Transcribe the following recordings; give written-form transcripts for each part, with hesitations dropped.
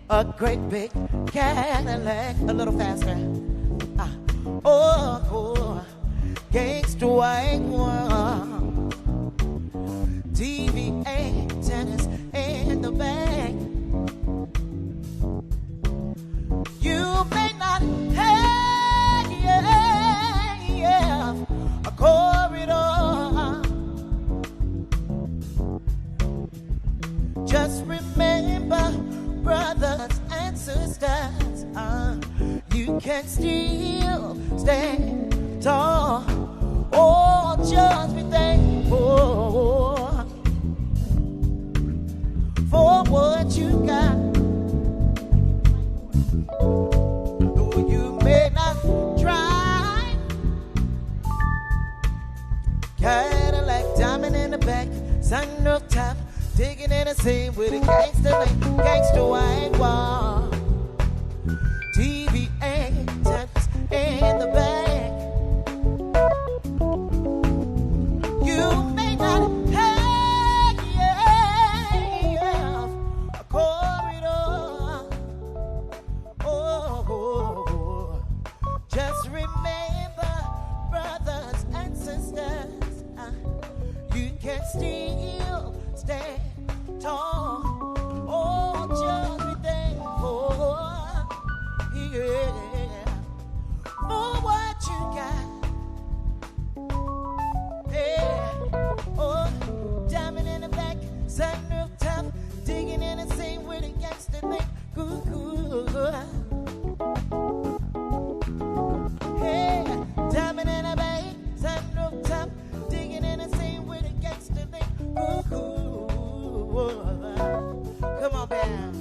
a great big Cadillac, a little faster. Oh, gangsta white one, TV antennas in the back. You may not have a corridor. Just remember, brothers and sisters, you can still stand tall. Oh, just be thankful for what you got. Though you may not drive Cadillac, diamond in the back, sunroof top, digging in the scene with a gangster white wall, TV antennas in the back. You may not have a corridor. Oh, just remember, brothers and sisters, you can still stand tall. Oh, just be thankful, yeah, for what you got. Yeah. Oh, diamond in the back, sunroof top, digging in the same with a gangster thing. Hey, diamond in the back, sunroof top, digging in the same with a gangster thing. Come on, bam.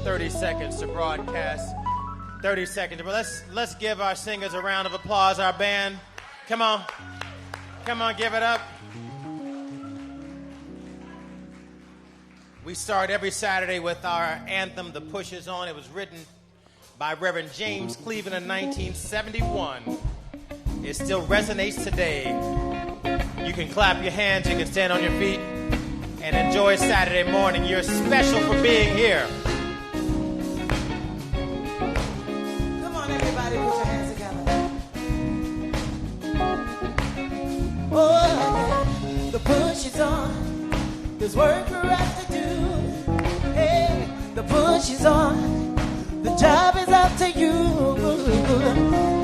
30 seconds to broadcast. 30 seconds. But let's give our singers a round of applause, our band. Come on. Come on, give it up. We start every Saturday with our anthem, The Push Is On. It was written by Reverend James Cleveland in 1971. It still resonates today. You can clap your hands, you can stand on your feet, and enjoy Saturday morning. You're special for being here. Come on, everybody, put your hands together. Oh, yeah. The push is on. There's work for us to do. Hey, the push is on. The job is up to you.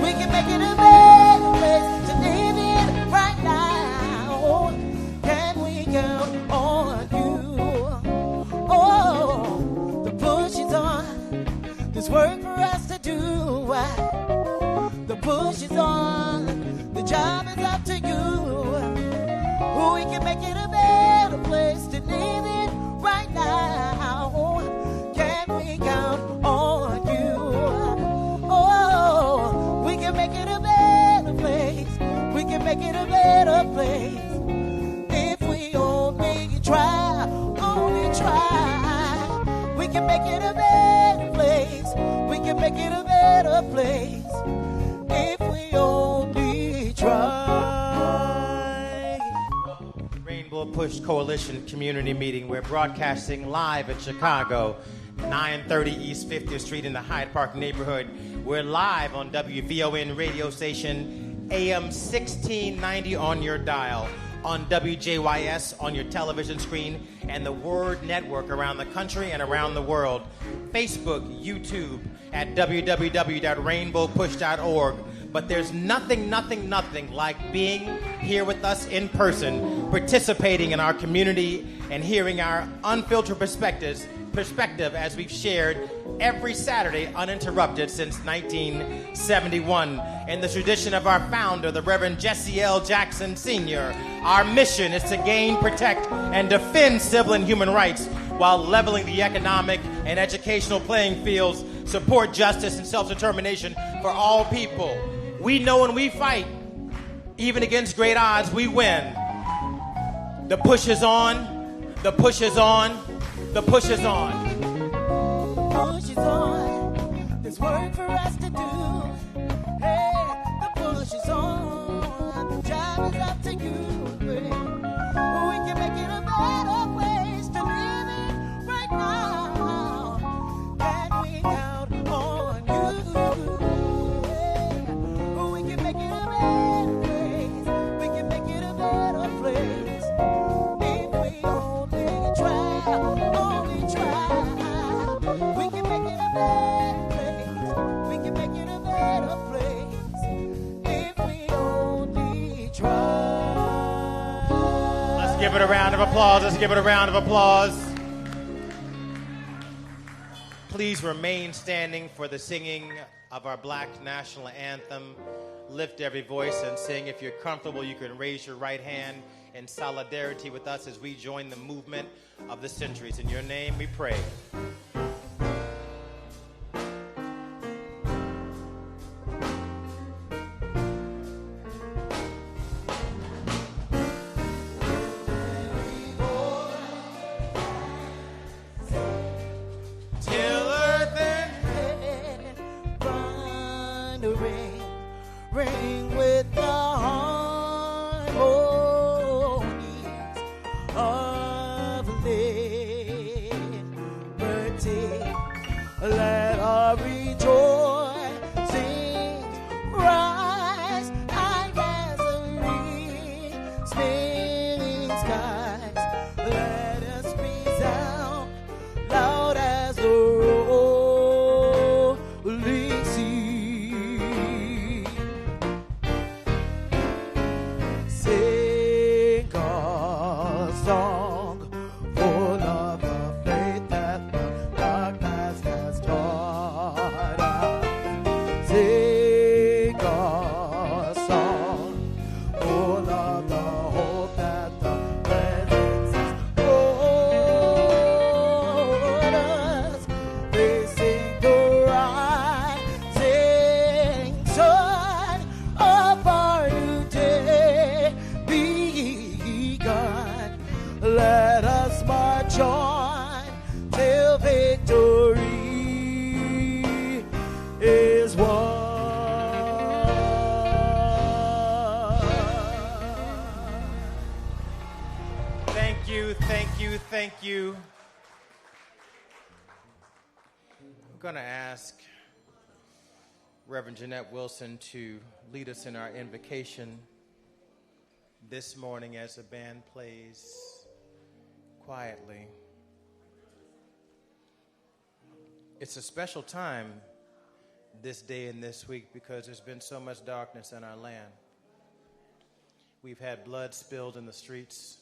We can make it a better place to live in right now. Can we count on you? Oh, the push is on. There's work for us to do. The push is on. The job is up to you. We can make it a better place to live in right now. Can we count on you? Oh, we can make it a better place. We can make it a better place. If we only try, only try. We can make it a better place. We can make it a better place. If we only try. Rainbow Push Coalition Community Meeting. We're broadcasting live in Chicago, 930 East 50th Street in the Hyde Park neighborhood. We're live on WVON radio station AM 1690 on your dial, on WJYS on your television screen, and the Word Network around the country and around the world. Facebook, YouTube at www.rainbowpush.org. But there's nothing like being here with us in person, participating in our community and hearing our unfiltered perspective as we've shared every Saturday uninterrupted since 1971. In the tradition of our founder, the Reverend Jesse L. Jackson Sr., our mission is to gain, protect, and defend civil and human rights while leveling the economic and educational playing fields, support justice and self-determination for all people. We know when we fight, even against great odds, we win. The push is on. The push is on. The push is on. The push is on. There's work for us to do. Hey, the push is on. The job is up to you. We can make it a better place to live in right now. Can we count on you? We can make it a better place. We can make it a better place. If we only try. We can make it a better place. We can make it a better place. If we only try. Let's give it a round of applause. Let's give it a round of applause. Please remain standing for the singing of our Black national anthem. Lift every voice and sing. If you're comfortable, you can raise your right hand in solidarity with us as we join the movement of the centuries. In your name we pray. Ring with the harmonies of liberty. Let our rejoicing rise high as the spinning skies. Let us resound loud as the rolling sea. Sing a song full of the faith that the dark past has taught. victory is won. Thank you, thank you, thank you. I'm going to ask Reverend Jeanette Wilson to lead us in our invocation this morning as the band plays quietly. It's a special time this day and this week because there's been so much darkness in our land. We've had blood spilled in the streets,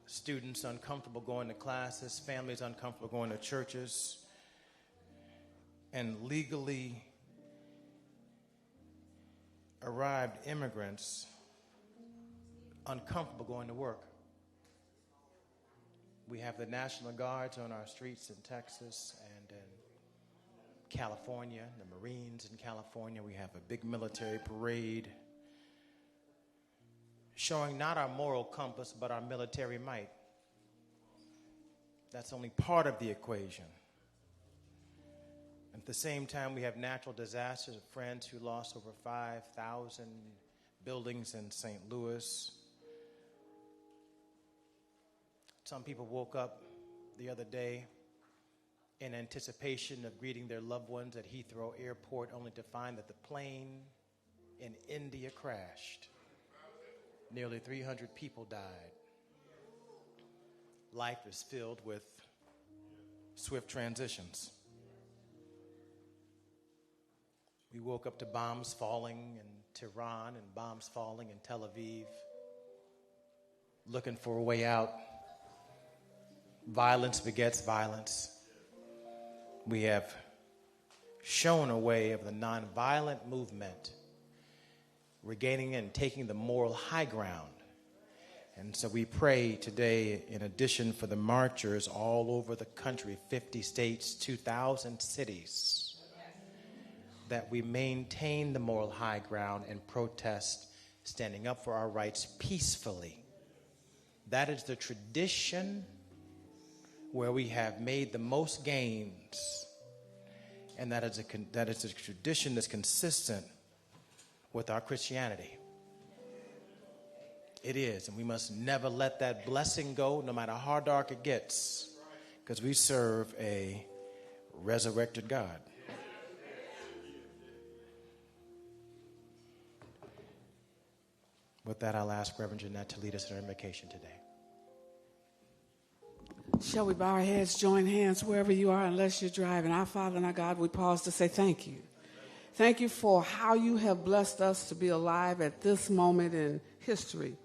students uncomfortable going to classes, families uncomfortable going to churches, and legally arrived immigrants uncomfortable going to work. We have the National Guards on our streets in Texas and in California, the Marines in California. We have a big military parade showing not our moral compass, but our military might. That's only part of the equation. At the same time, we have natural disasters, friends who lost over 5,000 buildings in St. Louis. Some people woke up the other day in anticipation of greeting their loved ones at Heathrow Airport, only to find that the plane in India crashed. Nearly 300 people died. Life is filled with swift transitions. We woke up to bombs falling in Tehran and bombs falling in Tel Aviv, looking for a way out. Violence begets violence. We have shown a way of the nonviolent movement regaining and taking the moral high ground. And so we pray today, in addition for the marchers all over the country, 50 states, 2,000 cities, that we maintain the moral high ground and protest, standing up for our rights peacefully. That is the tradition where we have made the most gains, and that is a tradition that's consistent with our Christianity. It is, and we must never let that blessing go, no matter how dark it gets, because we serve a resurrected God. With that, I'll ask Reverend Jeanette to lead us in our invocation today. Shall we bow our heads, join hands wherever you are, unless you're driving? Our Father and our God, we pause to say thank you. Thank you for how you have blessed us to be alive at this moment in history.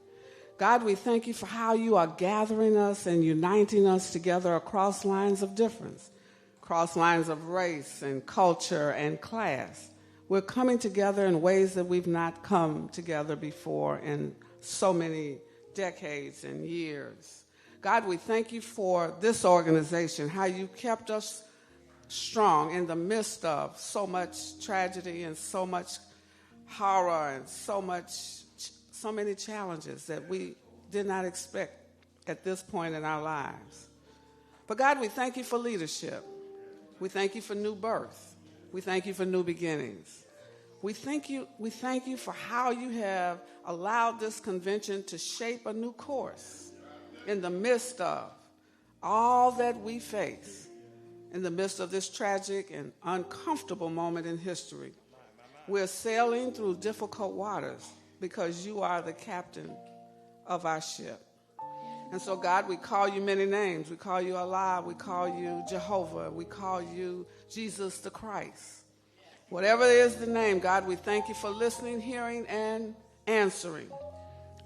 God, we thank you for how you are gathering us and uniting us together across lines of difference, across lines of race and culture and class. We're coming together in ways that we've not come together before in so many decades and years. God, we thank you for this organization, how you kept us strong in the midst of so much tragedy and so much horror and so many challenges that we did not expect at this point in our lives. But God, we thank you for leadership. We thank you for new birth. We thank you for new beginnings. We thank you for how you have allowed this convention to shape a new course in the midst of all that we face, in the midst of this tragic and uncomfortable moment in history. We're sailing through difficult waters because you are the captain of our ship. And so, God, we call you many names. We call you Allah. We call you Jehovah. We call you Jesus the Christ. Whatever is the name, God, we thank you for listening, hearing, and answering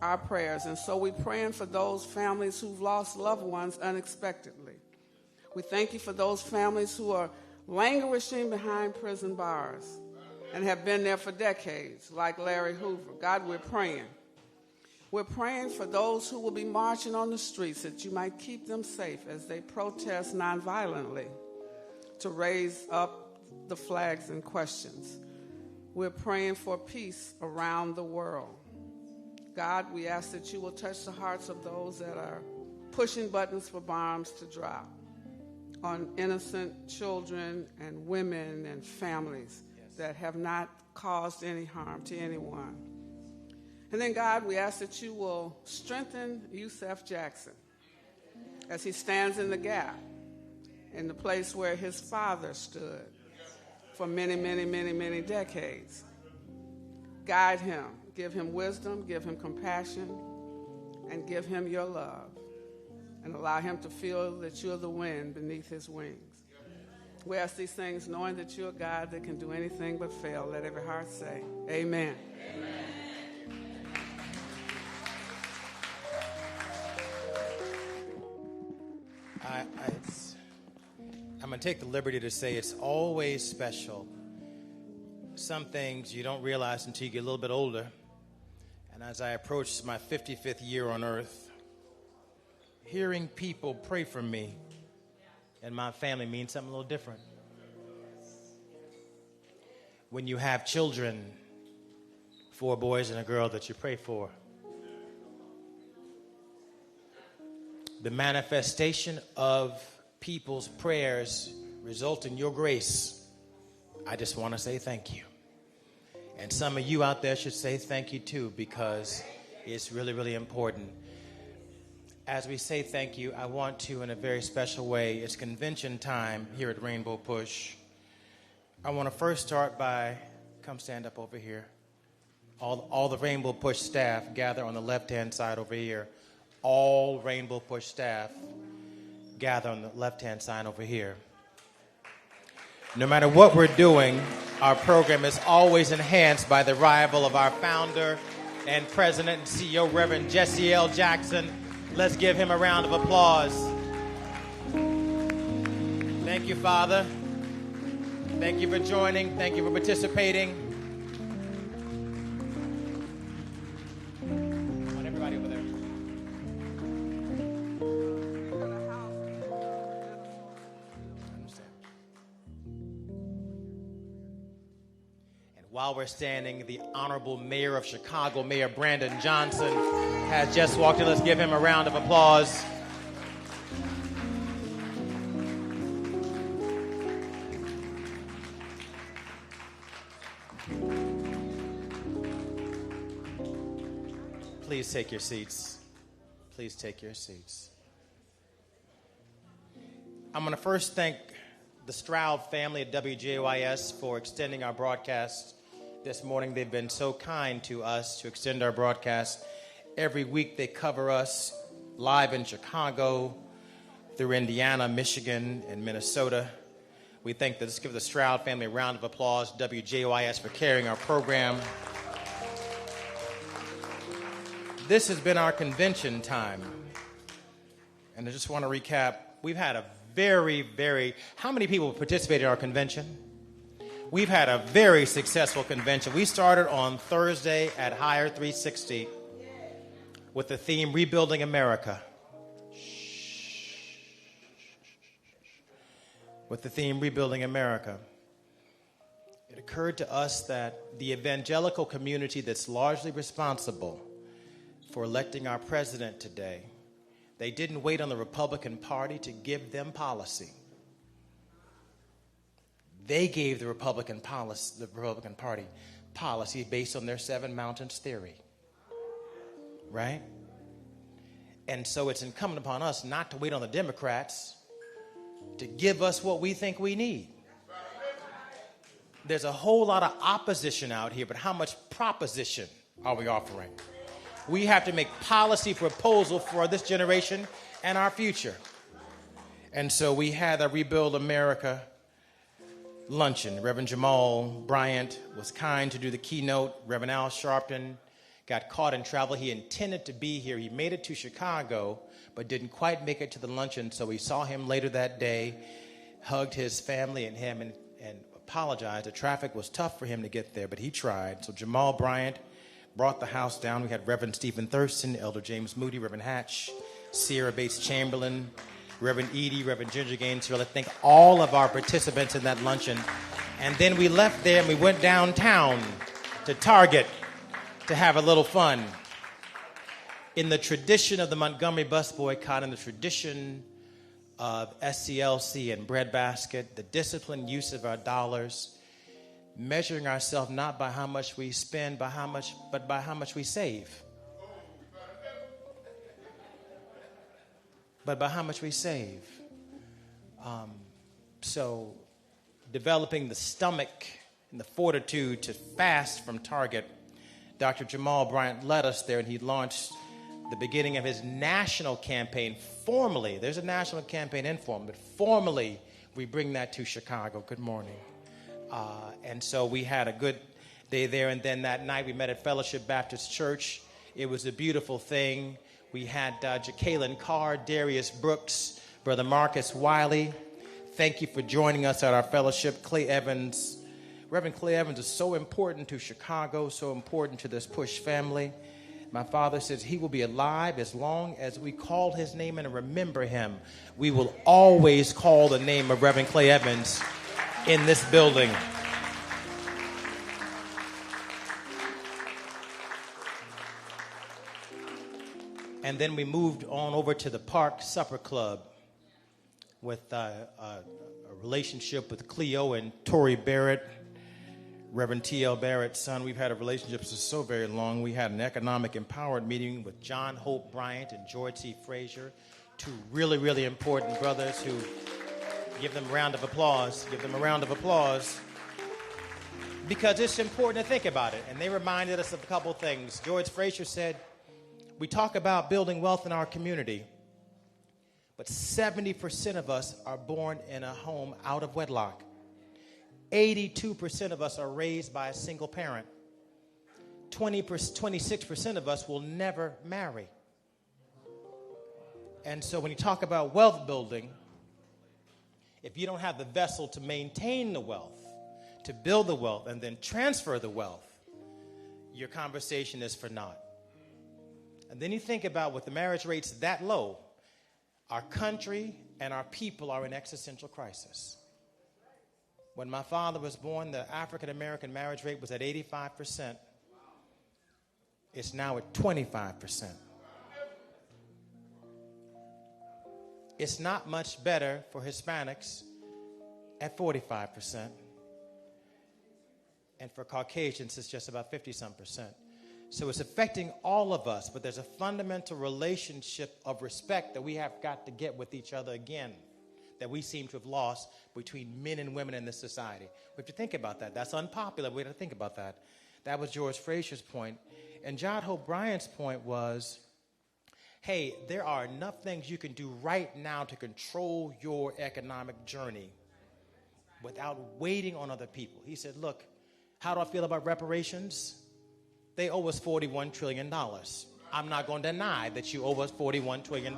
our prayers. And so we're praying for those families who've lost loved ones unexpectedly. We thank you for those families who are languishing behind prison bars and have been there for decades, like Larry Hoover. God, we're praying. We're praying for those who will be marching on the streets, that you might keep them safe as they protest nonviolently to raise up the flags and questions. We're praying for peace around the world. God, we ask that you will touch the hearts of those that are pushing buttons for bombs to drop. on innocent children and women and families that have not caused any harm to anyone. And then, God, we ask that you will strengthen Yusef Jackson as he stands in the gap in the place where his father stood for many, many, many, many decades. Guide him, give him wisdom, give him compassion, and give him your love. And allow him to feel that you're the wind beneath his wings. We ask these things knowing that you're a God that can do anything but fail. Let every heart say, amen. Amen. I'm going to take the liberty to say it's always special. Some things you don't realize until you get a little bit older. And as I approach my 55th year on earth, hearing people pray for me and my family means something a little different. When you have children, 4 boys and a girl that you pray for, the manifestation of people's prayers result in your grace. I just want to say thank you. And some of you out there should say thank you too, because it's really, really important. As we say thank you, I want to, in a very special way, it's convention time here at Rainbow Push. I want to first start by, come stand up over here. All the Rainbow Push staff gather on the left-hand side over here. All Rainbow Push staff gather on the left-hand side over here. No matter what we're doing, our program is always enhanced by the arrival of our founder and president and CEO, Reverend Jesse L. Jackson. Let's give him a round of applause. Thank you, Father. Thank you for joining. Thank you for participating. Come on, everybody over there. While we're standing, the Honorable Mayor of Chicago, Mayor Brandon Johnson, has just walked in. Let's give him a round of applause. Please take your seats. Please take your seats. I'm going to first thank the Stroud family at WJYS for extending our broadcast this morning. They've been so kind to us to extend our broadcast. Every week they cover us live in Chicago, through Indiana, Michigan, and Minnesota. We thank let's give the Stroud family a round of applause, WJYS, for carrying our program. This has been our convention time. And I just want to recap. We've had a how many people participated in our convention? We've had a very successful convention. We started on Thursday at Higher 360 with the theme Rebuilding America. With the theme Rebuilding America. It occurred to us that the evangelical community that's largely responsible for electing our president today, they didn't wait on the Republican Party to give them policy. They gave the Republican Party policy based on their 7 mountains theory. Right? And so it's incumbent upon us not to wait on the Democrats to give us what we think we need. There's a whole lot of opposition out here, but how much proposition are we offering? We have to make policy proposal for this generation and our future. And so we had a Rebuild America luncheon. Reverend Jamal Bryant was kind to do the keynote. Reverend Al Sharpton got caught in travel. He intended to be here. He made it to Chicago, but didn't quite make it to the luncheon. So we saw him later that day, hugged his family and him, and apologized. The traffic was tough for him to get there, but he tried. So Jamal Bryant brought the house down. We had Reverend Stephen Thurston, Elder James Moody, Reverend Hatch, Sierra Bates Chamberlain, Reverend Edie, Reverend Ginger Gainesville. I think all of our participants in that luncheon. And then we left there and we went downtown to Target to have a little fun. In the tradition of the Montgomery bus boycott and the tradition of SCLC and Breadbasket, the disciplined use of our dollars, measuring ourselves not by how much we spend, but by how much we save. But by how much we save. So developing the stomach and the fortitude to fast from Target, Dr. Jamal Bryant led us there, and he launched the beginning of his national campaign formally. There's a national campaign informal, but formally we bring that to Chicago. Good morning. And so we had a good day there, and then that night we met at Fellowship Baptist Church. It was a beautiful thing. We had Jacqueline Carr, Darius Brooks, Brother Marcus Wiley. Thank you for joining us at our fellowship. Clay Evans, Reverend Clay Evans is so important to Chicago, so important to this Push family. My father says he will be alive as long as we call his name and remember him. We will always call the name of Reverend Clay Evans in this building. And then we moved on over to the Park Supper Club with a relationship with Cleo and Tori Barrett, Reverend T.L. Barrett's son. We've had a relationship for so very long. We had an economic empowerment meeting with John Hope Bryant and George C. Frazier, two really, really important brothers who give them a round of applause. Give them a round of applause. Because it's important to think about it. And they reminded us of a couple things. George Frazier said, we talk about building wealth in our community, but 70% of us are born in a home out of wedlock. 82% of us are raised by a single parent. 26% of us will never marry. And so when you talk about wealth building, if you don't have the vessel to maintain the wealth, to build the wealth, and then transfer the wealth, your conversation is for naught. And then you think about with the marriage rates that low, our country and our people are in existential crisis. When my father was born, the African-American marriage rate was at 85%. It's now at 25%. It's not much better for Hispanics at 45%. And for Caucasians, it's just about 50-some%. So it's affecting all of us, but there's a fundamental relationship of respect that we have got to get with each other again, that we seem to have lost between men and women in this society. We have to think about that. That's unpopular. We have to think about that. That was George Frazier's point. And John Hope Bryant's point was, hey, there are enough things you can do right now to control your economic journey without waiting on other people. He said, look, how do I feel about reparations? They owe us $41 trillion. I'm not going to deny that you owe us $41 trillion.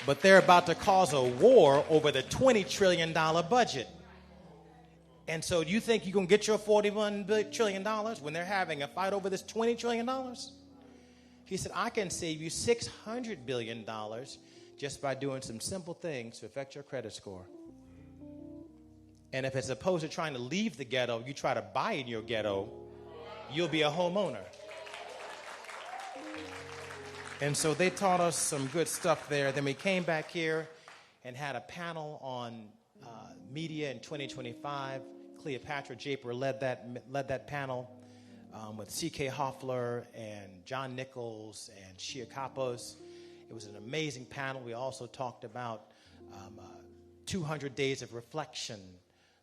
But they're about to cause a war over the $20 trillion budget. And so you think you're going to get your $41 trillion when they're having a fight over this $20 trillion? He said, I can save you $600 billion just by doing some simple things to affect your credit score. And if as opposed to trying to leave the ghetto, you try to buy in your ghetto, you'll be a homeowner. And so they taught us some good stuff there. Then we came back here and had a panel on media in 2025. Cleopatra Japer led that panel with C.K. Hoffler and John Nichols and Shia Kapos. It was an amazing panel. We also talked about 200 days of reflection,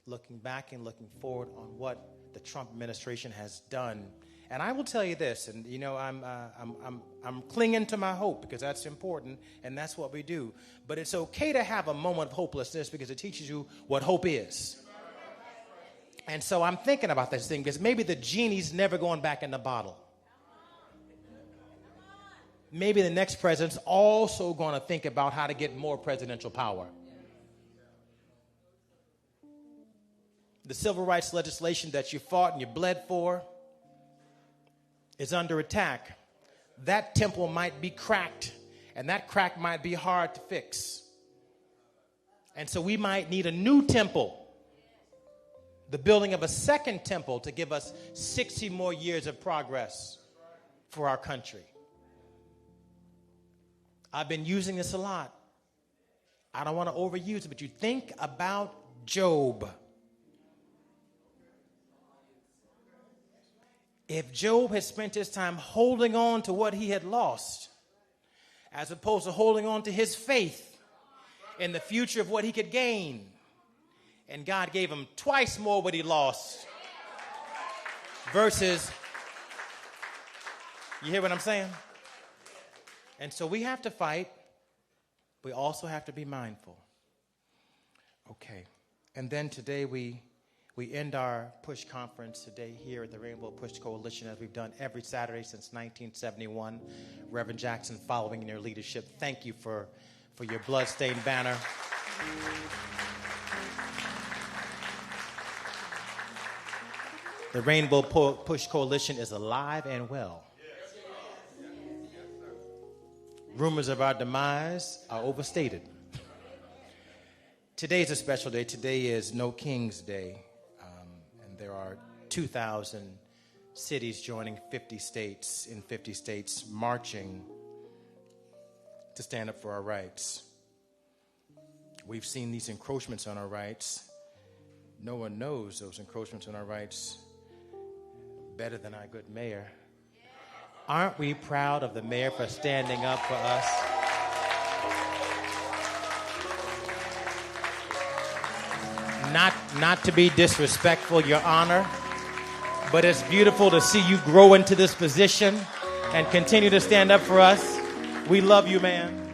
looking back and looking forward on what the Trump administration has done. And I will tell you this, and you know, I'm clinging to my hope because that's important, and that's what we do. But it's okay to have a moment of hopelessness because it teaches you what hope is. And so I'm thinking about this thing because maybe the genie's never going back in the bottle. Maybe the next president's also going to think about how to get more presidential power. The civil rights legislation that you fought and you bled for is under attack. That temple might be cracked, and that crack might be hard to fix. And so we might need a new temple, the building of a second temple to give us 60 more years of progress for our country. I've been using this a lot. I don't want to overuse it, but you think about Job. If Job had spent his time holding on to what he had lost, as opposed to holding on to his faith in the future of what he could gain, and God gave him twice more what he lost, versus, you hear what I'm saying? And so we have to fight. We also have to be mindful. Okay. And then today we end our Push Conference today here at the Rainbow Push Coalition, as we've done every Saturday since 1971. Reverend Jackson, following in your leadership, thank you for your bloodstained banner. The Rainbow Push Coalition is alive and well. Rumors of our demise are overstated. Today is a special day. Today is No King's Day. And there are 2,000 cities joining 50 states, in 50 states, marching to stand up for our rights. We've seen these encroachments on our rights. No one knows those encroachments on our rights better than our good mayor. Aren't we proud of the mayor for standing up for us? Not to be disrespectful, Your Honor, but it's beautiful to see you grow into this position and continue to stand up for us. We love you, man.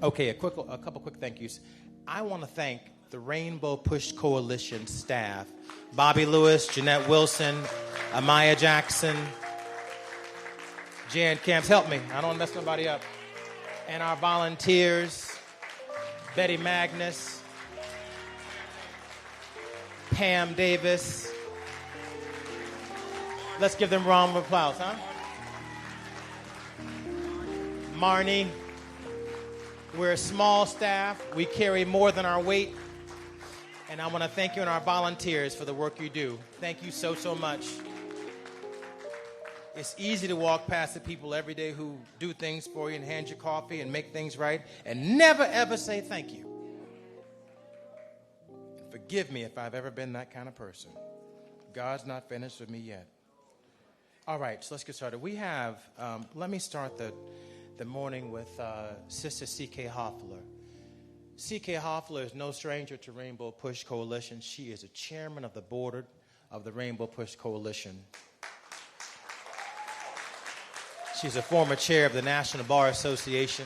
Okay, a couple quick thank yous. I want to thank the Rainbow Push Coalition staff, Bobby Lewis, Jeanette Wilson, Amaya Jackson, Jan Camps, help me, I don't want to mess nobody up, and our volunteers, Betty Magnus, Pam Davis. Let's give them a round of applause, huh? Marnie. We're a small staff. We carry more than our weight. And I want to thank you and our volunteers for the work you do. Thank you so, so much. It's easy to walk past the people every day who do things for you and hand you coffee and make things right and never, ever say thank you. Forgive me if I've ever been that kind of person. God's not finished with me yet. All right, so let's get started. We have, let me start the morning with Sister C.K. Hoffler. C.K. Hoffler is no stranger to Rainbow Push Coalition. She is a chairman of the board of the Rainbow Push Coalition. She's a former chair of the National Bar Association.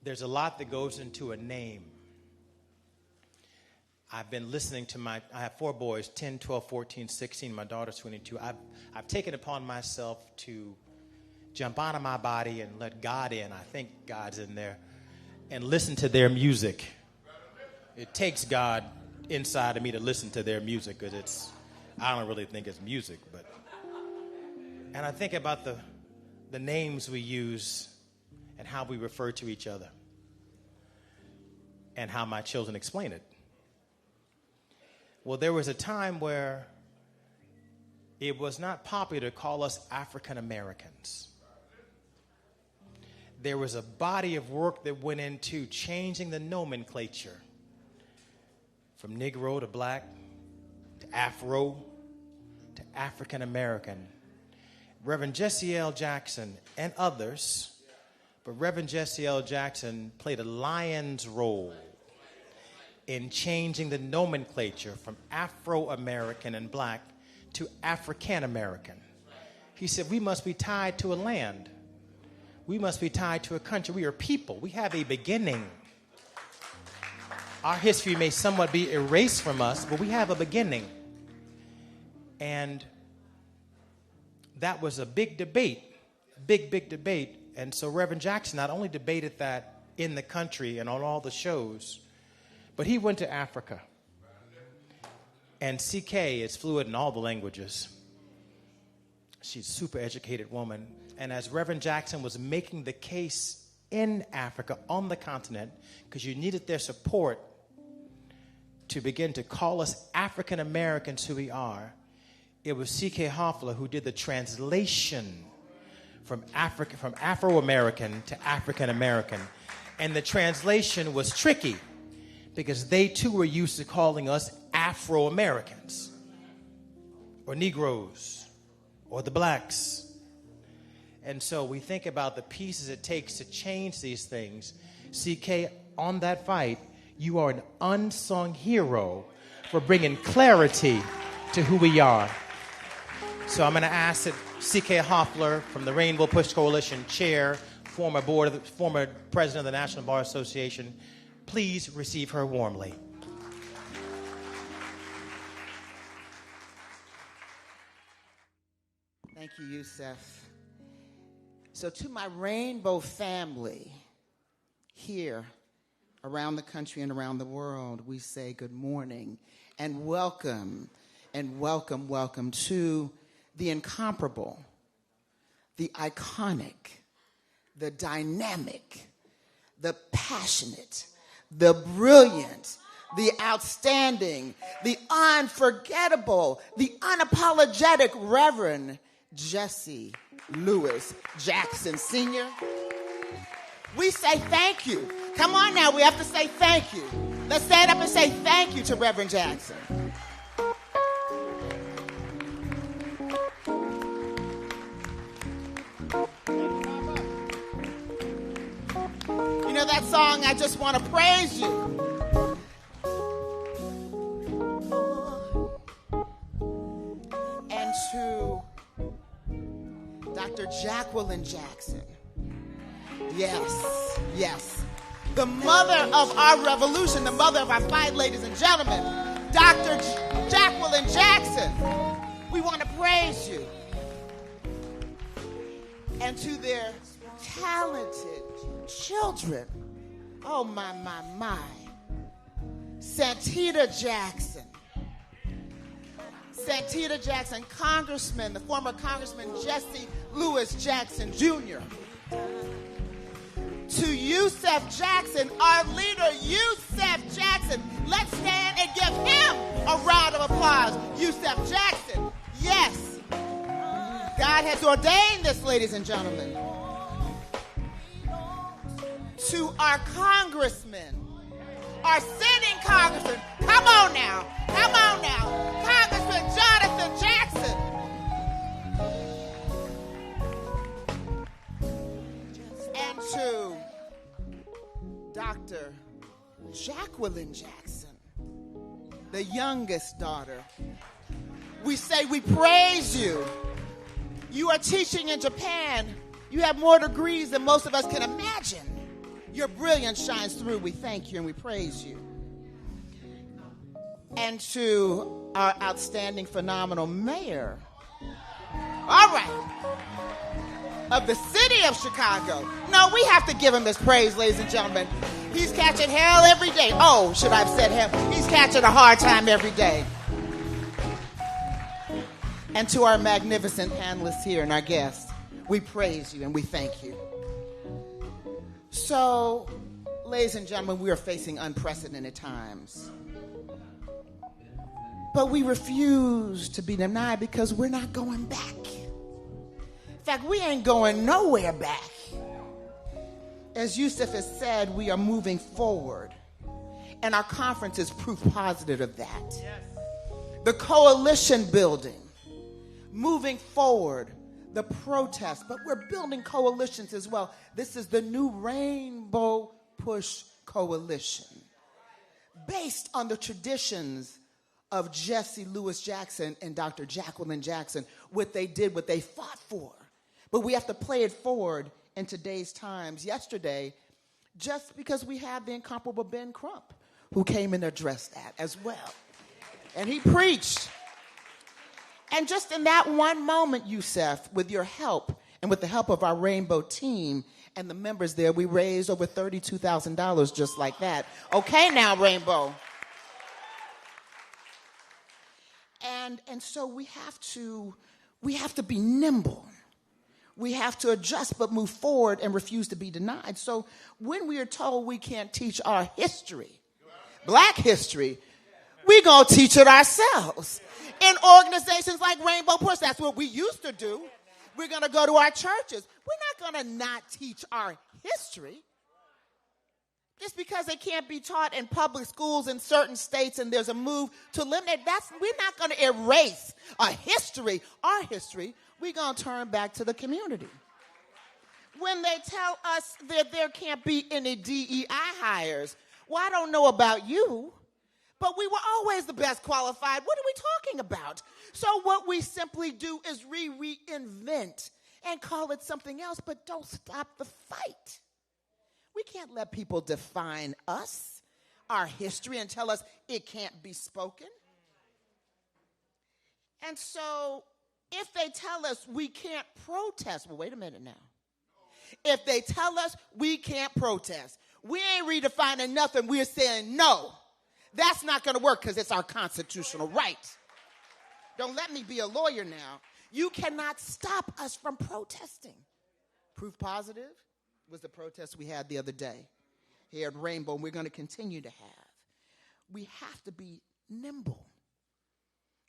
There's a lot that goes into a name. I've been listening to I have 4 boys, 10, 12, 14, 16. My daughter's 22. I've taken upon myself to jump out of my body and let God in. I think God's in there. And listen to their music. It takes God inside of me to listen to their music because I don't really think it's music. And I think about the names we use and how we refer to each other and how my children explain it. Well, there was a time where it was not popular to call us African Americans. There was a body of work that went into changing the nomenclature from Negro to Black to Afro to African American. Reverend Jesse L. Jackson and others, but Reverend Jesse L. Jackson played a lion's role in changing the nomenclature from Afro-American and Black to African-American. He said, we must be tied to a land. We must be tied to a country. We are people. We have a beginning. Our history may somewhat be erased from us, but we have a beginning. And that was a big debate, big debate. And so Reverend Jackson not only debated that in the country and on all the shows, but he went to Africa. And CK is fluent in all the languages. She's a super educated woman. And as Reverend Jackson was making the case in Africa, on the continent, because you needed their support to begin to call us African Americans who we are, it was C.K. Hoffler who did the translation from Afro-American to African American. And the translation was tricky because they too were used to calling us Afro-Americans or Negroes or the blacks. And so we think about the pieces it takes to change these things. CK, on that fight, you are an unsung hero for bringing clarity to who we are. So I'm going to ask that C.K. Hoffler from the Rainbow Push Coalition, chair, former president of the National Bar Association, please receive her warmly. Thank you, Yusef. So to my Rainbow family here around the country and around the world, we say good morning and welcome to the incomparable, the iconic, the dynamic, the passionate, the brilliant, the outstanding, the unforgettable, the unapologetic Reverend Jesse Louis Jackson Sr. We say thank you. Come on now, we have to say thank you. Let's stand up and say thank you to Reverend Jackson. You know that song, I Just Want to Praise You. And to Dr. Jacqueline Jackson. Yes. The mother of our revolution, the mother of our fight, ladies and gentlemen, Dr. Jacqueline Jackson. We want to praise you. And to their talented children. Oh, my. Santita Jackson. Santita Jackson, Congressman, the former Congressman Jesse Louis Jackson Jr. To Yusef Jackson, our leader, Yusef Jackson. Let's stand and give him a round of applause. Yusef Jackson, yes. God has ordained this, ladies and gentlemen. To our congressman, our sitting congressman. Come on now. Congressman Jonathan Jackson. And to Dr. Jacqueline Jackson, the youngest daughter. We say we praise you. You are teaching in Japan. You have more degrees than most of us can imagine. Your brilliance shines through. We thank you and we praise you. And to our outstanding, phenomenal mayor. All right. Of the city of Chicago. No, we have to give him this praise, ladies and gentlemen. He's catching hell every day. Oh, should I have said hell? He's catching a hard time every day. And to our magnificent panelists here and our guests, we praise you and we thank you. So, ladies and gentlemen, we are facing unprecedented times. But we refuse to be denied because we're not going back. In fact, we ain't going nowhere back. As Yusef has said, we are moving forward. And our conference is proof positive of that. Yes. The coalition building, moving forward, the protest, but we're building coalitions as well. This is the new Rainbow Push Coalition, based on the traditions of Jesse Louis Jackson and Dr. Jacqueline Jackson, what they did, what they fought for. But we have to play it forward in today's times. Yesterday, just because we have the incomparable Ben Crump, who came and addressed that as well. And he preached. And just in that one moment, Yusef, with your help and with the help of our Rainbow team and the members there, we raised over $32,000 just like that. Okay now, Rainbow. And so we have to be nimble. We have to adjust but move forward and refuse to be denied. So when we are told we can't teach our history, black history, We're going to teach it ourselves. In organizations like Rainbow Push, that's what we used to do. We're going to go to our churches. We're not going to not teach our history. Just because it can't be taught in public schools in certain states and there's a move to eliminate, we're not going to erase our history. We're going to turn back to the community. When they tell us that there can't be any DEI hires, well, I don't know about you, but we were always the best qualified. What are we talking about? So what we simply do is reinvent and call it something else, but don't stop the fight. We can't let people define us, our history, and tell us it can't be spoken. And so if they tell us we can't protest, well, wait a minute now. If they tell us we can't protest, we ain't redefining nothing. We're saying no. That's not going to work because it's our constitutional right. Don't let me be a lawyer now. You cannot stop us from protesting. Proof positive was the protest we had the other day here at Rainbow, and we're going to continue to have. We have to be nimble.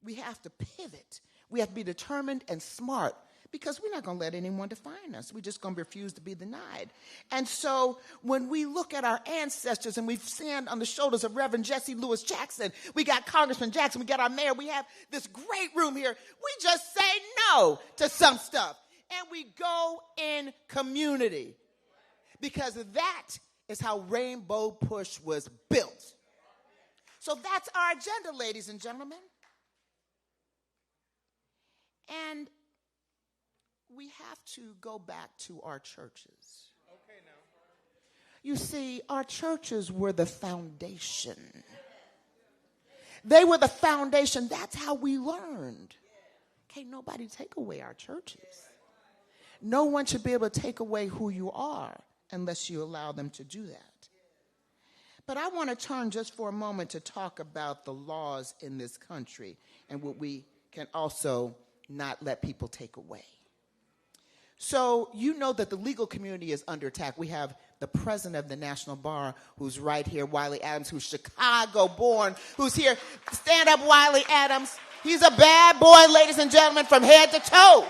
We have to pivot. We have to be determined and smart because we're not going to let anyone define us. We're just going to refuse to be denied. And so when we look at our ancestors and we stand on the shoulders of Reverend Jesse Lewis Jackson, we got Congressman Jackson, we got our mayor, we have this great room here. We just say no to some stuff, and we go in community. Because that is how Rainbow Push was built. So that's our agenda, ladies and gentlemen. And we have to go back to our churches. Okay, now. You see, our churches were the foundation. They were the foundation. That's how we learned. Can't nobody take away our churches. No one should be able to take away who you are unless you allow them to do that. But I want to turn just for a moment to talk about the laws in this country and what we can also not let people take away. So you know that the legal community is under attack. We have the president of the National Bar, who's right here, Wiley Adams, who's Chicago-born, who's here. Stand up, Wiley Adams. He's a bad boy, ladies and gentlemen, from head to toe.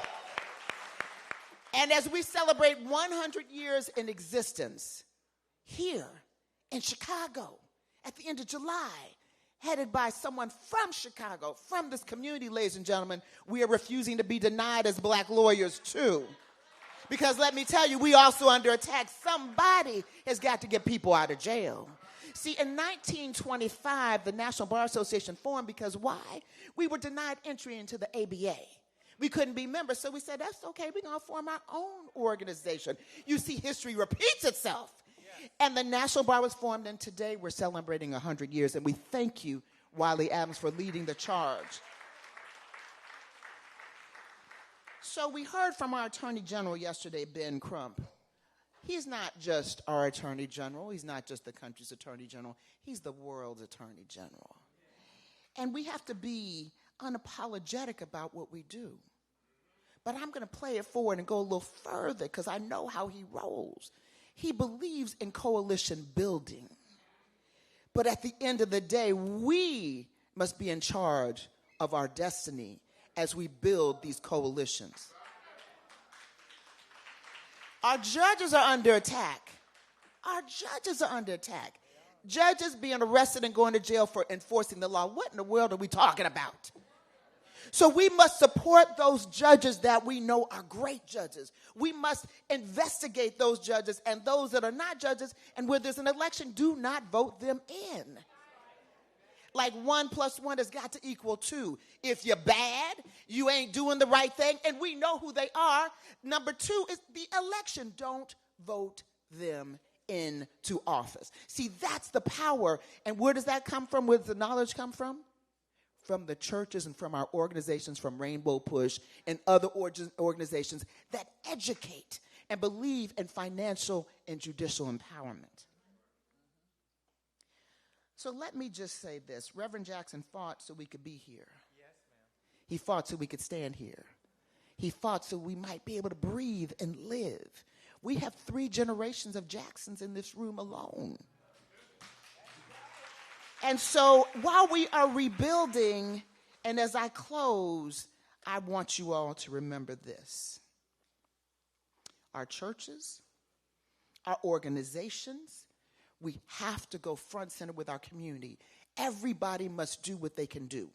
And as we celebrate 100 years in existence here in Chicago at the end of July, headed by someone from Chicago, from this community, ladies and gentlemen, we are refusing to be denied as black lawyers too. Because let me tell you, we also under attack. Somebody has got to get people out of jail. See, in 1925, the National Bar Association formed because why? We were denied entry into the ABA. We couldn't be members, so we said, that's okay, we're going to form our own organization. You see, history repeats itself. Yes. And the National Bar was formed, and today we're celebrating 100 years, and we thank you, Wiley Adams, for leading the charge. So we heard from our Attorney General yesterday, Ben Crump. He's not just our Attorney General. He's not just the country's Attorney General. He's the world's Attorney General. And we have to be unapologetic about what we do. But I'm going to play it forward and go a little further because I know how he rolls. He believes in coalition building. But at the end of the day, we must be in charge of our destiny as we build these coalitions. Our judges are under attack. Our judges are under attack. Judges being arrested and going to jail for enforcing the law. What in the world are we talking about? So we must support those judges that we know are great judges. We must investigate those judges and those that are not judges, and where there's an election, do not vote them in. Like 1 + 1 has got to equal 2. If you're bad, you ain't doing the right thing, and we know who they are. Number 2 is the election. Don't vote them into office. See, that's the power. And where does that come from? Where does the knowledge come from? From the churches and from our organizations, from Rainbow Push and other organizations that educate and believe in financial and judicial empowerment. So let me just say this. Reverend Jackson fought so we could be here. Yes, ma'am. He fought so we could stand here. He fought so we might be able to breathe and live. We have 3 generations of Jacksons in this room alone. And so while we are rebuilding, and as I close, I want you all to remember this. Our churches, our organizations, we have to go front center with our community. Everybody must do what they can do.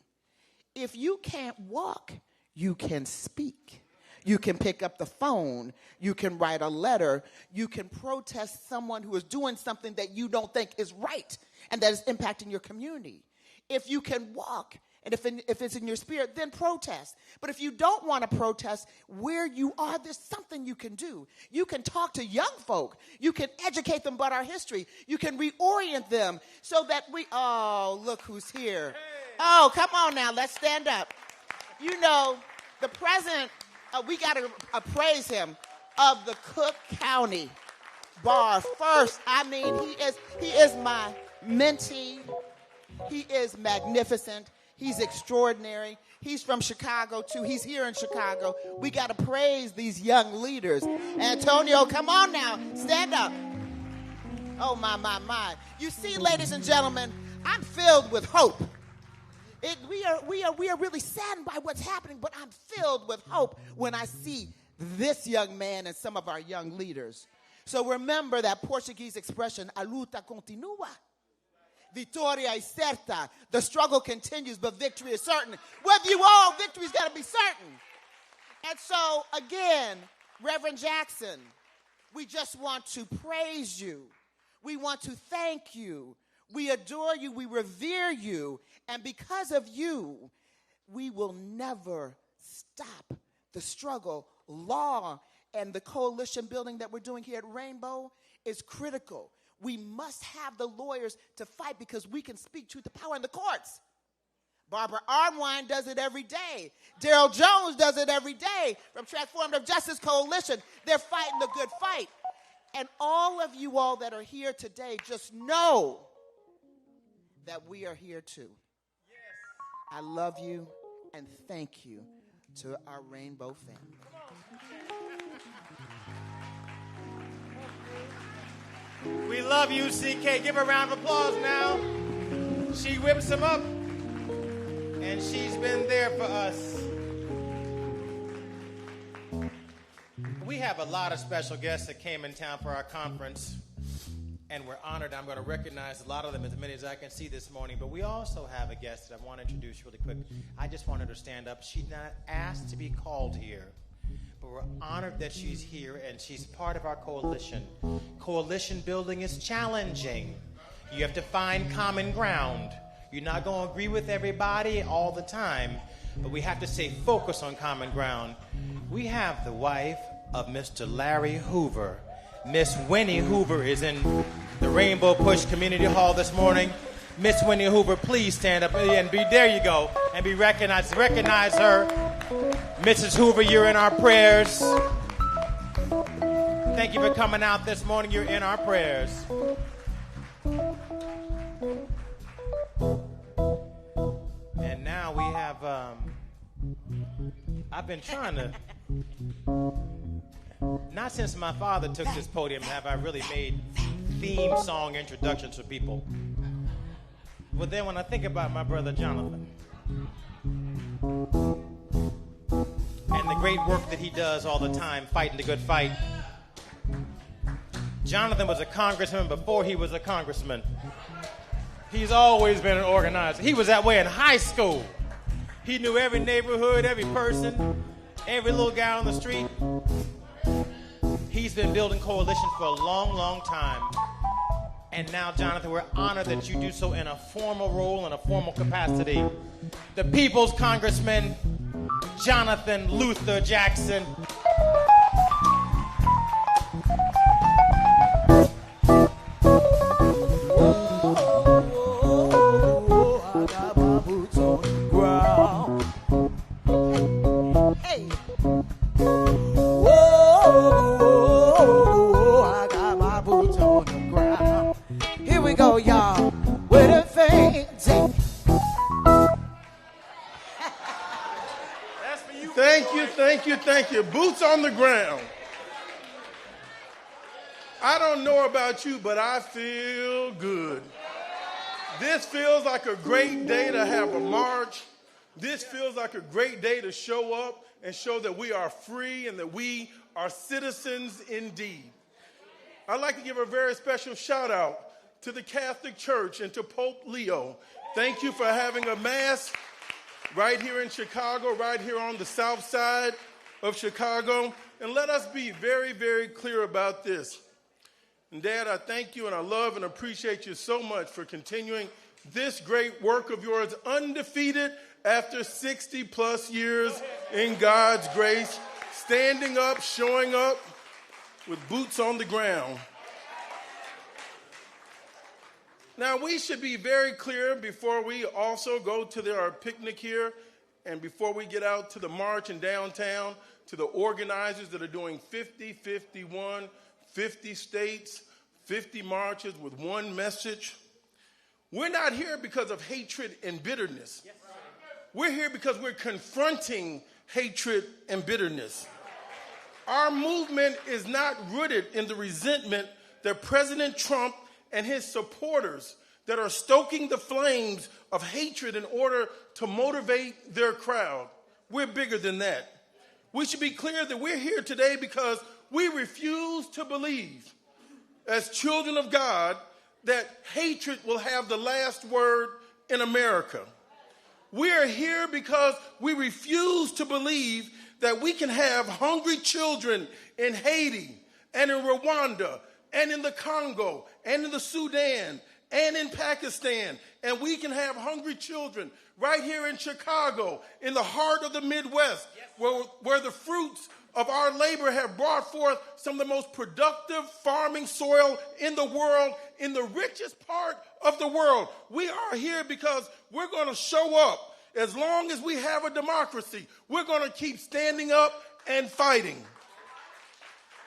If you can't walk, you can speak. You can pick up the phone. You can write a letter. You can protest someone who is doing something that you don't think is right and that is impacting your community. If you can walk, and if it's in your spirit, then protest. But if you don't want to protest, where you are, there's something you can do. You can talk to young folk. You can educate them about our history. You can reorient them so that look who's here. Oh, come on now, let's stand up. You know, the president, we got to praise him, of the Cook County Bar first. I mean, he is my mentee. He is magnificent. He's extraordinary. He's from Chicago, too. He's here in Chicago. We got to praise these young leaders. Antonio, come on now. Stand up. Oh, my. You see, ladies and gentlemen, I'm filled with hope. We are really saddened by what's happening, but I'm filled with hope when I see this young man and some of our young leaders. So remember that Portuguese expression, a luta continua. Vittoria è certa. The struggle continues, but victory is certain. Whether you all, victory's got to be certain. And so, again, Reverend Jackson, we just want to praise you. We want to thank you. We adore you. We revere you. And because of you, we will never stop the struggle. Law and the coalition building that we're doing here at Rainbow is critical. We must have the lawyers to fight because we can speak truth to power in the courts. Barbara Arnwine does it every day. Daryl Jones does it every day from Transformative Justice Coalition. They're fighting the good fight. And all of you all that are here today, just know that we are here too. Yes. I love you and thank you to our Rainbow family. We love you, CK. Give her a round of applause now. She whips him up, and she's been there for us. We have a lot of special guests that came in town for our conference, and we're honored. I'm going to recognize a lot of them, as many as I can see this morning, but we also have a guest that I want to introduce really quick. I just wanted her to stand up. She's not asked to be called here, but we're honored that she's here, and she's part of our coalition. Coalition building is challenging. You have to find common ground. You're not going to agree with everybody all the time, but we have to stay focused on common ground. We have the wife of Mr. Larry Hoover. Miss Winnie Hoover is in the Rainbow Push Community Hall this morning. Miss Winnie Hoover, please stand up and be, there you go, and be recognized. Recognize her. Mrs. Hoover, you're in our prayers. Thank you for coming out this morning. You're in our prayers. And now we have, I've been trying to, not since my father took this podium have I really made theme song introductions for people. But then when I think about my brother Jonathan and the great work that he does all the time, fighting the good fight. Jonathan was a congressman before he was a congressman. He's always been an organizer. He was that way in high school. He knew every neighborhood, every person, every little guy on the street. He's been building coalitions for a long, long time. And now, Jonathan, we're honored that you do so in a formal role, in a formal capacity. The People's Congressman, Jonathan Luther Jackson. Thank you. Boots on the ground. I don't know about you, but I feel good. This feels like a great day to have a march. This feels like a great day to show up and show that we are free and that we are citizens indeed. I'd like to give a very special shout out to the Catholic Church and to Pope Leo. Thank you for having a mass right here in Chicago, right here on the south side of Chicago. And let us be very, very clear about this. And Dad, I thank you and I love and appreciate you so much for continuing this great work of yours, undefeated after 60 plus years in God's grace, standing up, showing up with boots on the ground. Now, we should be very clear before we also go to our picnic here and before we get out to the march in downtown, to the organizers that are doing 50, 51, 50 states, 50 marches with one message. We're not here because of hatred and bitterness. We're here because we're confronting hatred and bitterness. Our movement is not rooted in the resentment that President Trump and his supporters that are stoking the flames of hatred in order to motivate their crowd. We're bigger than that. We should be clear that we're here today because we refuse to believe, as children of God, that hatred will have the last word in America. We are here because we refuse to believe that we can have hungry children in Haiti and in Rwanda and in the Congo and in the Sudan and in Pakistan, and we can have hungry children right here in Chicago, in the heart of the Midwest, where the fruits of our labor have brought forth some of the most productive farming soil in the world, in the richest part of the world. We are here because we're going to show up. As long as we have a democracy, we're going to keep standing up and fighting.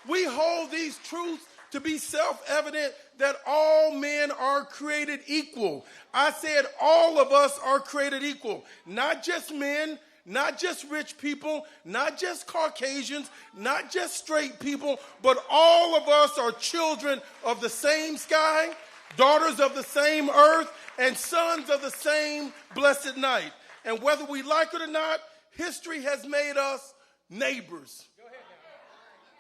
We hold these truths to be self-evident that all men are created equal. I said all of us are created equal, not just men, not just rich people, not just Caucasians, not just straight people, but all of us are children of the same sky, daughters of the same earth, and sons of the same blessed night. And whether we like it or not, history has made us neighbors.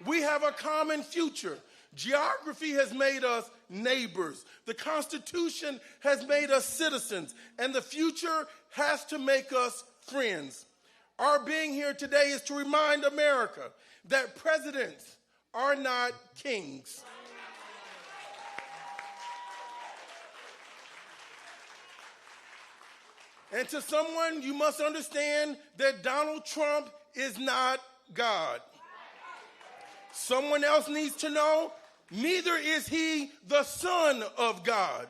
We have a common future. Geography has made us neighbors. The Constitution has made us citizens. And the future has to make us friends. Our being here today is to remind America that presidents are not kings. And to someone, you must understand that Donald Trump is not God. Someone else needs to know, neither is he the Son of God.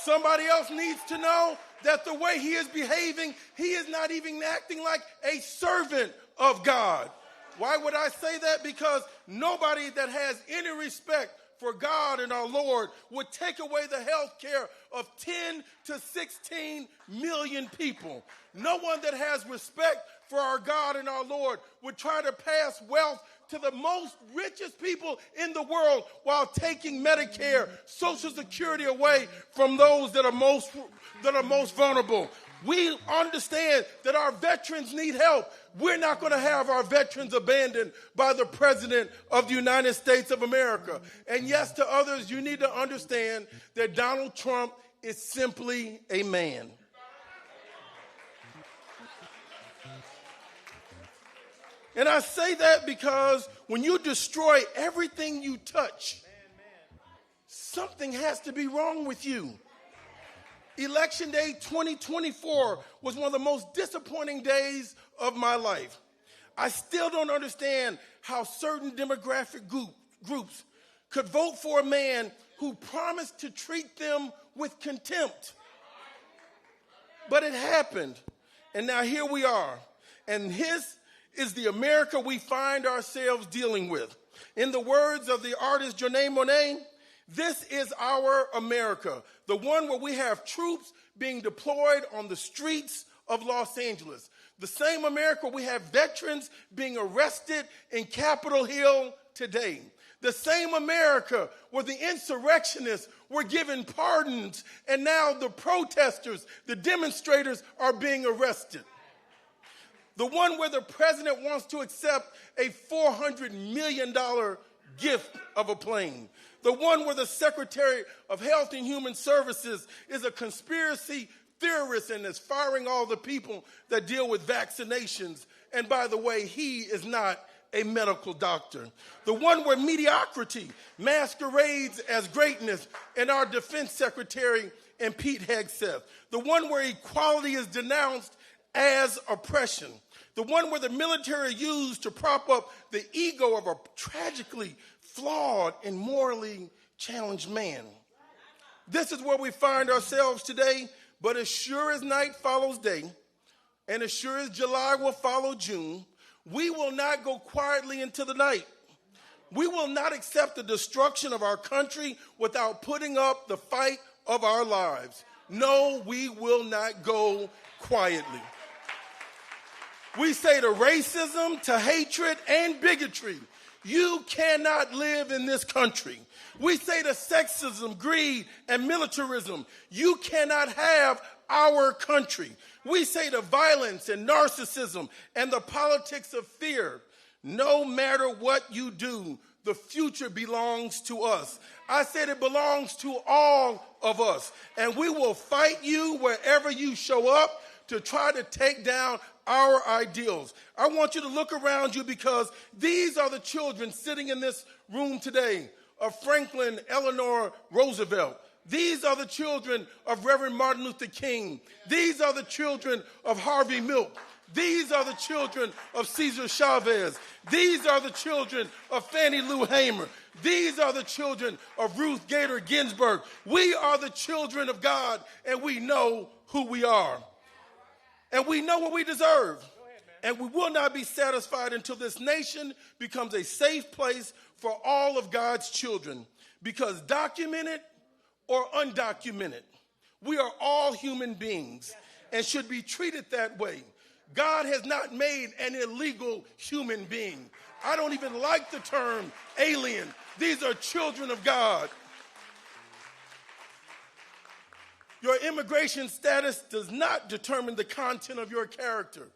Somebody else needs to know that the way he is behaving, he is not even acting like a servant of God. Why would I say that? Because nobody that has any respect for God and our Lord would take away the health care of 10 to 16 million people. No one that has respect for our God and our Lord would try to pass wealth to the most richest people in the world while taking Medicare, Social Security away from those that are most vulnerable. We understand that our veterans need help. We're not going to have our veterans abandoned by the President of the United States of America. And yes, to others, you need to understand that Donald Trump is simply a man. And I say that because when you destroy everything you touch, something has to be wrong with you. Election Day 2024 was one of the most disappointing days of my life. I still don't understand how certain demographic groups could vote for a man who promised to treat them with contempt. But it happened, and now here we are. And his is the America we find ourselves dealing with. In the words of the artist Janelle Monáe, this is our America, the one where we have troops being deployed on the streets of Los Angeles. The same America we have veterans being arrested in Capitol Hill, today. The same America where the insurrectionists were given pardons, and now the protesters, the demonstrators, are being arrested. The one where the president wants to accept a $400 million gift of a plane. The one where the Secretary of Health and Human Services is a conspiracy theorist and is firing all the people that deal with vaccinations. And by the way, he is not a medical doctor. The one where mediocrity masquerades as greatness and our defense secretary and Pete Hegseth. The one where equality is denounced as oppression. The one where the military used to prop up the ego of a tragically flawed and morally challenged man. This is where we find ourselves today, but as sure as night follows day, and as sure as July will follow June, we will not go quietly into the night. We will not accept the destruction of our country without putting up the fight of our lives. No, we will not go quietly. We say to racism, to hatred, and bigotry, you cannot live in this country. We say to sexism, greed, and militarism, you cannot have our country. We say to violence and narcissism and the politics of fear, no matter what you do, the future belongs to us. I said it belongs to all of us. And we will fight you wherever you show up to try to take down our ideals. I want you to look around you because these are the children sitting in this room today of Franklin Eleanor Roosevelt. These are the children of Reverend Martin Luther King. These are the children of Harvey Milk. These are the children of Cesar Chavez. These are the children of Fannie Lou Hamer. These are the children of Ruth Bader Ginsburg. We are the children of God, and we know who we are. And we know what we deserve. And we will not be satisfied until this nation becomes a safe place for all of God's children. Because documented or undocumented, we are all human beings and should be treated that way. God has not made an illegal human being. I don't even like the term alien. These are children of God. Your immigration status does not determine the content of your character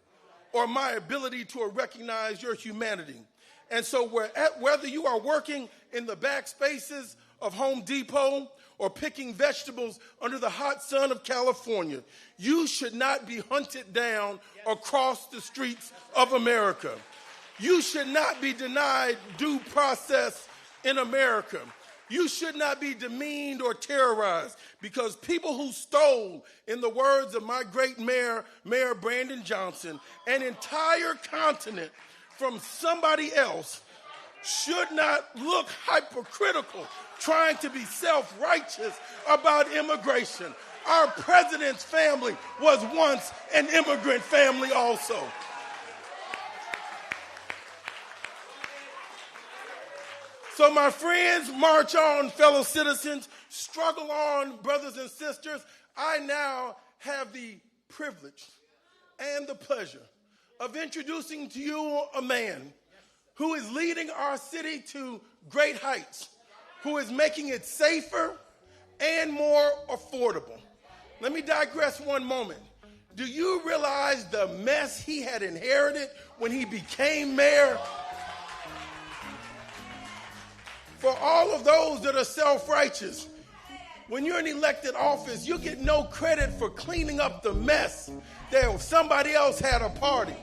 or my ability to recognize your humanity. And so whether you are working in the back spaces of Home Depot or picking vegetables under the hot sun of California, you should not be hunted down across the streets of America. You should not be denied due process in America. You should not be demeaned or terrorized because people who stole, in the words of my great mayor, Mayor Brandon Johnson, an entire continent from somebody else should not look hypocritical trying to be self-righteous about immigration. Our president's family was once an immigrant family also. So my friends, march on, fellow citizens, struggle on, brothers and sisters. I now have the privilege and the pleasure of introducing to you a man who is leading our city to great heights, who is making it safer and more affordable. Let me digress one moment. Do you realize the mess he had inherited when he became mayor? For all of those that are self-righteous, when you're in elected office, you get no credit for cleaning up the mess that somebody else had a party.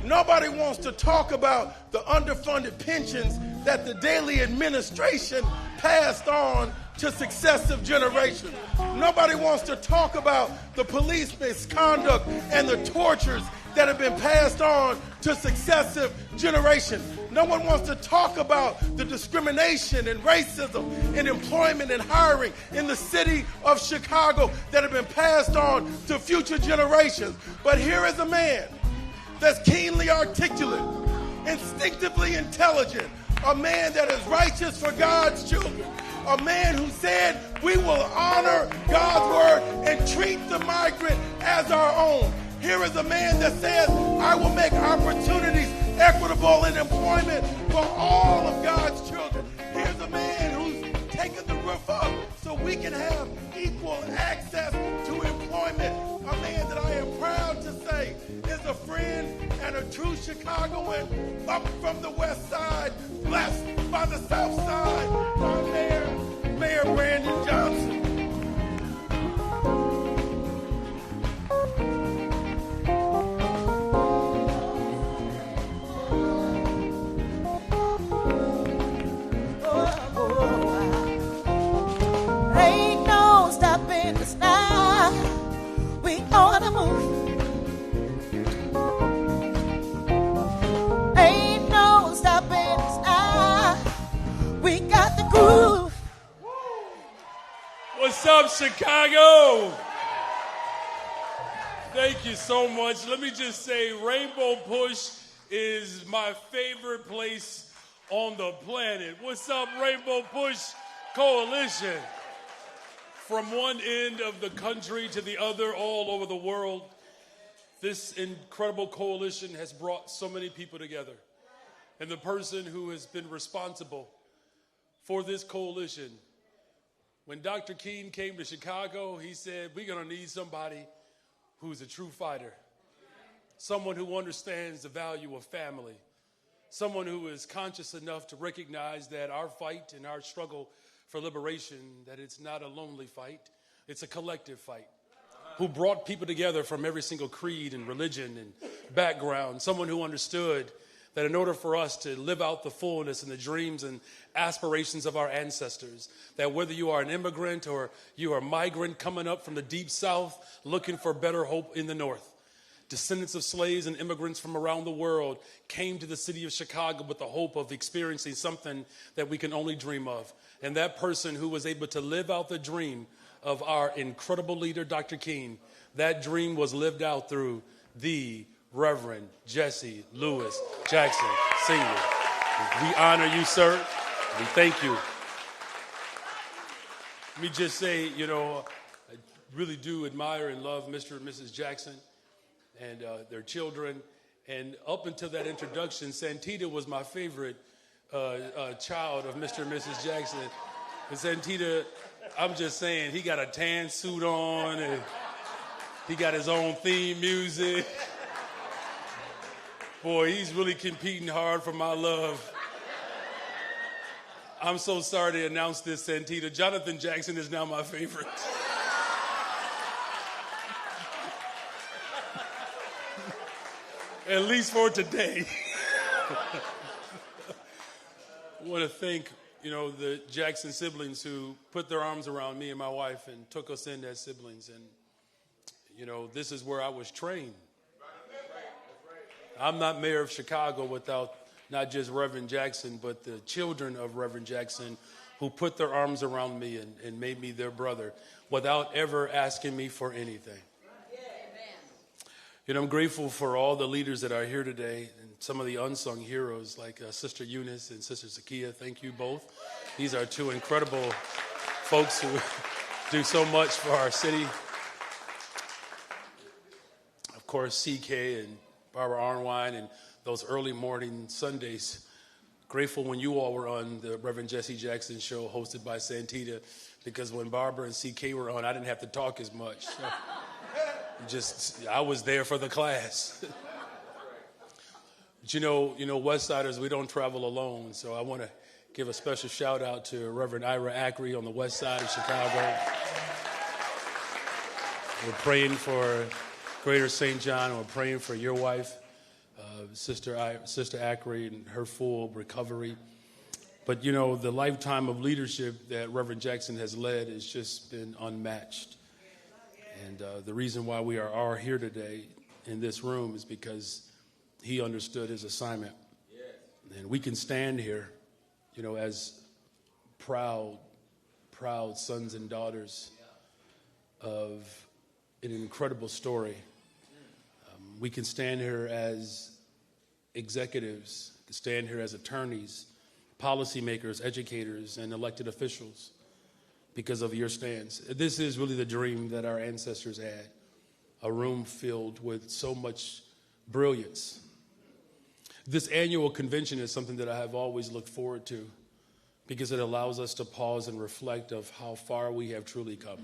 Nobody wants to talk about the underfunded pensions that the Daley administration passed on to successive generations. Nobody wants to talk about the police misconduct and the tortures that have been passed on to successive generations. No one wants to talk about the discrimination and racism in employment and hiring in the city of Chicago that have been passed on to future generations. But here is a man that's keenly articulate, instinctively intelligent, a man that is righteous for God's children, a man who said we will honor God's word and treat the migrant as our own. Here is a man that says, I will make opportunities equitable in employment for all of God's children. we can have equal access to employment. A man that I am proud to say is a friend and a true Chicagoan, up from the west side, blessed by the south side, our Mayor Brandon Johnson. Ain't no stopping us now. We on the move. Ain't no stopping us now. We got the groove. What's up, Chicago? Thank you so much. Let me just say, Rainbow Push is my favorite place on the planet. What's up, Rainbow Push Coalition? From one end of the country to the other, all over the world, this incredible coalition has brought so many people together. And the person who has been responsible for this coalition, when Dr. King came to Chicago, he said, we're going to need somebody who's a true fighter, someone who understands the value of family, someone who is conscious enough to recognize that our fight and our struggle for liberation, that it's not a lonely fight, it's a collective fight, who brought people together from every single creed and religion and background, someone who understood that in order for us to live out the fullness and the dreams and aspirations of our ancestors, that whether you are an immigrant or you are a migrant coming up from the deep south looking for better hope in the north, descendants of slaves and immigrants from around the world came to the city of Chicago with the hope of experiencing something that we can only dream of. And that person who was able to live out the dream of our incredible leader, Dr. King, that dream was lived out through the Reverend Jesse Louis Jackson Sr. We honor you, sir. We thank you. Let me just say, I really do admire and love Mr. and Mrs. Jackson and their children. And up until that introduction, Santita was my favorite child of Mr. and Mrs. Jackson. And Santita, I'm just saying, he got a tan suit on and he got his own theme music. Boy, he's really competing hard for my love. I'm so sorry to announce this, Santita. Jonathan Jackson is now my favorite. At least for today. I want to thank, the Jackson siblings who put their arms around me and my wife and took us in as siblings. And, this is where I was trained. I'm not mayor of Chicago without not just Reverend Jackson, but the children of Reverend Jackson who put their arms around me and made me their brother without ever asking me for anything. I'm grateful for all the leaders that are here today and some of the unsung heroes like Sister Eunice and Sister Zakiya. Thank you both. These are two incredible folks who do so much for our city. Of course, CK and Barbara Arnwine and those early morning Sundays. Grateful when you all were on the Reverend Jesse Jackson show hosted by Santita, because when Barbara and CK were on, I didn't have to talk as much. So I was there for the class. But Westsiders, we don't travel alone. So I want to give a special shout out to Reverend Ira Ackery on the west side of Chicago. We're praying for Greater St. John. We're praying for your wife, Sister Ackery, and her full recovery. But, the lifetime of leadership that Reverend Jackson has led has just been unmatched. And the reason why we are here today in this room is because he understood his assignment. And we can stand here, as proud sons and daughters of an incredible story. We can stand here as executives, stand here as attorneys, policymakers, educators, and elected officials because of your stance. This is really the dream that our ancestors had, a room filled with so much brilliance. This annual convention is something that I have always looked forward to because it allows us to pause and reflect of how far we have truly come.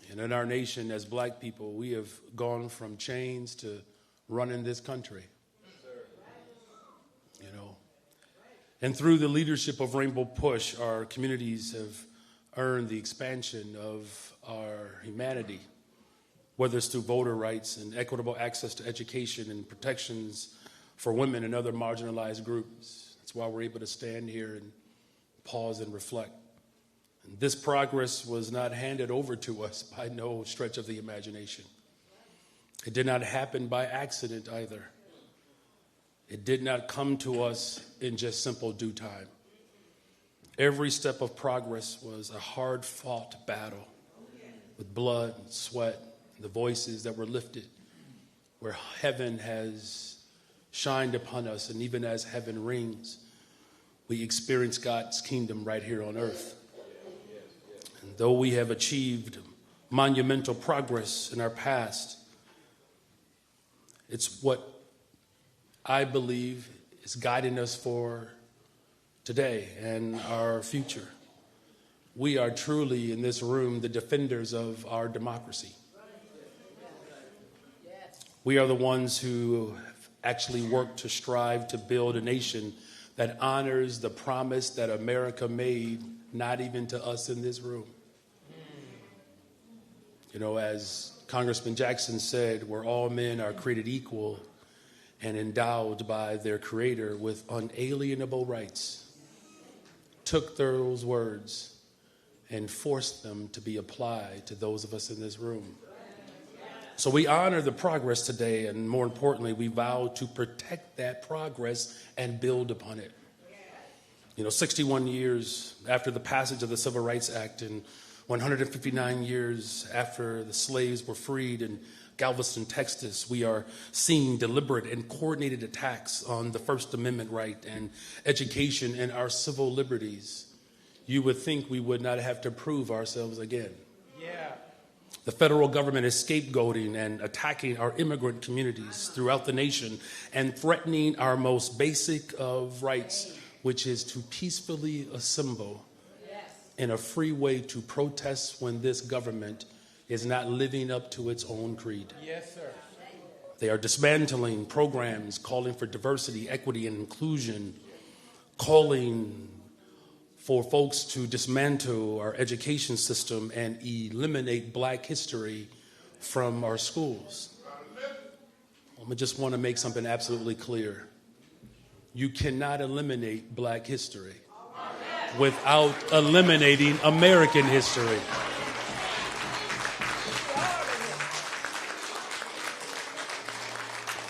And in our nation, as black people, we have gone from chains to running this country. You know, and through the leadership of Rainbow Push, our communities have earned the expansion of our humanity, whether it's through voter rights and equitable access to education and protections for women and other marginalized groups. That's why we're able to stand here and pause and reflect. And this progress was not handed over to us by no stretch of the imagination. It did not happen by accident either. It did not come to us in just simple due time. Every step of progress was a hard-fought battle with blood and sweat, and the voices that were lifted, where heaven has shined upon us, and even as heaven rings, we experience God's kingdom right here on earth. And though we have achieved monumental progress in our past, it's what I believe is guiding us for today and our future. We are truly in this room the defenders of our democracy. We are the ones who actually work to strive to build a nation that honors the promise that America made, not even to us in this room. You know, as Congressman Jackson said, where all men are created equal and endowed by their Creator with unalienable rights, took those words and forced them to be applied to those of us in this room. So we honor the progress today, and more importantly, we vow to protect that progress and build upon it. You know, 61 years after the passage of the Civil Rights Act and 159 years after the slaves were freed in Galveston, Texas, we are seeing deliberate and coordinated attacks on the First Amendment right and education and our civil liberties. You would think we would not have to prove ourselves again. Yeah. The federal government is scapegoating and attacking our immigrant communities throughout the nation and threatening our most basic of rights, which is to peacefully assemble in a free way to protest when this government is not living up to its own creed. Yes, sir. They are dismantling programs calling for diversity, equity, and inclusion, calling for folks to dismantle our education system and eliminate Black history from our schools. I just want to make something absolutely clear. You cannot eliminate Black history without eliminating American history.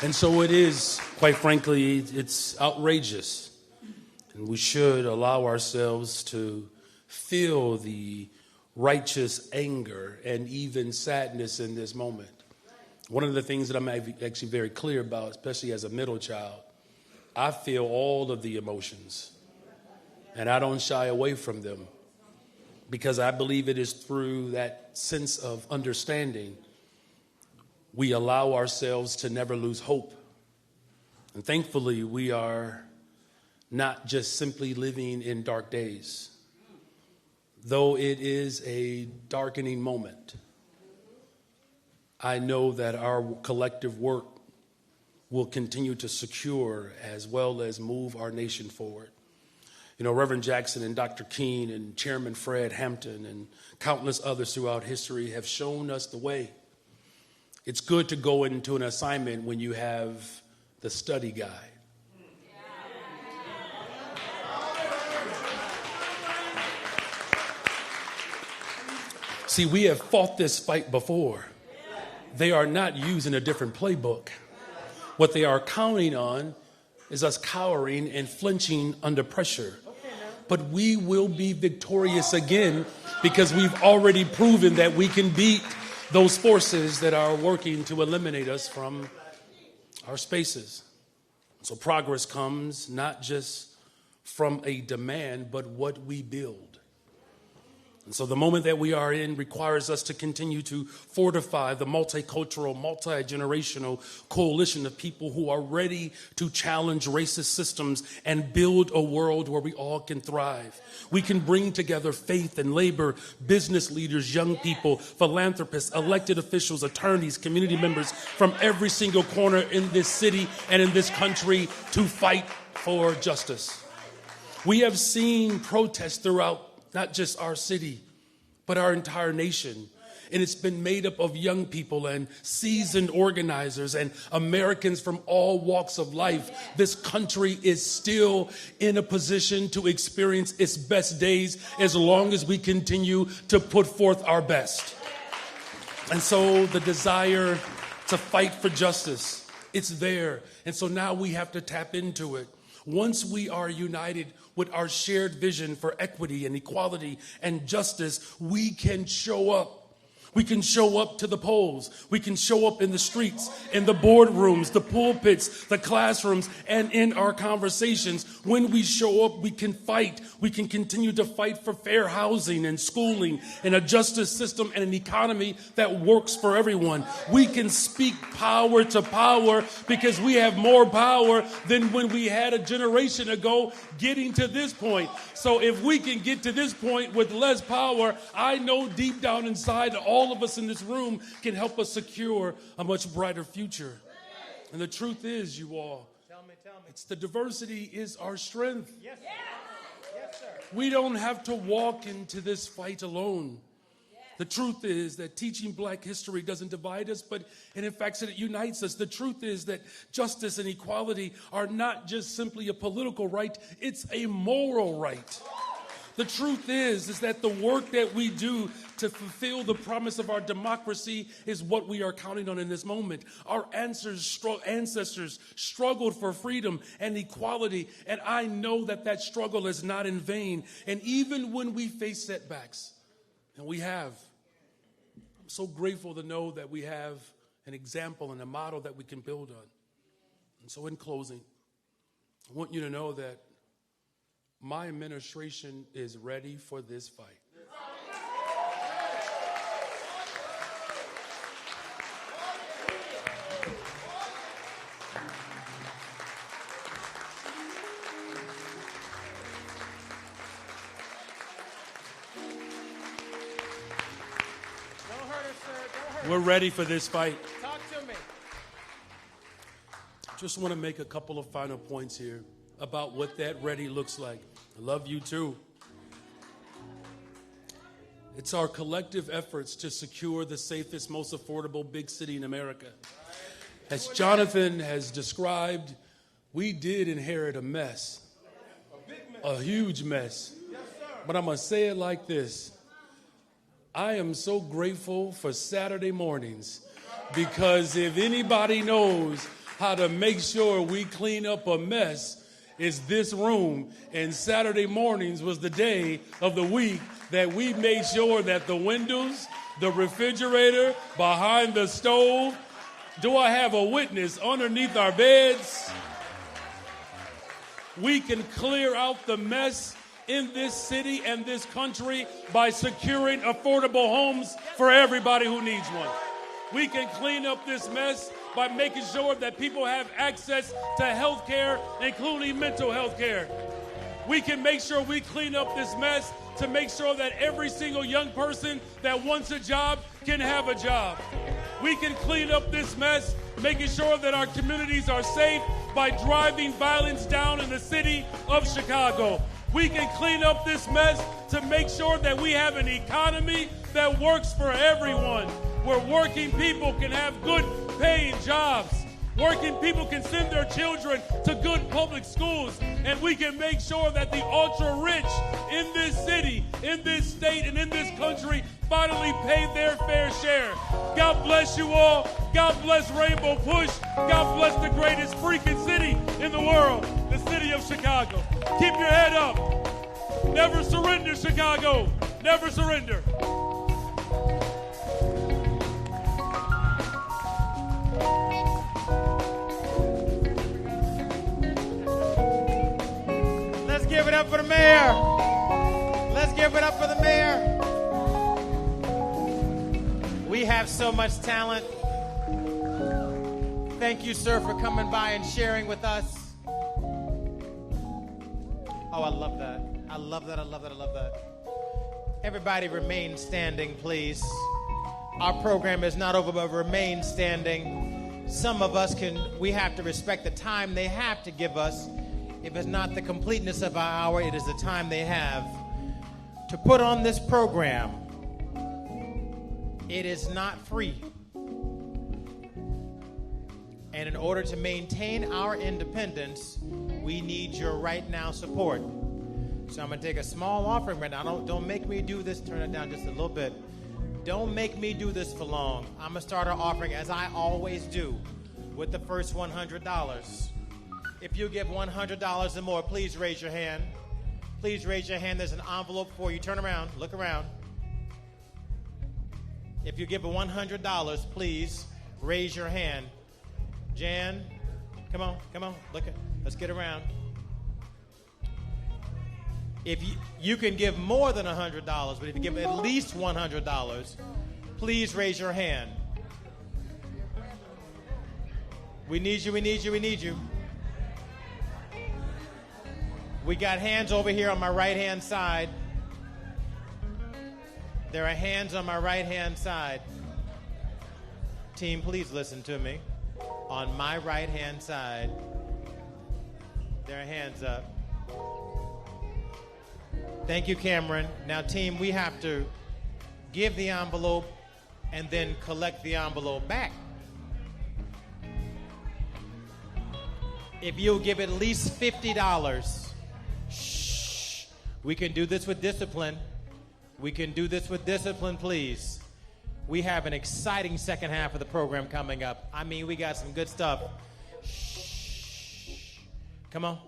And so it is, quite frankly, it's outrageous. And we should allow ourselves to feel the righteous anger and even sadness in this moment. One of the things that I'm actually very clear about, especially as a middle child, I feel all of the emotions. And I don't shy away from them because I believe it is through that sense of understanding we allow ourselves to never lose hope. And thankfully, we are not just simply living in dark days, though it is a darkening moment. I know that our collective work will continue to secure as well as move our nation forward. You know, Reverend Jackson and Dr. King and Chairman Fred Hampton and countless others throughout history have shown us the way. It's good to go into an assignment when you have the study guide. See, we have fought this fight before. They are not using a different playbook. What they are counting on is us cowering and flinching under pressure. But we will be victorious again because we've already proven that we can beat those forces that are working to eliminate us from our spaces. So progress comes not just from a demand, but what we build. And so the moment that we are in requires us to continue to fortify the multicultural, multi-generational coalition of people who are ready to challenge racist systems and build a world where we all can thrive. We can bring together faith and labor, business leaders, young people, philanthropists, elected officials, attorneys, community members from every single corner in this city and in this country to fight for justice. We have seen protests throughout not just our city, but our entire nation. And it's been made up of young people and seasoned organizers and Americans from all walks of life. This country is still in a position to experience its best days as long as we continue to put forth our best. And so the desire to fight for justice, it's there. And so now we have to tap into it. Once we are united with our shared vision for equity and equality and justice, we can show up. We can show up to the polls. We can show up in the streets, in the boardrooms, the pulpits, the classrooms, and in our conversations. When we show up, we can fight. We can continue to fight for fair housing and schooling and a justice system and an economy that works for everyone. We can speak power to power because we have more power than when we had a generation ago getting to this point. So if we can get to this point with less power, I know deep down inside all of us in this room can help us secure a much brighter future. And the truth is, you all, Tell me. it's the diversity is our strength. Yes, sir. Yes, sir. We don't have to walk into this fight alone. The truth is that teaching black history doesn't divide us, but in fact it unites us. The truth is that justice and equality are not just simply a political right, it's a moral right. The truth is that the work that we do to fulfill the promise of our democracy is what we are counting on in this moment. Our ancestors struggled for freedom and equality, and I know that struggle is not in vain. And even when we face setbacks, and we have, I'm so grateful to know that we have an example and a model that we can build on. And so in closing, I want you to know that my administration is ready for this fight. Don't hurt us, sir. Don't hurt us. We're ready for this fight. Talk to me. Just want to make a couple of final points here about what that ready looks like. I love you too. It's our collective efforts to secure the safest, most affordable big city in America. As Jonathan has described, we did inherit a mess, a huge mess. But I'm going to say it like this. I am so grateful for Saturday mornings because if anybody knows how to make sure we clean up a mess, it's this room. And Saturday mornings was the day of the week that we made sure that the windows, the refrigerator, behind the stove, do I have a witness, underneath our beds? We can clear out the mess in this city and this country by securing affordable homes for everybody who needs one. We can clean up this mess by making sure that people have access to health care, including mental health care. We can make sure we clean up this mess to make sure that every single young person that wants a job can have a job. We can clean up this mess, making sure that our communities are safe by driving violence down in the city of Chicago. We can clean up this mess to make sure that we have an economy that works for everyone, where working people can have good paying jobs. Working people can send their children to good public schools, and we can make sure that the ultra-rich in this city, in this state, and in this country finally pay their fair share. God bless you all. God bless Rainbow Push. God bless the greatest freaking city in the world, the city of Chicago. Keep your head up. Never surrender, Chicago. Never surrender. Let's give it up for the mayor. Let's give it up for the mayor. We have so much talent. Thank you, sir, for coming by and sharing with us. Oh, I love that. I love that. I love that. I love that. Everybody remain standing, please. Our program is not over, but remain standing. Some of us we have to respect the time they have to give us. If it's not the completeness of our hour, it is the time they have to put on this program. It is not free. And in order to maintain our independence, we need your right now support. So I'm going to take a small offering right now. Don't make me do this. Turn it down just a little bit. Don't make me do this for long. I'm going to start our offering as I always do with the first $100. If you give $100 or more, please raise your hand. Please raise your hand. There's an envelope for you. Turn around. Look around. If you give $100, please raise your hand. Jan, come on. Let's get around. If you can give more than $100, but if you give at least $100, please raise your hand. We need you. We got hands over here on my right-hand side. There are hands on my right-hand side. Team, please listen to me. On my right-hand side, there are hands up. Thank you, Cameron. Now, team, we have to give the envelope and then collect the envelope back. If you'll give at least $50, we can do this with discipline. We can do this with discipline, please. We have an exciting second half of the program coming up. I mean, we got some good stuff. Shh. Come on.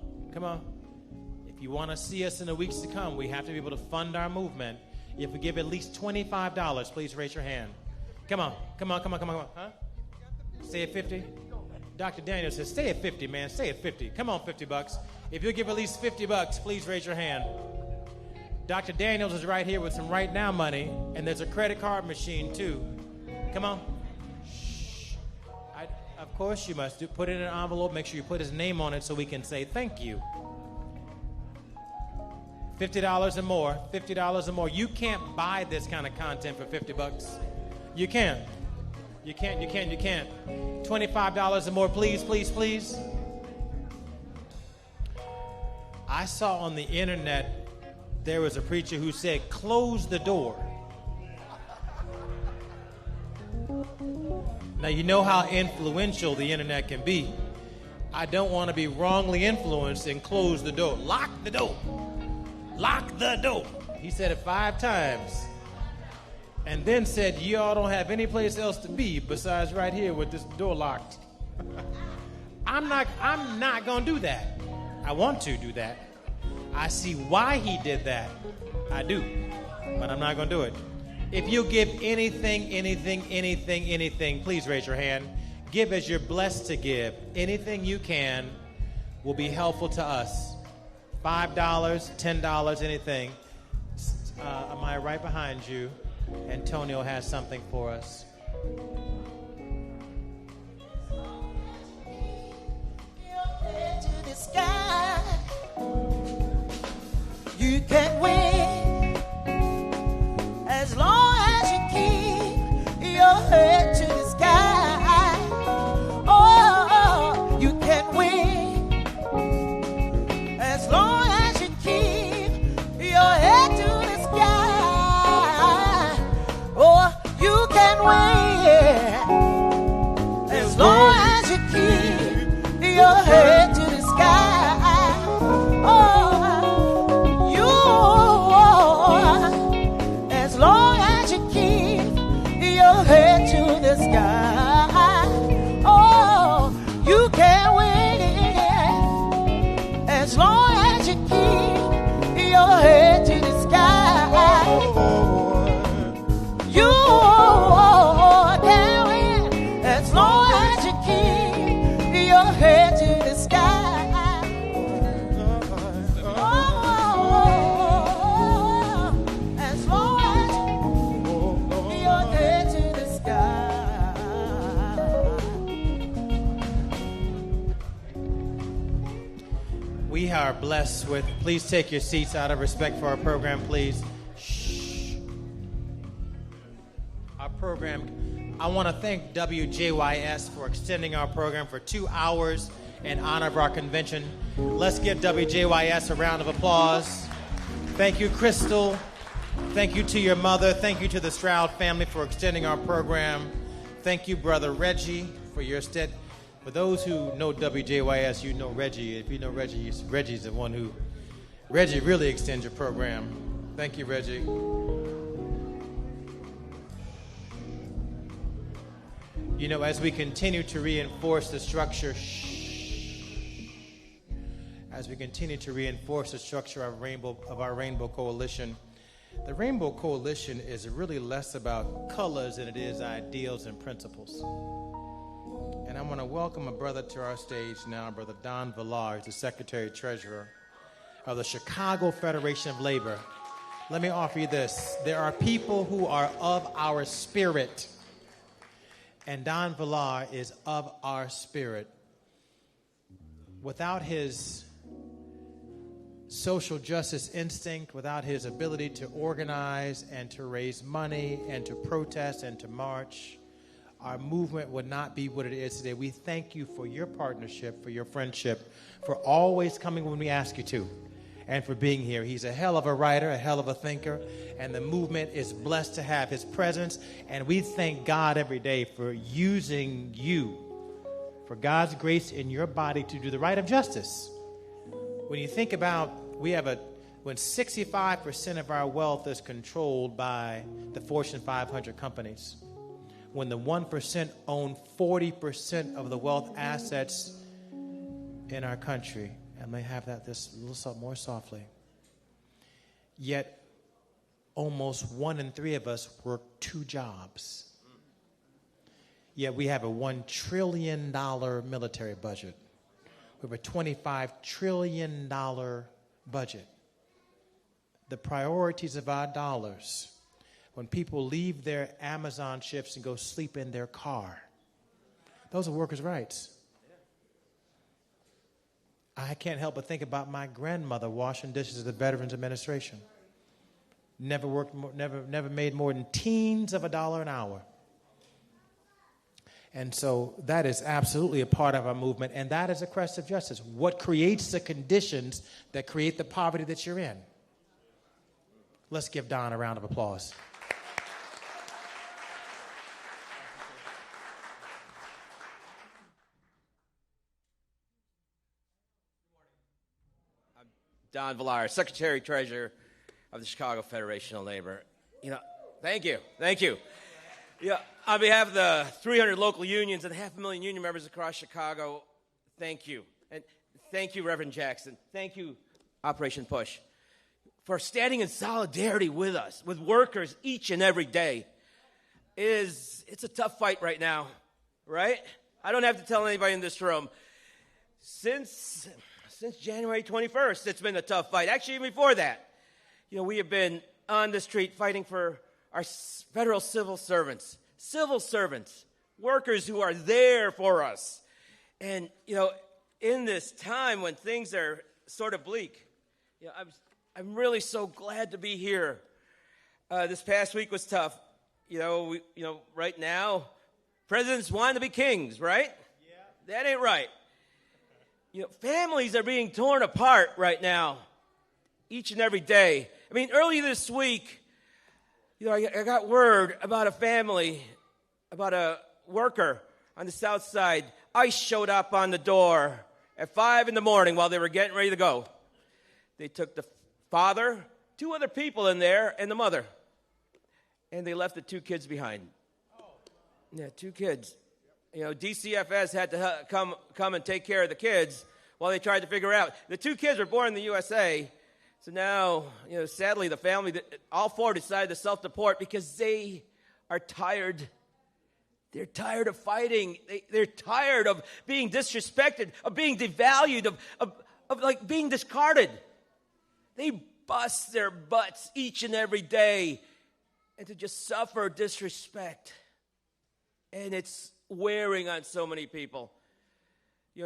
If you want to see us in the weeks to come, we have to be able to fund our movement. If we give at least $25, please raise your hand. Come on. Huh? Stay at 50? Dr. Daniel says, stay at 50, man. Stay at 50. Come on, $50. If you give at least $50, please raise your hand. Dr. Daniels is right here with some right now money, and there's a credit card machine too. Come on. Shh. Of course you must. Put it in an envelope. Make sure you put his name on it so we can say thank you. $50 or more. $50 or more. You can't buy this kind of content for $50. You can't. You can't. $25 or more, please. I saw on the internet there was a preacher who said, close the door. Now, you know how influential the internet can be. I don't want to be wrongly influenced and close the door. Lock the door. Lock the door. He said it 5 times. And then said, y'all don't have any place else to be besides right here with this door locked. I'm not going to do that. I want to do that. I see why he did that. I do. But I'm not going to do it. If you give anything, please raise your hand. Give as you're blessed to give. Anything you can will be helpful to us. $5, $10, anything. Am I right behind you? Antonio has something for us. To the sky. You can win as long as you keep your head to the sky. Oh, you can win as long as you keep your head to the sky. Oh, you can win as long as you keep your head to the sky. Head to the sky. Oh, you can win as long as you keep your head to the sky. You blessed with. Please take your seats out of respect for our program, please. Shh. Our program, I want to thank WJYS for extending our program for 2 hours in honor of our convention. Let's give WJYS a round of applause. Thank you, Crystal. Thank you to your mother. Thank you to the Stroud family for extending our program. Thank you, Brother Reggie, for your stead. For those who know WJYS, you know Reggie. If you know Reggie, Reggie's the one who, Reggie really extends your program. Thank you, Reggie. You know, as we continue to reinforce the structure, as we continue to reinforce the structure of our Rainbow Coalition, the Rainbow Coalition is really less about colors than it is ideals and principles. And I want to welcome a brother to our stage now, Brother Don Villar, the Secretary-Treasurer of the Chicago Federation of Labor. Let me offer you this. There are people who are of our spirit, and Don Villar is of our spirit. Without his social justice instinct, without his ability to organize and to raise money and to protest and to march, our movement would not be what it is today. We thank you for your partnership, for your friendship, for always coming when we ask you to, and for being here. He's a hell of a writer, a hell of a thinker, and the movement is blessed to have his presence, and we thank God every day for using you, for God's grace in your body to do the right of justice. When you think about, when 65% of our wealth is controlled by the Fortune 500 companies, when the 1% own 40% of the wealth assets in our country, and they have that this a little more softly, yet almost 1 in 3 of us work 2 jobs. Yet we have a $1 trillion military budget. We have a $25 trillion budget. The priorities of our dollars, when people leave their Amazon shifts and go sleep in their car, those are workers' rights. I can't help but think about my grandmother washing dishes at the Veterans Administration. Never made more than teens of $1 an hour. And so that is absolutely a part of our movement, and that is a crest of justice. What creates the conditions that create the poverty that you're in? Let's give Don a round of applause. I'm Don Villar, Secretary-Treasurer of the Chicago Federation of Labor. Thank you. Yeah, on behalf of the 300 local unions and 500,000 union members across Chicago, thank you. And thank you, Reverend Jackson. Thank you, Operation Push, for standing in solidarity with us, with workers each and every day. It's a tough fight right now, right? I don't have to tell anybody in this room. Since January 21st, it's been a tough fight. Actually, even before that, we have been on the street fighting for our federal civil servants, workers who are there for us. And, in this time when things are sort of bleak, I'm really so glad to be here. This past week was tough. Right now, presidents want to be kings, right? Yeah. That ain't right. Families are being torn apart right now, each and every day. I mean, earlier this week, I got word about a family, about a worker on the south side. ICE showed up on the door at 5 a.m. while they were getting ready to go. They took the father, 2 other people in there, and the mother. And they left the 2 kids behind. Yeah, 2 kids. DCFS had to come and take care of the kids while they tried to figure out. The 2 kids were born in the USA. So now, sadly, the family, all 4 decided to self-deport because they are tired. They're tired of fighting. They're tired of being disrespected, of being devalued, of being discarded. They bust their butts each and every day and to just suffer disrespect. And it's wearing on so many people.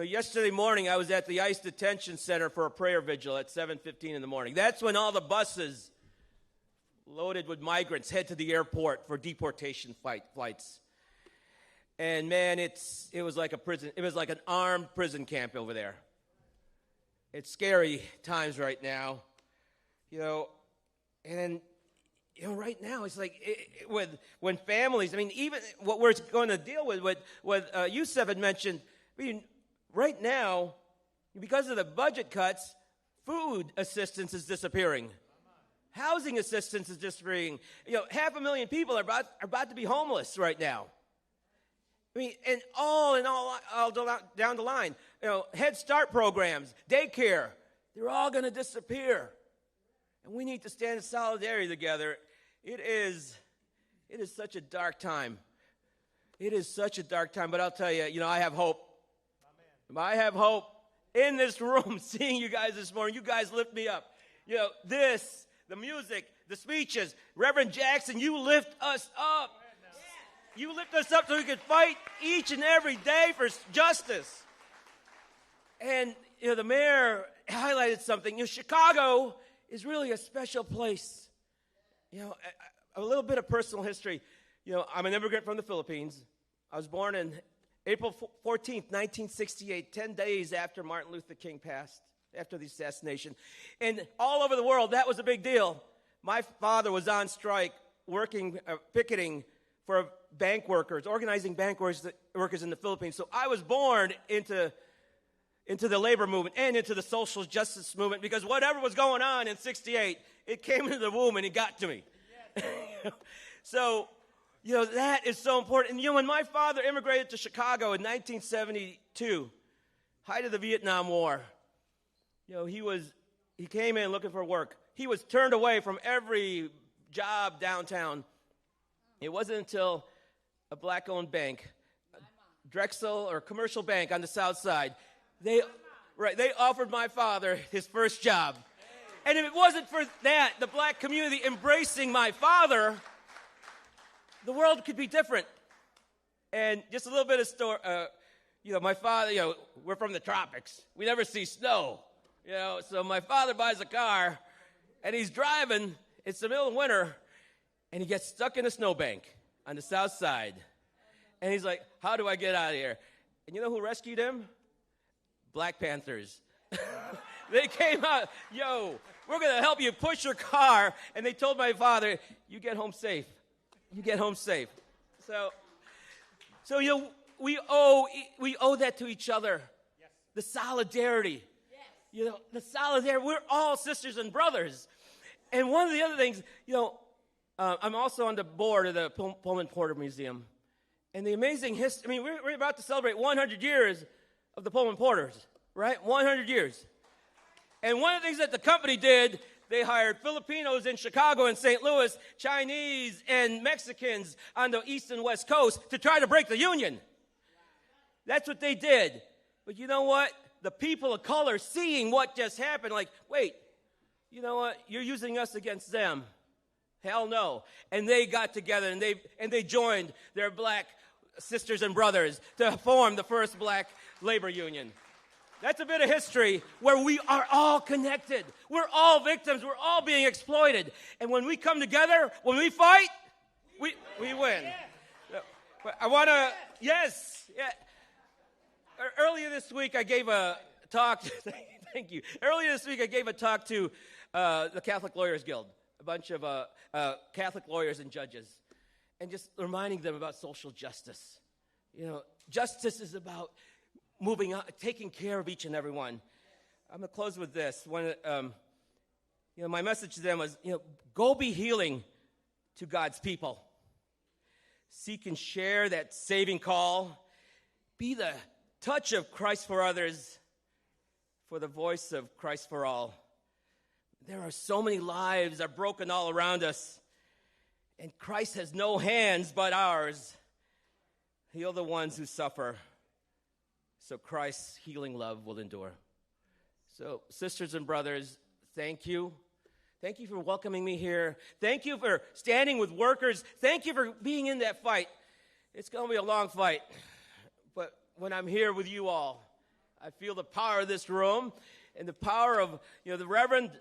Yesterday morning I was at the ICE detention center for a prayer vigil at 7:15 in the morning. That's when all the buses loaded with migrants head to the airport for deportation flights. And man, it was like a prison. It was like an armed prison camp over there. It's scary times right now, and right now it's like when families. I mean, even what we're going to deal with, what Yusef had mentioned. I mean, right now, because of the budget cuts, food assistance is disappearing. Housing assistance is disappearing. 500,000 people are about to be homeless right now. I mean, and all down the line, Head Start programs, daycare, they're all going to disappear. And we need to stand in solidarity together. It is such a dark time. It is such a dark time, but I'll tell you, I have hope. I have hope in this room, seeing you guys this morning. You guys lift me up. The music, the speeches, Reverend Jackson, you lift us up. You lift us up so we can fight each and every day for justice. And, the mayor highlighted something. Chicago is really a special place. A little bit of personal history. I'm an immigrant from the Philippines. I was born in April 14th, 1968, 10 days after Martin Luther King passed, after the assassination. And all over the world, that was a big deal. My father was on strike, picketing for bank workers, organizing bank workers in the Philippines. So I was born into the labor movement and into the social justice movement, because whatever was going on in 68, it came into the womb and it got to me. So, that is so important. And, when my father immigrated to Chicago in 1972, height of the Vietnam War, he came in looking for work. He was turned away from every job downtown. It wasn't until a black-owned bank, Drexel or commercial bank on the south side, they offered my father his first job. And if it wasn't for that, the black community embracing my father, the world could be different. And just a little bit of story, my father, we're from the tropics. We never see snow, so my father buys a car, and he's driving. It's the middle of winter, and he gets stuck in a snowbank on the south side. And he's like, how do I get out of here? And you know who rescued him? Black Panthers. They came out, we're going to help you push your car. And they told my father, you get home safe. You get home safe. So we owe that to each other. Yes. The solidarity. Yes. The solidarity. We're all sisters and brothers. And one of the other things, I'm also on the board of the Pullman Porter Museum. And the amazing history, we're about to celebrate 100 years of the Pullman Porters, right? 100 years. And one of the things that the company did, they hired Filipinos in Chicago and St. Louis, Chinese and Mexicans on the east and west coast to try to break the union. That's what they did. But you know what? The people of color, seeing what just happened, like, wait, you know what? You're using us against them. Hell no. And they got together and they joined their black sisters and brothers to form the first black labor union. That's a bit of history where we are all connected. We're all victims. We're all being exploited. And when we come together, when we fight, we win. But I want to, yes. Yeah. Earlier this week, I gave a talk. Thank you. Earlier this week, I gave a talk to the Catholic Lawyers Guild, a bunch of Catholic lawyers and judges, and just reminding them about social justice. Justice is about moving on, taking care of each and every one. I'm going to close with this. My message to them was, go be healing to God's people. Seek and share that saving call. Be the touch of Christ for others, for the voice of Christ for all. There are so many lives are broken all around us, and Christ has no hands but ours. Heal the ones who suffer, so Christ's healing love will endure. So, sisters and brothers, thank you. Thank you for welcoming me here. Thank you for standing with workers. Thank you for being in that fight. It's going to be a long fight, but when I'm here with you all, I feel the power of this room and the power of, the Reverend,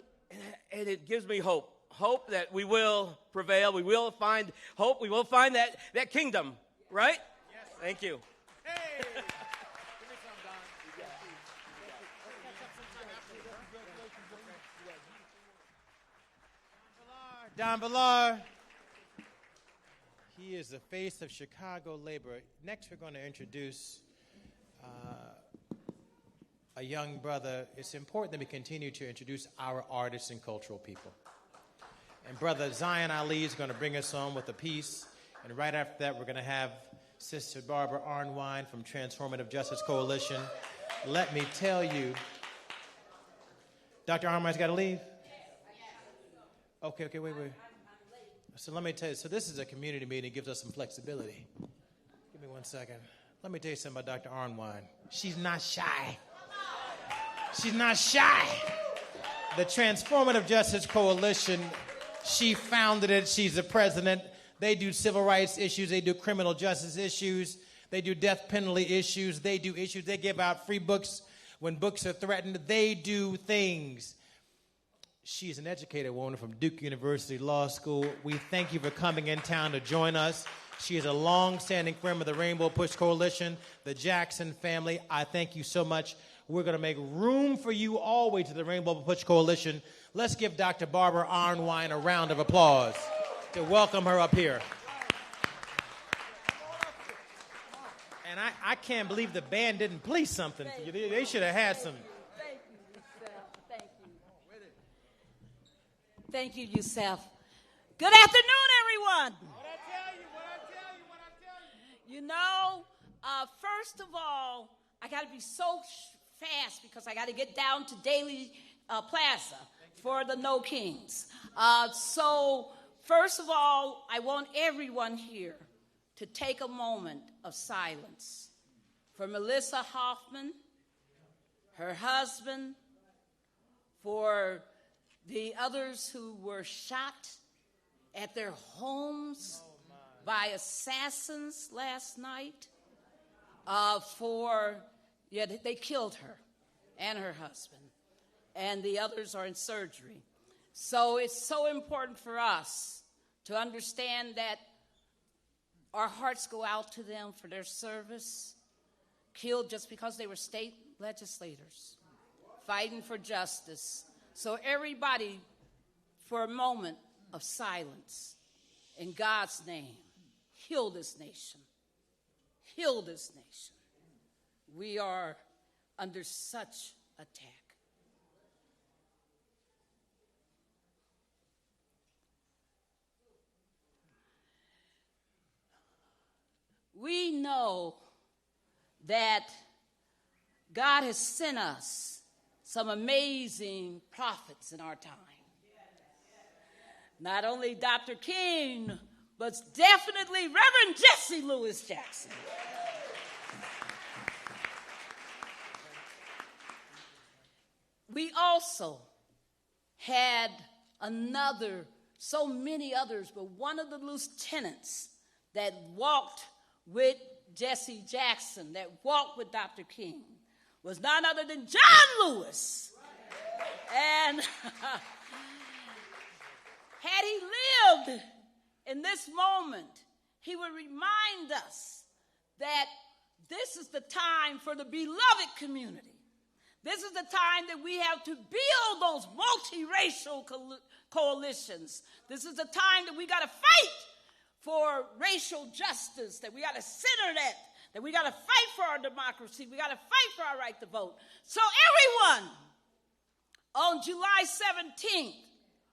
and it gives me hope. Hope that we will prevail. We will find hope. We will find that kingdom, right? Yes. Thank you. Hey! Don Villar. He is the face of Chicago labor. Next, we're going to introduce a young brother. It's important that we continue to introduce our artists and cultural people. And Brother Zion Ali is going to bring us on with a piece. And right after that, we're going to have Sister Barbara Arnwine from Transformative Justice Coalition. Let me tell you, Dr. Arnwine's got to leave? Okay, wait. So let me tell you, so this is a community meeting. It gives us some flexibility. Give me 1 second. Let me tell you something about Dr. Arnwine. She's not shy. She's not shy. The Transformative Justice Coalition, she founded it. She's the president. They do civil rights issues. They do criminal justice issues. They do death penalty issues. They do issues. They give out free books when books are threatened. They do things. She's an educated woman from Duke University Law School. We thank you for coming in town to join us. She is a long-standing friend of the Rainbow Push Coalition, the Jackson family. I thank you so much. We're going to make room for you all the way to the Rainbow Push Coalition. Let's give Dr. Barbara Arnwine a round of applause to welcome her up here. And I can't believe the band didn't play something for you. They should have had some. Thank you, Yusef. Thank you. Thank you, Yusef. Good afternoon, everyone. What I tell you. First of all, I got to be so fast because I got to get down to Daily Plaza for the No Kings. So, first of all, I want everyone here to take a moment of silence for Melissa Hoffman, her husband, for the others who were shot at their homes by assassins last night. They killed her and her husband, and the others are in surgery. So it's so important for us to understand that our hearts go out to them for their service, killed just because they were state legislators, fighting for justice. So everybody, for a moment of silence, in God's name, heal this nation. Heal this nation. We are under such attack. We know that God has sent us some amazing prophets in our time. Not only Dr. King, but definitely Reverend Jesse Lewis Jackson. We also had so many others, but one of the lieutenants that walked with Jesse Jackson, that walked with Dr. King, was none other than John Lewis. And had he lived in this moment, he would remind us that this is the time for the beloved community. This is the time that we have to build those multiracial coalitions. This is the time that we got to fight for racial justice, that we got to center that we got to fight for our democracy, we got to fight for our right to vote. So everyone, on July 17th,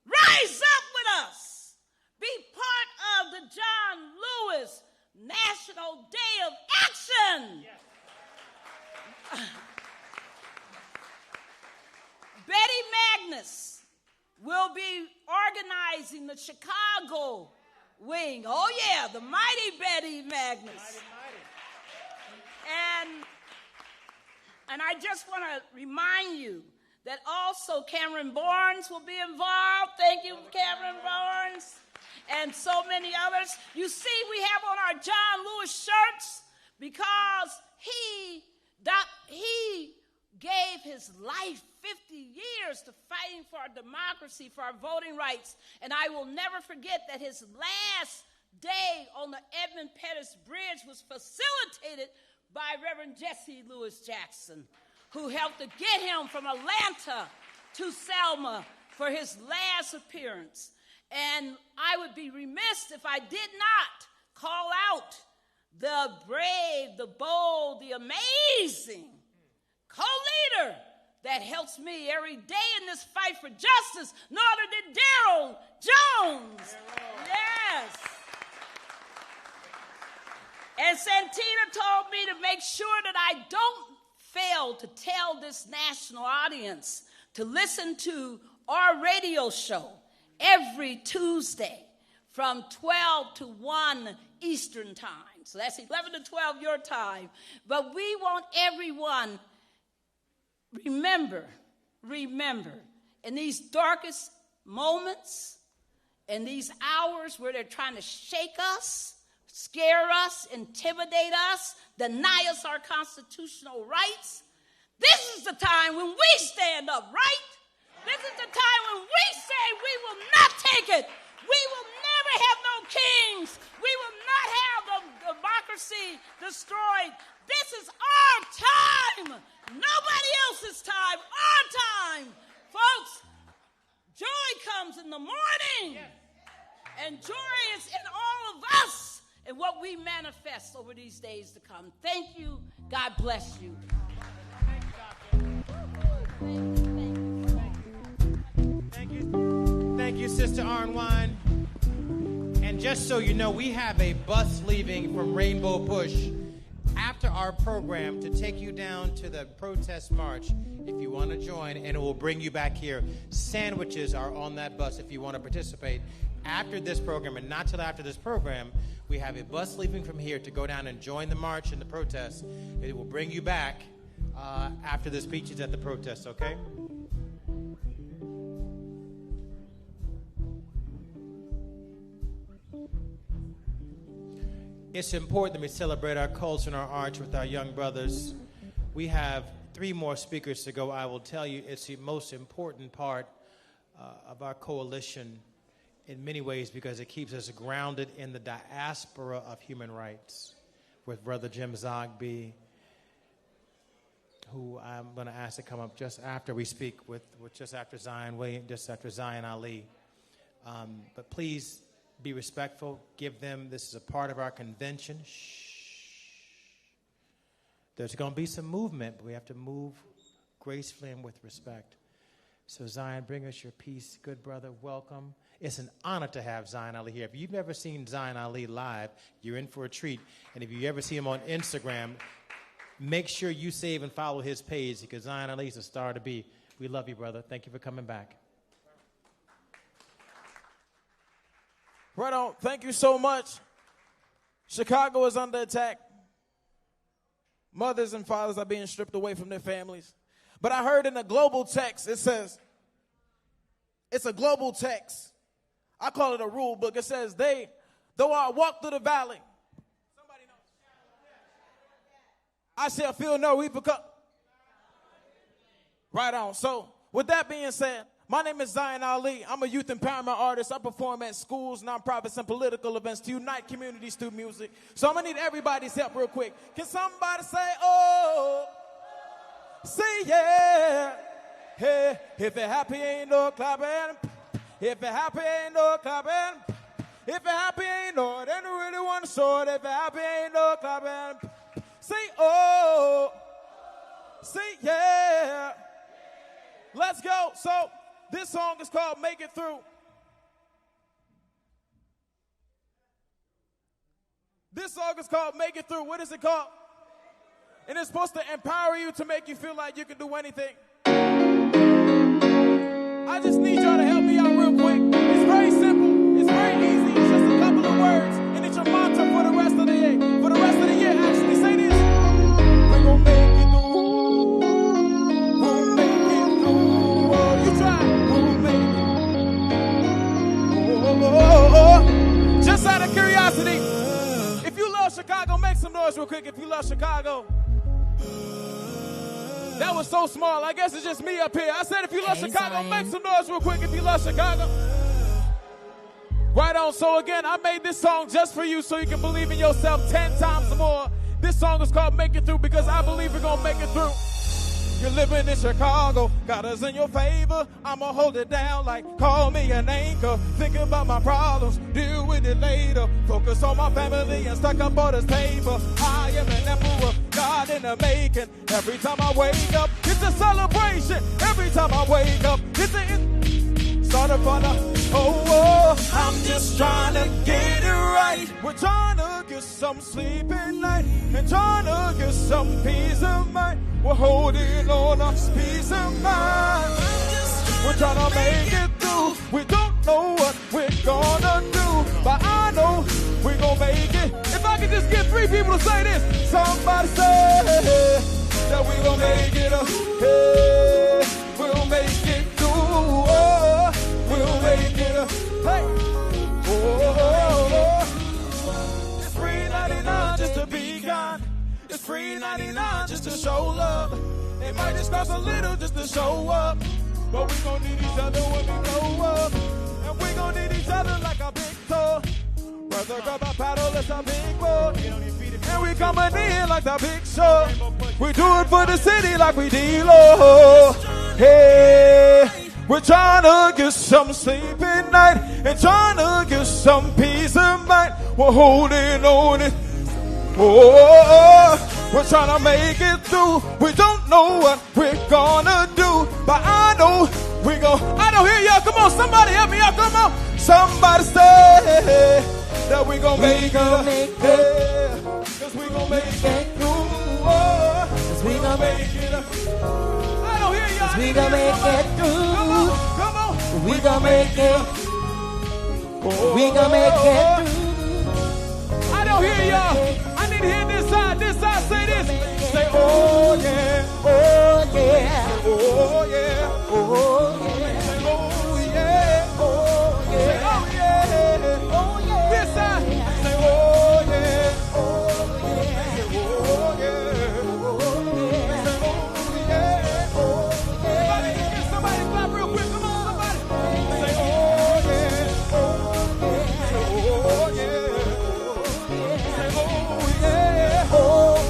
rise up with us. Be part of the John Lewis National Day of Action. Yes. Betty Magnus will be organizing the Chicago wing. Oh, yeah, the mighty Betty Magnus. And I just want to remind you that also Cameron Barnes will be involved. Thank you, Cameron Barnes. And so many others. You see, we have on our John Lewis shirts because he gave his life 50 years to fighting for our democracy, for our voting rights. And I will never forget that his last day on the Edmund Pettus Bridge was facilitated by Reverend Jesse Lewis Jackson, who helped to get him from Atlanta to Selma for his last appearance. And I would be remiss if I did not call out the brave, the bold, the amazing co-leader that helps me every day in this fight for justice, no other than Daryl Jones. Yes. And Santina told me to make sure that I don't fail to tell this national audience to listen to our radio show every Tuesday from 12 to 1 Eastern time. So that's 11 to 12 your time. But we want everyone, remember, in these darkest moments, in these hours where they're trying to shake us, scare us, intimidate us, deny us our constitutional rights, this is the time when we stand up, right? This is the time when we say we will not take it. We will never have no kings. We will not have the democracy destroyed. This is our time. Nobody else's time. Our time. Folks, joy comes in the morning. And joy is in all of us and what we manifest over these days to come. Thank you. God bless you. Thank you, Sister Arnwine. And just so you know, we have a bus leaving from Rainbow Push after our program to take you down to the protest march if you want to join, and it will bring you back here. Sandwiches are on that bus if you want to participate. After this program, and not till after this program, we have a bus leaving from here to go down and join the march and the protest. It will bring you back after the speeches at the protest, okay? It's important that we celebrate our culture and our arts with our young brothers. We have 3 more speakers to go. I will tell you it's the most important part of our coalition in many ways because it keeps us grounded in the diaspora of human rights with Brother Jim Zogby, who I'm going to ask to come up just after we speak just after Zion Ali. But please be respectful. Give them, this is a part of our convention. Shh. There's going to be some movement, but we have to move gracefully and with respect. So Zion, bring us your peace. Good brother, welcome. It's an honor to have Zion Ali here. If you've never seen Zion Ali live, you're in for a treat. And if you ever see him on Instagram, make sure you save and follow his page because Zion Ali is a star to be. We love you, brother. Thank you for coming back. Right on. Thank you so much. Chicago is under attack. Mothers and fathers are being stripped away from their families. But I heard in a global text, it says, it's a global text. I call it a rule book. It says, though I walk through the valley, somebody knows, I shall feel no repercussion. Right on. So with that being said, my name is Zion Ali. I'm a youth empowerment artist. I perform at schools, nonprofits, and political events to unite communities through music. So I'm going to need everybody's help real quick. Can somebody say, oh, say yeah. Hey, if it happy ain't no clapping. If it happy ain't no clapping. If it happy ain't no, then you really want to show it. If it happy ain't no clapping. Say oh. Say yeah. Let's go. So this song is called Make It Through. This song is called Make It Through. What is it called? And it's supposed to empower you to make you feel like you can do anything. I just need y'all to help me out real quick. It's very simple. It's very easy. It's just a couple of words. And it's your mantra for the rest of the year. For the rest of the year, actually. Say this. We're gonna make it through. We'll make it through. Oh, you try. We'll make it. Just out of curiosity, if you love Chicago, make some noise real quick if you love Chicago. That was so small. I guess it's just me up here. I said if you love Chicago, make some noise real quick if you love Chicago. Right on. So again, I made this song just for you so you can believe in yourself 10 times more. This song is called Make It Through because I believe we're going to make it through. You're living in Chicago, got us in your favor. I'ma hold it down like call me an anchor. Think about my problems, deal with it later. Focus on my family and stack up all this paper. I am an emperor, God in the making. Every time I wake up, it's a celebration. Every time I wake up, it's a started from the I'm just trying to get it right. We're trying to get some sleep at night and trying to get some peace of mind. We're holding on to peace of mind. We're trying to make it through. We don't know what we're gonna do, but I know we're gonna make it. If I could just get 3 people to say this. Somebody say that we're gonna make it. Hey, we'll make it through. Oh, we'll make it. Hey, oh, it's free 99 just to be kind. It's free 99 just to show love. It might just cost a little just to show up, but we gon' need each other when we grow up, and we gon' need each other like a big toe. Brother, grab a paddle, it's a big boat, and we coming in like the big show. We do it for the city like we D-Lo. Hey. We're trying to get some sleep at night and trying to get some peace of mind. We're holding on it. Oh, we're trying to make it through. We don't know what we're gonna do, but I know we gon'. I don't hear y'all. Come on, somebody help me out. Come on. Somebody say that we gon' make it. Yeah, 'cause we gon' make it through. Oh, 'cause we gon' make it. I don't hear y'all. We gon' make it through. Come on. We gon' make it. We gon' make it through. I don't hear y'all. I need to hear this side. This side say this. Say, oh yeah, oh yeah, oh yeah, oh yeah. Say, oh yeah, oh yeah. Say, oh yeah, oh yeah. This side. Say, oh yeah, oh yeah. Say, oh yeah, oh yeah. Somebody clap real quick. Come on, somebody. Say, oh yeah, oh yeah. Say, oh yeah. Say, oh yeah. Oh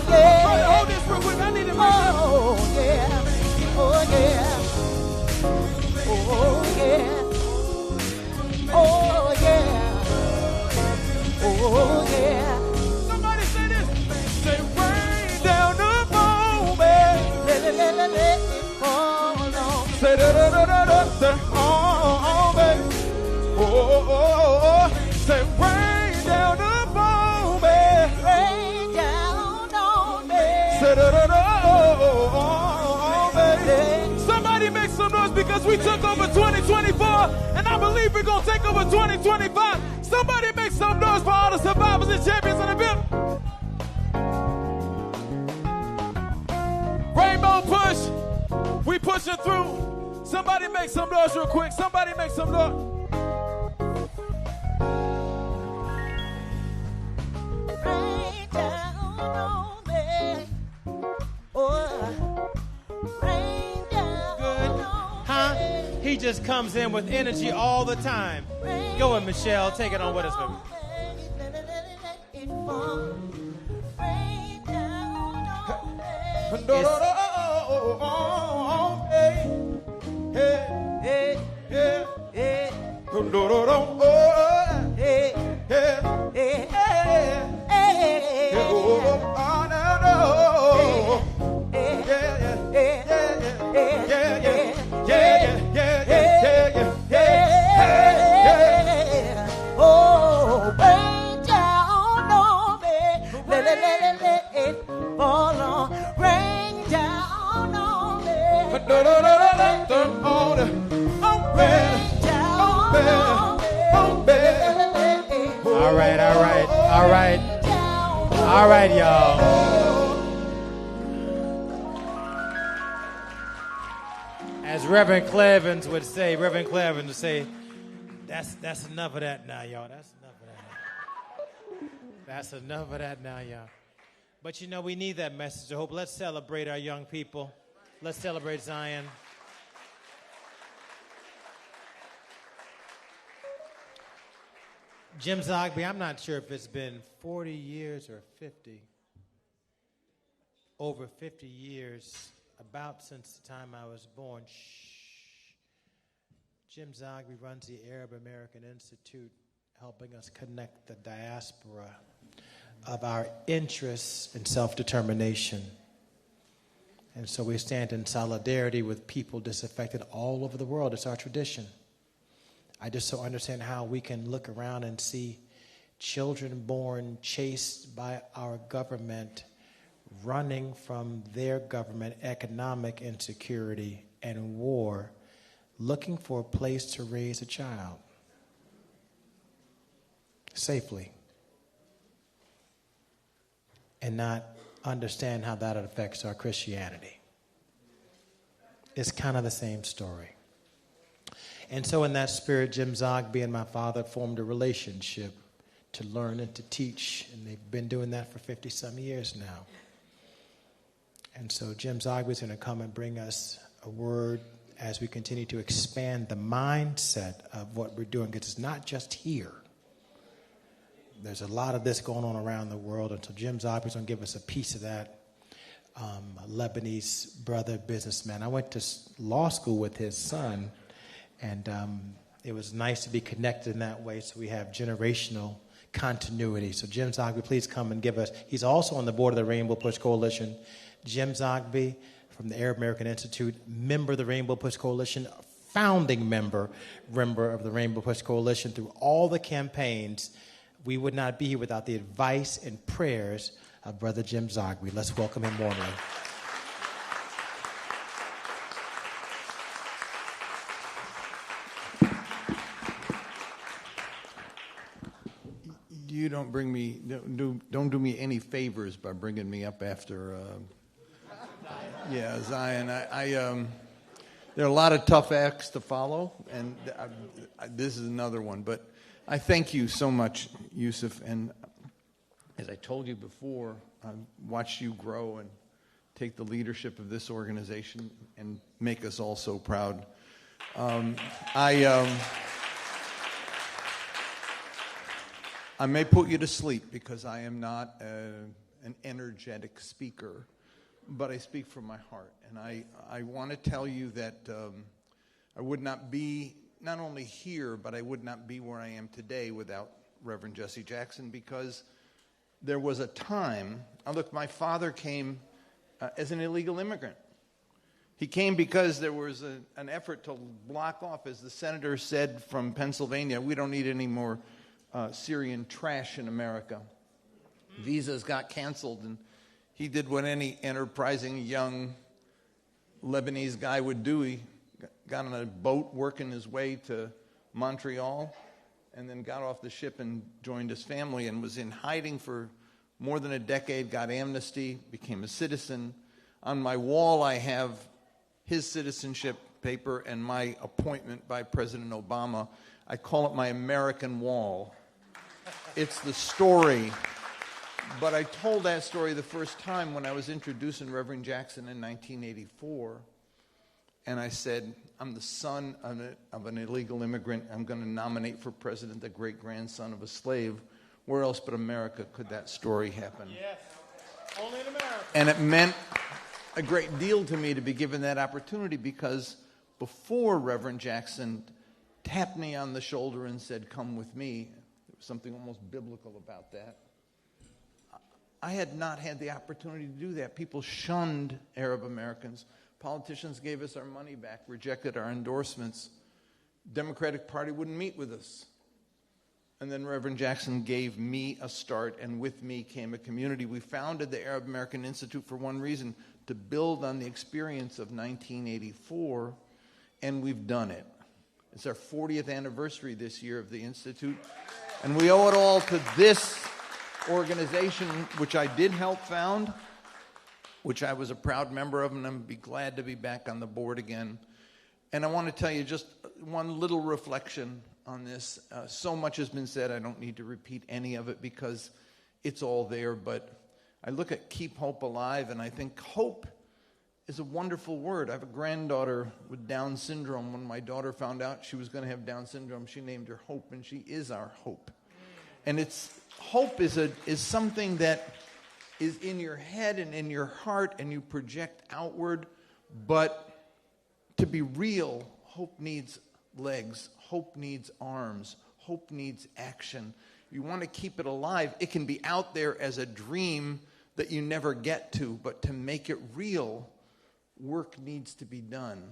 yeah. Brother, hold this real quick. I need to oh yeah. Oh yeah. Oh yeah. Oh yeah. Oh yeah. Somebody say this. Say, rain down upon me. Let it fall on. Say da-da-da-da-da, oh, baby. Oh, say rain down upon me. Rain down on me. Say da-da-da, oh, baby. Somebody make some noise because we took over 2024, and I believe we're going to take over 2025. Somebody make some noise for all the survivors and champions in the building. Rainbow Push, we pushing through. Somebody make some noise real quick. Somebody make some noise. Rain down on me. Oh, rain down Good. on Huh? me. He just comes in with energy all the time. Go ahead, Michelle. Take it on with us, baby. Let it fall. Rain down on me. Oh, rain down on me. Let it fall on. Rain down on me. Rain down on me. All right, all right, all right. All right, y'all. As Reverend Clevens would say, that's enough of that now, y'all. That's enough of that. That's enough of that now, y'all. But you know, we need that message of hope. Let's celebrate our young people. Let's celebrate Zion. Jim Zogby, I'm not sure if it's been 40 years or 50. Over 50 years, about since the time I was born. Jim Zogby runs the Arab American Institute, helping us connect the diaspora of our interests in self-determination. And so we stand in solidarity with people disaffected all over the world. It's our tradition. I just don't understand how we can look around and see children born chased by our government, running from their government, economic insecurity and war, looking for a place to raise a child safely, and not understand how that affects our Christianity. It's kind of the same story. And so in that spirit, Jim Zogby and my father formed a relationship to learn and to teach, and they've been doing that for 50-some years now. And so Jim Zogby is going to come and bring us a word as we continue to expand the mindset of what we're doing, because it's not just here. There's a lot of this going on around the world, and so Jim Zogby is going to give us a piece of that. A Lebanese brother, businessman. I went to law school with his son, and it was nice to be connected in that way, so we have generational continuity. So Jim Zogby, please come and give us. He's also on the board of the Rainbow Push Coalition. Jim Zogby from the Arab American Institute, member of the Rainbow Push Coalition, founding member of the Rainbow Push Coalition through all the campaigns. We would not be here without the advice and prayers of Brother Jim Zogby. Let's welcome him warmly. You don't don't do me any favors by bringing me up after Zion. There are a lot of tough acts to follow, and this is another one. But I thank you so much, Yusuf. And as I told you before, I've watched you grow and take the leadership of this organization and make us all so proud. I may put you to sleep because I am not an energetic speaker, but I speak from my heart. And I want to tell you that I would not be not only here, but I would not be where I am today without Reverend Jesse Jackson, because there was a time, look, my father came as an illegal immigrant. He came because there was an effort to block off, as the senator said from Pennsylvania, we don't need any more Syrian trash in America. Visas got canceled, and he did what any enterprising young Lebanese guy would do. He got on a boat working his way to Montreal, and then got off the ship and joined his family, and was in hiding for more than a decade, got amnesty, became a citizen. On my wall I have his citizenship paper and my appointment by President Obama. I call it my American wall. It's the story. But I told that story the first time when I was introducing Reverend Jackson in 1984. And I said, I'm the son of an illegal immigrant. I'm going to nominate for president the great-grandson of a slave. Where else but America could that story happen? Yes, only in America. And it meant a great deal to me to be given that opportunity, because before Reverend Jackson tapped me on the shoulder and said, come with me, there was something almost biblical about that. I had not had the opportunity to do that. People shunned Arab Americans. Politicians gave us our money back, rejected our endorsements. Democratic Party wouldn't meet with us. And then Reverend Jackson gave me a start, and with me came a community. We founded the Arab American Institute for one reason, to build on the experience of 1984, and we've done it. It's our 40th anniversary this year of the Institute, and we owe it all to this organization, which I did help found, which I was a proud member of, and I'm be glad to be back on the board again. And I want to tell you just one little reflection on this. So much has been said, I don't need to repeat any of it because it's all there, but I look at Keep Hope Alive, and I think hope is a wonderful word. I have a granddaughter with Down syndrome. When my daughter found out she was going to have Down syndrome, she named her Hope, and she is our hope. And hope is something that is in your head and in your heart, and you project outward. But to be real, hope needs legs. Hope needs arms. Hope needs action. You want to keep it alive. It can be out there as a dream that you never get to, but to make it real, work needs to be done.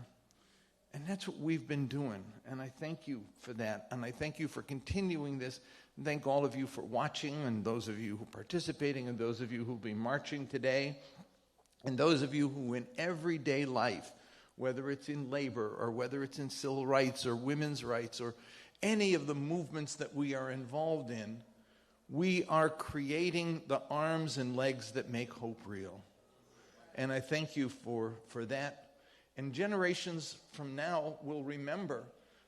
And that's what we've been doing. And I thank you for that. And I thank you for continuing this. And thank all of you for watching, and those of you who are participating, and those of you who will be marching today, and those of you who in everyday life, whether it's in labor or whether it's in civil rights or women's rights or any of the movements that we are involved in, we are creating the arms and legs that make hope real. And I thank you for that. And generations from now will remember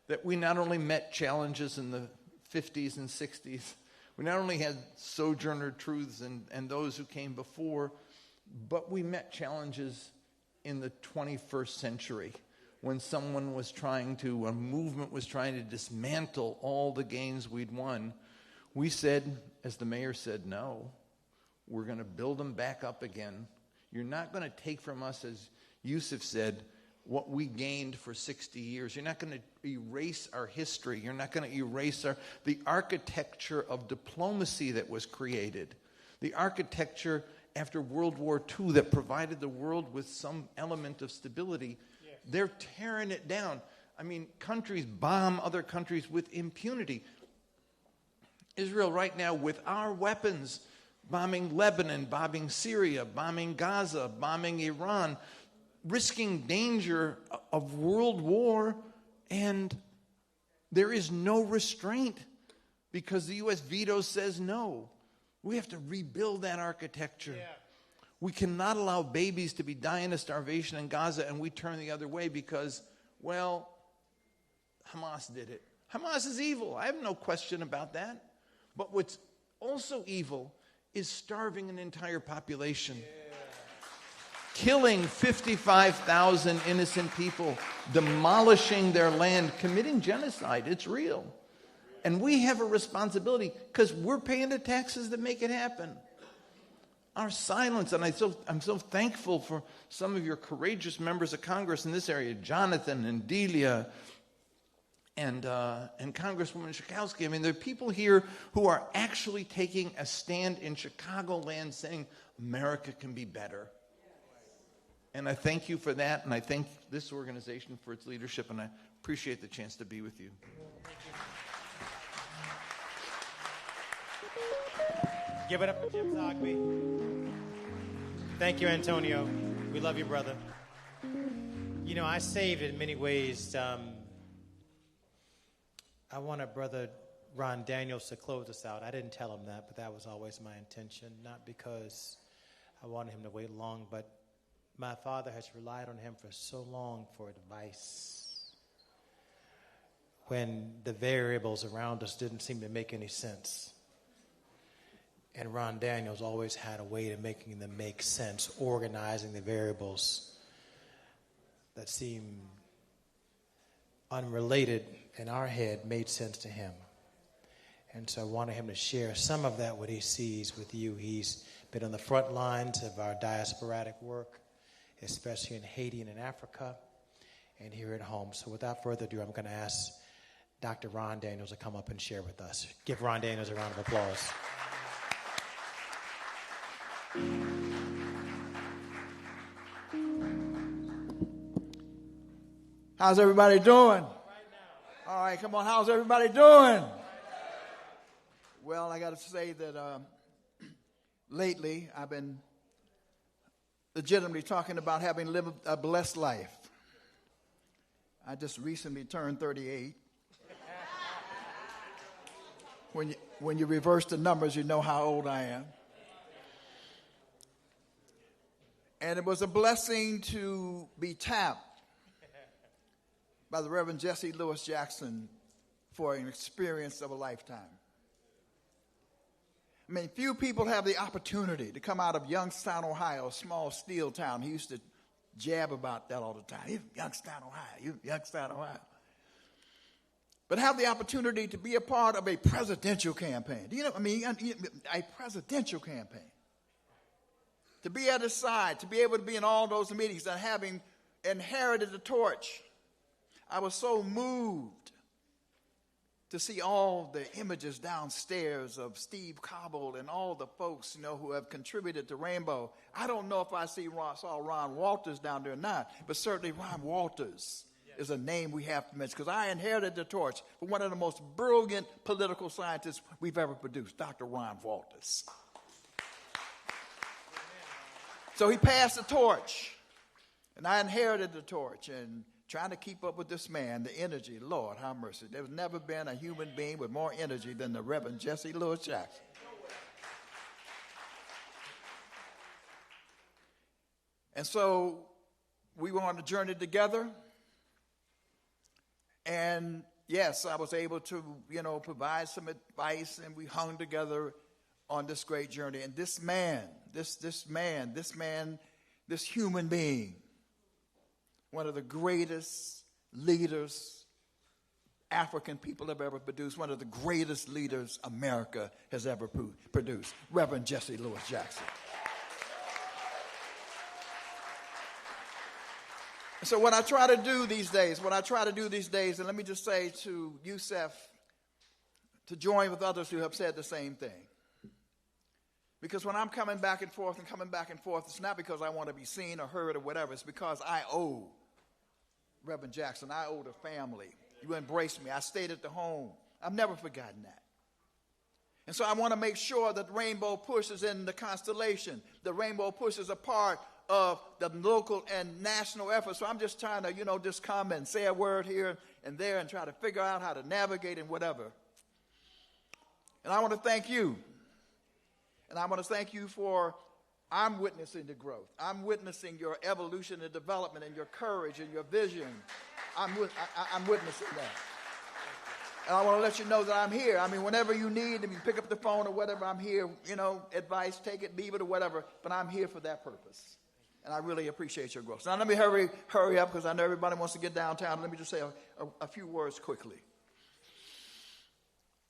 that we not only met challenges in the 50s and 60s, we not only had Sojourner Truths and those who came before, but we met challenges in the 21st century when a movement was trying to dismantle all the gains we'd won. We said, as the mayor said, no, we're going to build them back up again. You're not going to take from us, as Yusuf said, what we gained for 60 years. You're not going to erase our history. You're not going to erase the architecture of diplomacy that was created, the architecture after World War II that provided the world with some element of stability. Yes. They're tearing it down. I mean, countries bomb other countries with impunity. Israel right now, with our weapons, bombing Lebanon, bombing Syria, bombing Gaza, bombing Iran, risking danger of world war, and there is no restraint because the U.S. veto says no. We have to rebuild that architecture. Yeah. We cannot allow babies to be dying of starvation in Gaza, and we turn the other way because, well, Hamas did it. Hamas is evil. I have no question about that. But what's also evil is starving an entire population. Yeah. Killing 55,000 innocent people, demolishing their land, committing genocide. It's real. And we have a responsibility because we're paying the taxes that make it happen. Our silence, and I'm so thankful for some of your courageous members of Congress in this area, Jonathan and Delia and Congresswoman Schakowsky. I mean, there are people here who are actually taking a stand in Chicagoland saying America can be better. And I thank you for that, and I thank this organization for its leadership, and I appreciate the chance to be with you. Give it up for Jim Zogby. Thank you, Antonio. We love you, brother. You know, I saved in many ways. I wanted Brother Ron Daniels to close us out. I didn't tell him that, but that was always my intention, not because I wanted him to wait long, but my father has relied on him for so long for advice when the variables around us didn't seem to make any sense. And Ron Daniels always had a way of making them make sense, organizing the variables that seemed unrelated in our head made sense to him. And so I wanted him to share some of that, what he sees with you. He's been on the front lines of our diasporatic work, especially in Haiti and in Africa and here at home. So without further ado, I'm going to ask Dr. Ron Daniels to come up and share with us. Give Ron Daniels a round of applause. How's everybody doing? All right, come on. How's everybody doing? Well, I got to say that lately I've been legitimately talking about having lived a blessed life. I just recently turned 38. When you reverse the numbers, you know how old I am. And it was a blessing to be tapped by the Reverend Jesse Lewis Jackson for an experience of a lifetime. I mean, few people have the opportunity to come out of Youngstown, Ohio, a small steel town. He used to jab about that all the time. You Youngstown, Ohio. You Youngstown, Ohio. But have the opportunity to be a part of a presidential campaign. Do you know what I mean? A presidential campaign. To be at his side, to be able to be in all those meetings and having inherited the torch. I was so moved to see all the images downstairs of Steve Cobble and all the folks, who have contributed to Rainbow. I don't know if I saw Ron Walters down there or not, but certainly Ron Walters is a name we have to mention, because I inherited the torch from one of the most brilliant political scientists we've ever produced, Dr. Ron Walters. So he passed the torch, and I inherited the torch, and trying to keep up with this man, the energy, Lord, have mercy. There's never been a human being with more energy than the Reverend Jesse Lewis Jackson. And so we were on a journey together. And yes, I was able to, provide some advice, and we hung together on this great journey. And this man, this human being, one of the greatest leaders African people have ever produced, one of the greatest leaders America has ever produced, Reverend Jesse Lewis Jackson. So what I try to do these days, and let me just say to Yusef, to join with others who have said the same thing. Because when I'm coming back and forth, it's not because I want to be seen or heard or whatever. It's because I owe Reverend Jackson. I owe the family. You embraced me. I stayed at the home. I've never forgotten that. And so I want to make sure that Rainbow Push is in the constellation. The Rainbow Push is a part of the local and national effort. So I'm just trying to, just come and say a word here and there and try to figure out how to navigate and whatever. And I want to thank you. And I want to thank you for, I'm witnessing the growth. I'm witnessing your evolution and development and your courage and your vision. I'm witnessing that. And I want to let you know that I'm here. Whenever you need, if you pick up the phone or whatever, I'm here. Advice, take it, leave it, or whatever. But I'm here for that purpose. And I really appreciate your growth. Now let me hurry up, because I know everybody wants to get downtown. Let me just say a few words quickly.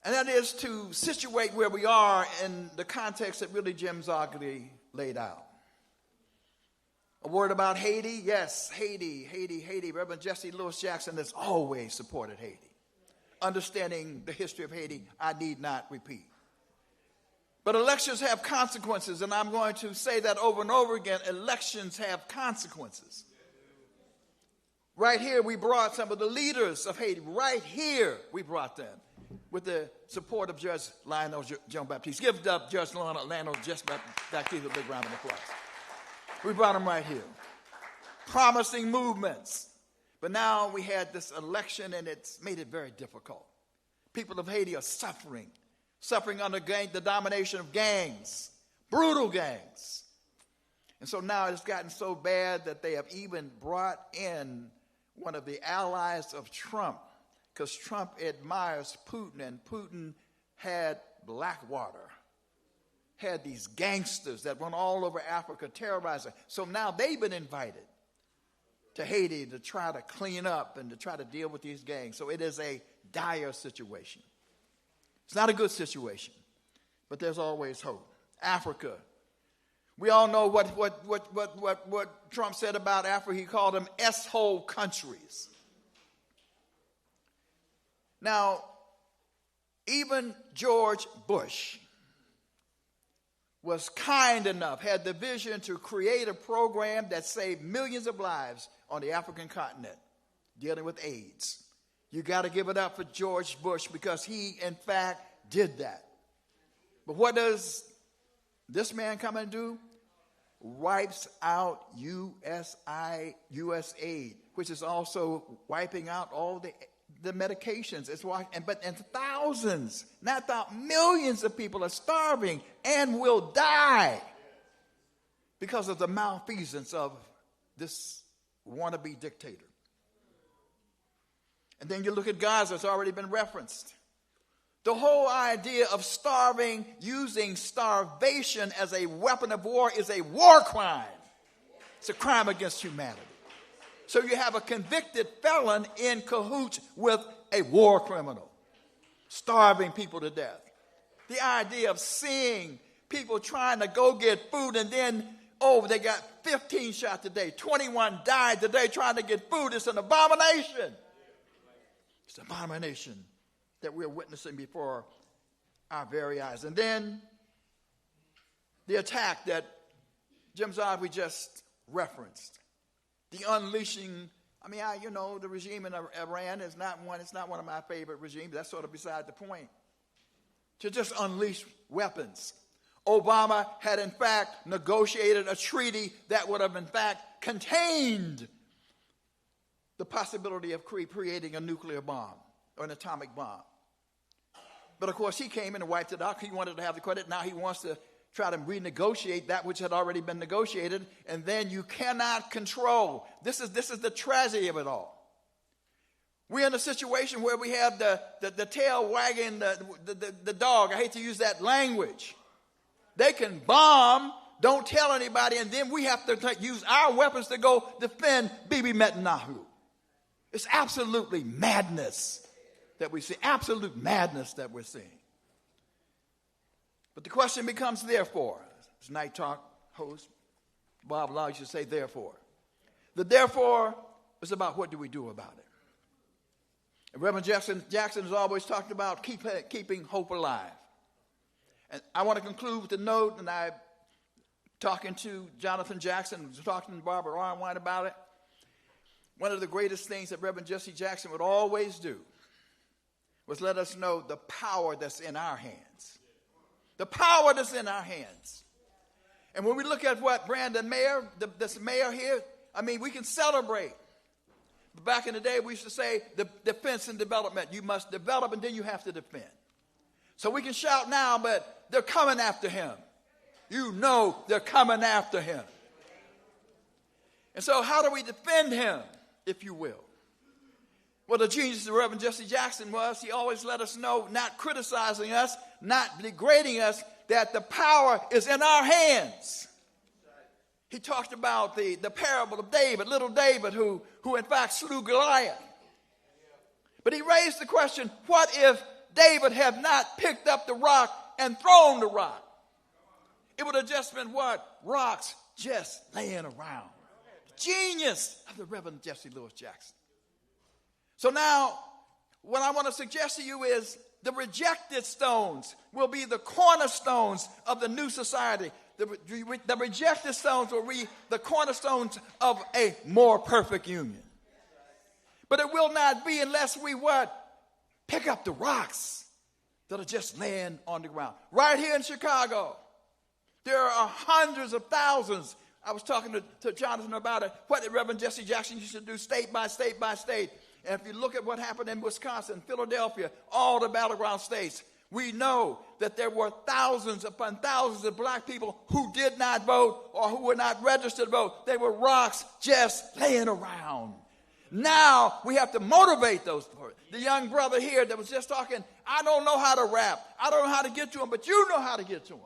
And that is to situate where we are in the context that really Jim Zogby laid out. A word about Haiti. Yes, Haiti. Reverend Jesse Lewis Jackson has always supported Haiti. Understanding the history of Haiti, I need not repeat. But elections have consequences, and I'm going to say that over and over again. Elections have consequences. Right here, we brought some of the leaders of Haiti. Right here, we brought them with the support of Judge Lionel Jean-Baptiste. Give Judge Lionel Jean-Baptiste a big round of applause. We brought them right here. Promising movements. But now we had this election, and it's made it very difficult. People of Haiti are suffering under the domination of gangs, brutal gangs. And so now it's gotten so bad that they have even brought in one of the allies of Trump, because Trump admires Putin, and Putin had Blackwater, had these gangsters that run all over Africa terrorizing. So now they've been invited to Haiti to try to clean up and to try to deal with these gangs. So it is a dire situation. It's not a good situation, but there's always hope. Africa. We all know what Trump said about Africa. He called them S-hole countries. Now, even George Bush was kind enough, had the vision to create a program that saved millions of lives on the African continent dealing with AIDS. You got to give it up for George Bush, because he, in fact, did that. But what does this man come and do? Wipes out USAID, which is also wiping out all the medications. And thousands, millions of people are starving and will die because of the malfeasance of this wannabe dictator. And then you look at Gaza, it's already been referenced. The whole idea of using starvation as a weapon of war is a war crime. It's a crime against humanity. So you have a convicted felon in cahoots with a war criminal, starving people to death. The idea of seeing people trying to go get food and then, they got 15 shots today, 21 died today trying to get food. It's an abomination. It's an abomination that we're witnessing before our very eyes. And then the attack that Jim Zogby just referenced, the unleashing. The regime in Iran is not one. It's not one of my favorite regimes. That's sort of beside the point. To just unleash weapons. Obama had in fact negotiated a treaty that would have in fact contained the possibility of creating a nuclear bomb or an atomic bomb. But of course he came in and wiped it out. He wanted to have the credit. Now he wants to try to renegotiate that which had already been negotiated, and then you cannot control. This is the tragedy of it all. We're in a situation where we have the tail wagging the dog. I hate to use that language. They can bomb, don't tell anybody, and then we have to use our weapons to go defend Bibi Netanyahu. It's absolutely madness that we see. Absolute madness that we're seeing. But the question becomes, therefore. As Night Talk host Bob Law used to say, therefore. The therefore is about what do we do about it. And Reverend Jackson has always talked about keeping hope alive. And I want to conclude with a note, and I'm talking to Jonathan Jackson, talking to Barbara Arnwine about it. One of the greatest things that Reverend Jesse Jackson would always do was let us know the power that's in our hands. The power that's in our hands. And when we look at what Brandon Mayer, this mayor here, we can celebrate. But back in the day, we used to say the defense and development. You must develop and then you have to defend. So we can shout now, but they're coming after him. You know they're coming after him. And so how do we defend him, if you will? Well, the genius of Reverend Jesse Jackson was he always let us know, not criticizing us, not degrading us, that the power is in our hands. He talked about the parable of David, little David, who in fact slew Goliath. But he raised the question, what if David had not picked up the rock and thrown the rock? It would have just been what? Rocks just laying around. The genius of the Reverend Jesse Louis Jackson. So now, what I want to suggest to you is the rejected stones will be the cornerstones of the new society. The rejected stones will be the cornerstones of a more perfect union. But it will not be unless we what? Pick up the rocks that are just laying on the ground. Right here in Chicago, there are hundreds of thousands. I was talking to Jonathan about it. What did Reverend Jesse Jackson used to do state by state by state? And if you look at what happened in Wisconsin, Philadelphia, all the battleground states, we know that there were thousands upon thousands of black people who did not vote or who were not registered to vote. They were rocks just laying around. Now we have to motivate those. The young brother here that was just talking, I don't know how to rap. I don't know how to get to them, but you know how to get to them.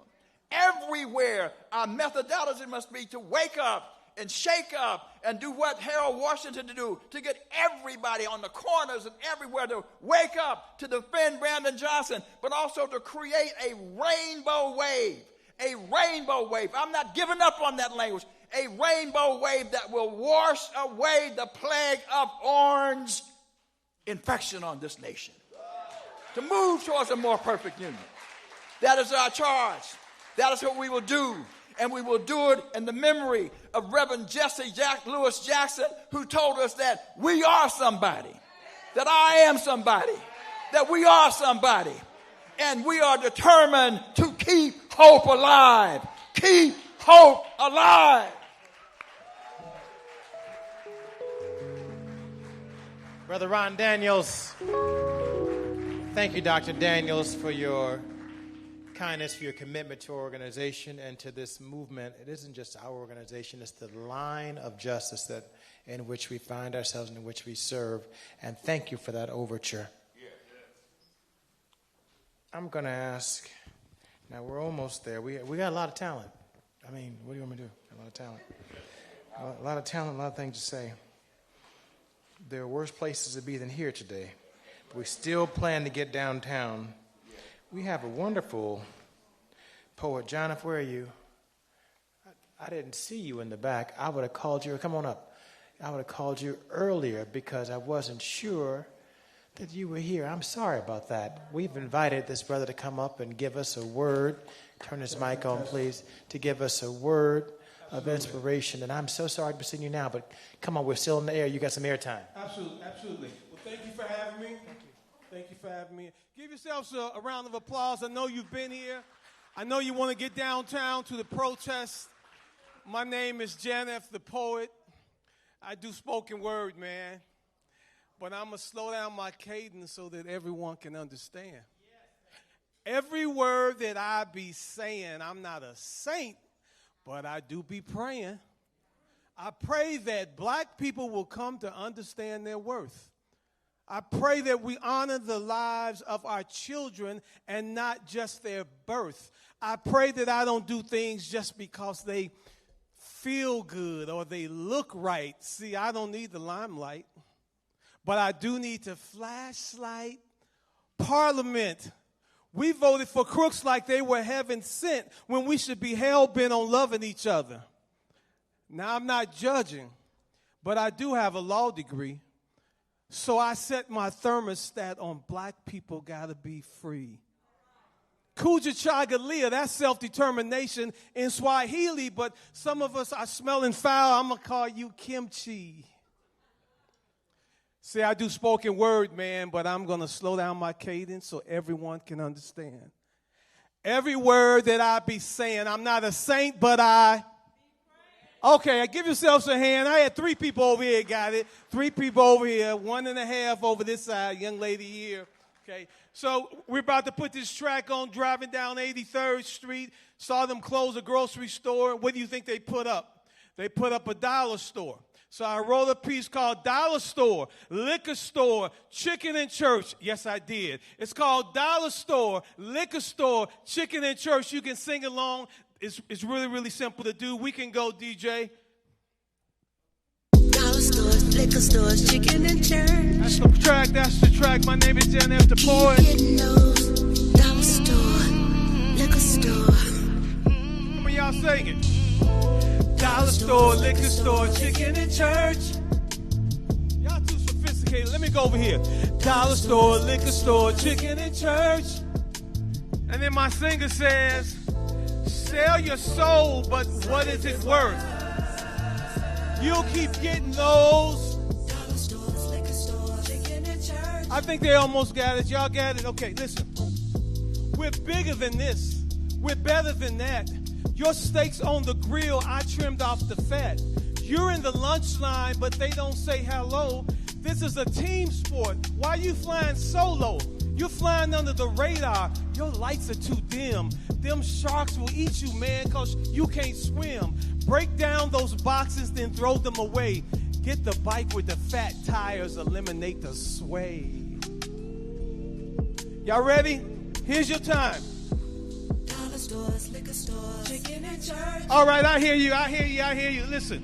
Everywhere our methodology must be to wake up and shake up and do what Harold Washington do, to get everybody on the corners and everywhere to wake up to defend Brandon Johnson, but also to create a rainbow wave. A rainbow wave. I'm not giving up on that language. A rainbow wave that will wash away the plague of orange infection on this nation. To move towards a more perfect union. That is our charge. That is what we will do. And we will do it in the memory of Reverend Jesse Louis Jackson, who told us that we are somebody, that I am somebody, that we are somebody. And we are determined to keep hope alive. Keep hope alive. Brother Ron Daniels, thank you, Dr. Daniels, for your kindness, for your commitment to our organization and to this movement. It isn't just our organization, it's the line of justice that in which we find ourselves and in which we serve. And thank you for that overture. I'm going to ask, now we're almost there. We got a lot of talent. I mean, what do you want me to do? A lot of talent. A lot of talent, a lot of things to say. There are worse places to be than here today. But we still plan to get downtown. We have a wonderful poet. Jonathan, where are you? I didn't see you in the back. I would have called you. Come on up. I would have called you earlier because I wasn't sure that you were here. I'm sorry about that. We've invited this brother to come up and give us a word. Turn his mic on, please, to give us a word of inspiration. And I'm so sorry to be seeing you now, but come on, we're still in the air. You got some airtime. Absolutely. Well, thank you for having me. Thank you for having me. Give yourselves a round of applause. I know you've been here. I know you want to get downtown to the protest. My name is Jan F. the Poet. I do spoken word, man. But I'm going to slow down my cadence so that everyone can understand. Every word that I be saying, I'm not a saint, but I do be praying. I pray that black people will come to understand their worth. I pray that we honor the lives of our children and not just their birth. I pray that I don't do things just because they feel good or they look right. See, I don't need the limelight, but I do need to flashlight Parliament. We voted for crooks like they were heaven sent when we should be hell-bent on loving each other. Now, I'm not judging, but I do have a law degree. So I set my thermostat on black people gotta be free. Kuja Chagalia, that's self-determination in Swahili, but some of us are smelling foul. I'm gonna call you kimchi. See, I do spoken word, man, but I'm going to slow down my cadence so everyone can understand. Every word that I be saying, I'm not a saint, but Okay, give yourselves a hand. I had 3 people over here, got it. 3 people over here, 1.5 over this side, young lady here. Okay, so we're about to put this track on, driving down 83rd Street, saw them close a grocery store. What do you think they put up? They put up a dollar store. So I wrote a piece called Dollar Store, Liquor Store, Chicken and Church. Yes, I did. It's called Dollar Store, Liquor Store, Chicken and Church. You can sing along. It's really, really simple to do. We can go, DJ. Dollar stores, liquor stores, chicken and church. That's the track. My name is Jan F. the Poet. Getting those dollar store, liquor store. Come on, y'all sing it. Dollar store, liquor store, chicken and church. Y'all too sophisticated. Let me go over here. Dollar store, liquor store, chicken and church. And then my singer says, sell your soul, but what is it worth? You'll keep getting those. Dollar stores, liquor store, chicken and church. I think they almost got it. Y'all got it? Okay, listen. We're bigger than this. We're better than that. Your steak's on the grill, I trimmed off the fat. You're in the lunch line, but they don't say hello. This is a team sport. Why you flying solo? You're flying under the radar. Your lights are too dim. Them sharks will eat you, man, because you can't swim. Break down those boxes, then throw them away. Get the bike with the fat tires, eliminate the sway. Y'all ready? Here's your time. Stores, liquor stores, chicken and church. All right, I hear you. Listen,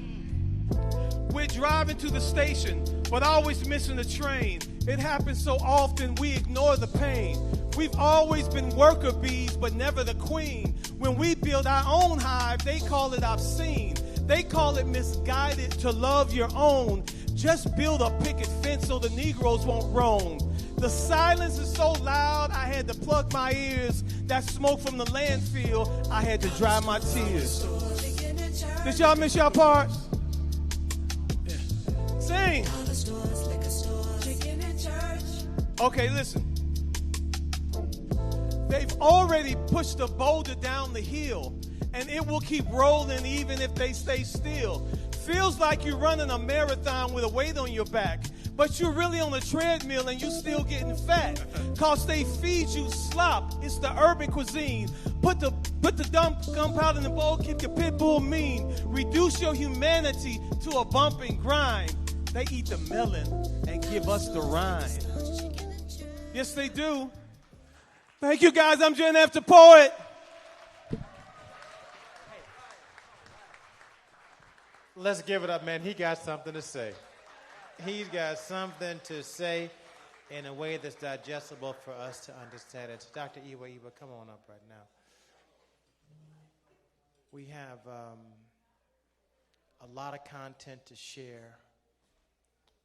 we're driving to the station, but always missing the train. It happens so often we ignore the pain. We've always been worker bees, but never the queen. When we build our own hive, they call it obscene. They call it misguided to love your own. Just build a picket fence so the Negroes won't roam. The silence is so loud, I had to plug my ears. That smoke from the landfill, I had to dry my tears. Did y'all miss y'all part? Yeah. Sing. Okay, listen. They've already pushed the boulder down the hill, and it will keep rolling even if they stay still. Feels like you're running a marathon with a weight on your back, but you're really on a treadmill and you're still getting fat, cause they feed you slop. It's the urban cuisine. Put the gunpowder in the bowl, keep your pit bull mean. Reduce your humanity to a bump and grind. They eat the melon and give us the rind. Yes, they do. Thank you, guys. I'm Jan F. the Poet. Let's give it up, man. He got something to say. He's got something to say in a way that's digestible for us to understand it. Dr. Iwa, come on up right now. We have a lot of content to share,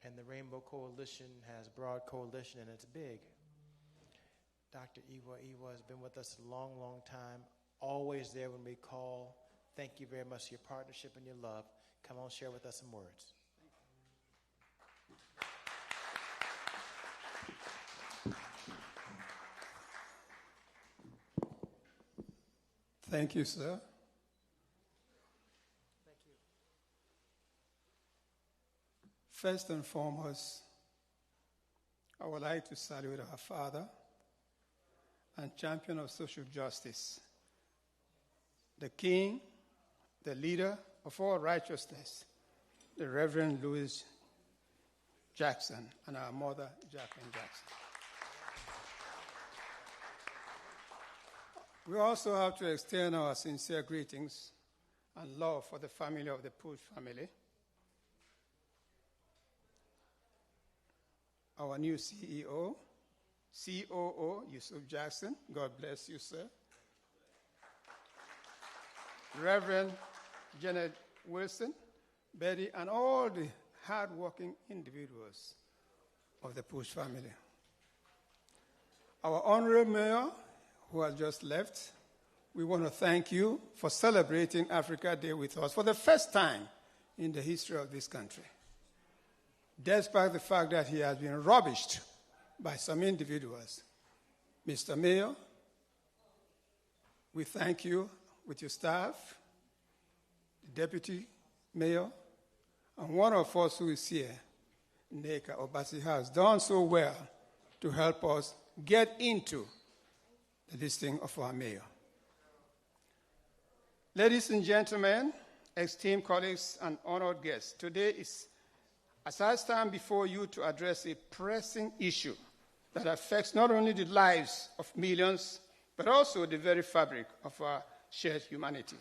and the Rainbow Coalition has broad coalition, and it's big. Dr. Iwa has been with us a long, long time, always there when we call. Thank you very much for your partnership and your love. Come on, share with us some words. Thank you, sir. Thank you. First and foremost, I would like to salute our father and champion of social justice, the king, the leader of all righteousness, the Reverend Louis Jackson, and our mother, Jacqueline Jackson. We also have to extend our sincere greetings and love for the family of the Push family. Our new CEO, COO, Yusuf Jackson. God bless you, sir. Reverend Janet Wilson, Betty, and all the hard-working individuals of the Push family. Our honorable mayor, who has just left, we want to thank you for celebrating Africa Day with us for the first time in the history of this country. Despite the fact that he has been rubbished by some individuals. Mr. Mayor, we thank you with your staff, the Deputy Mayor, and one of us who is here, Neka Obasi, has done so well to help us get into the listing of our mayor. Ladies and gentlemen, esteemed colleagues and honored guests, today is as I stand before you to address a pressing issue that affects not only the lives of millions, but also the very fabric of our shared humanity.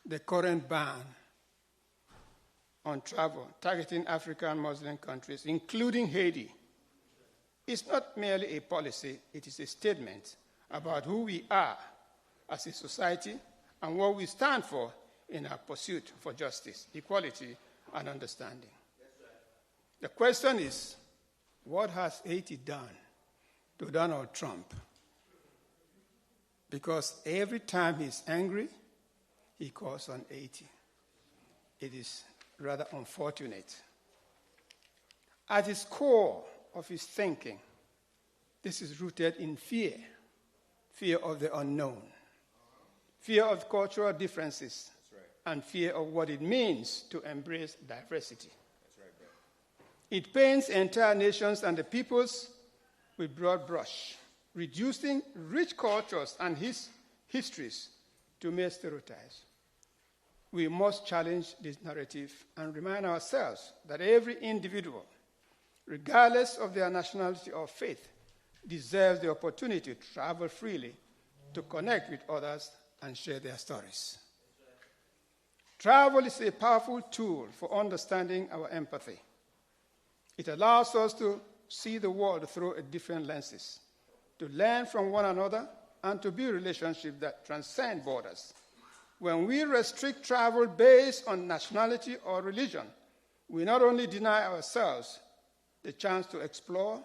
The current ban on travel targeting African Muslim countries, including Haiti, is not merely a policy, it is a statement about who we are as a society and what we stand for in our pursuit for justice, equality, and understanding. The question is, what has Haiti done to Donald Trump? Because every time he's angry, he calls on Haiti. It is rather unfortunate. At its core of his thinking, this is rooted in fear, fear of the unknown, fear of cultural differences, and fear of what it means to embrace diversity. It paints entire nations and the peoples with broad brush, reducing rich cultures and histories to mere stereotypes. We must challenge this narrative and remind ourselves that every individual, regardless of their nationality or faith, deserves the opportunity to travel freely, to connect with others, and share their stories. Travel is a powerful tool for understanding our empathy. It allows us to see the world through different lenses, to learn from one another, and to build relationships that transcend borders. When we restrict travel based on nationality or religion, we not only deny ourselves the chance to explore,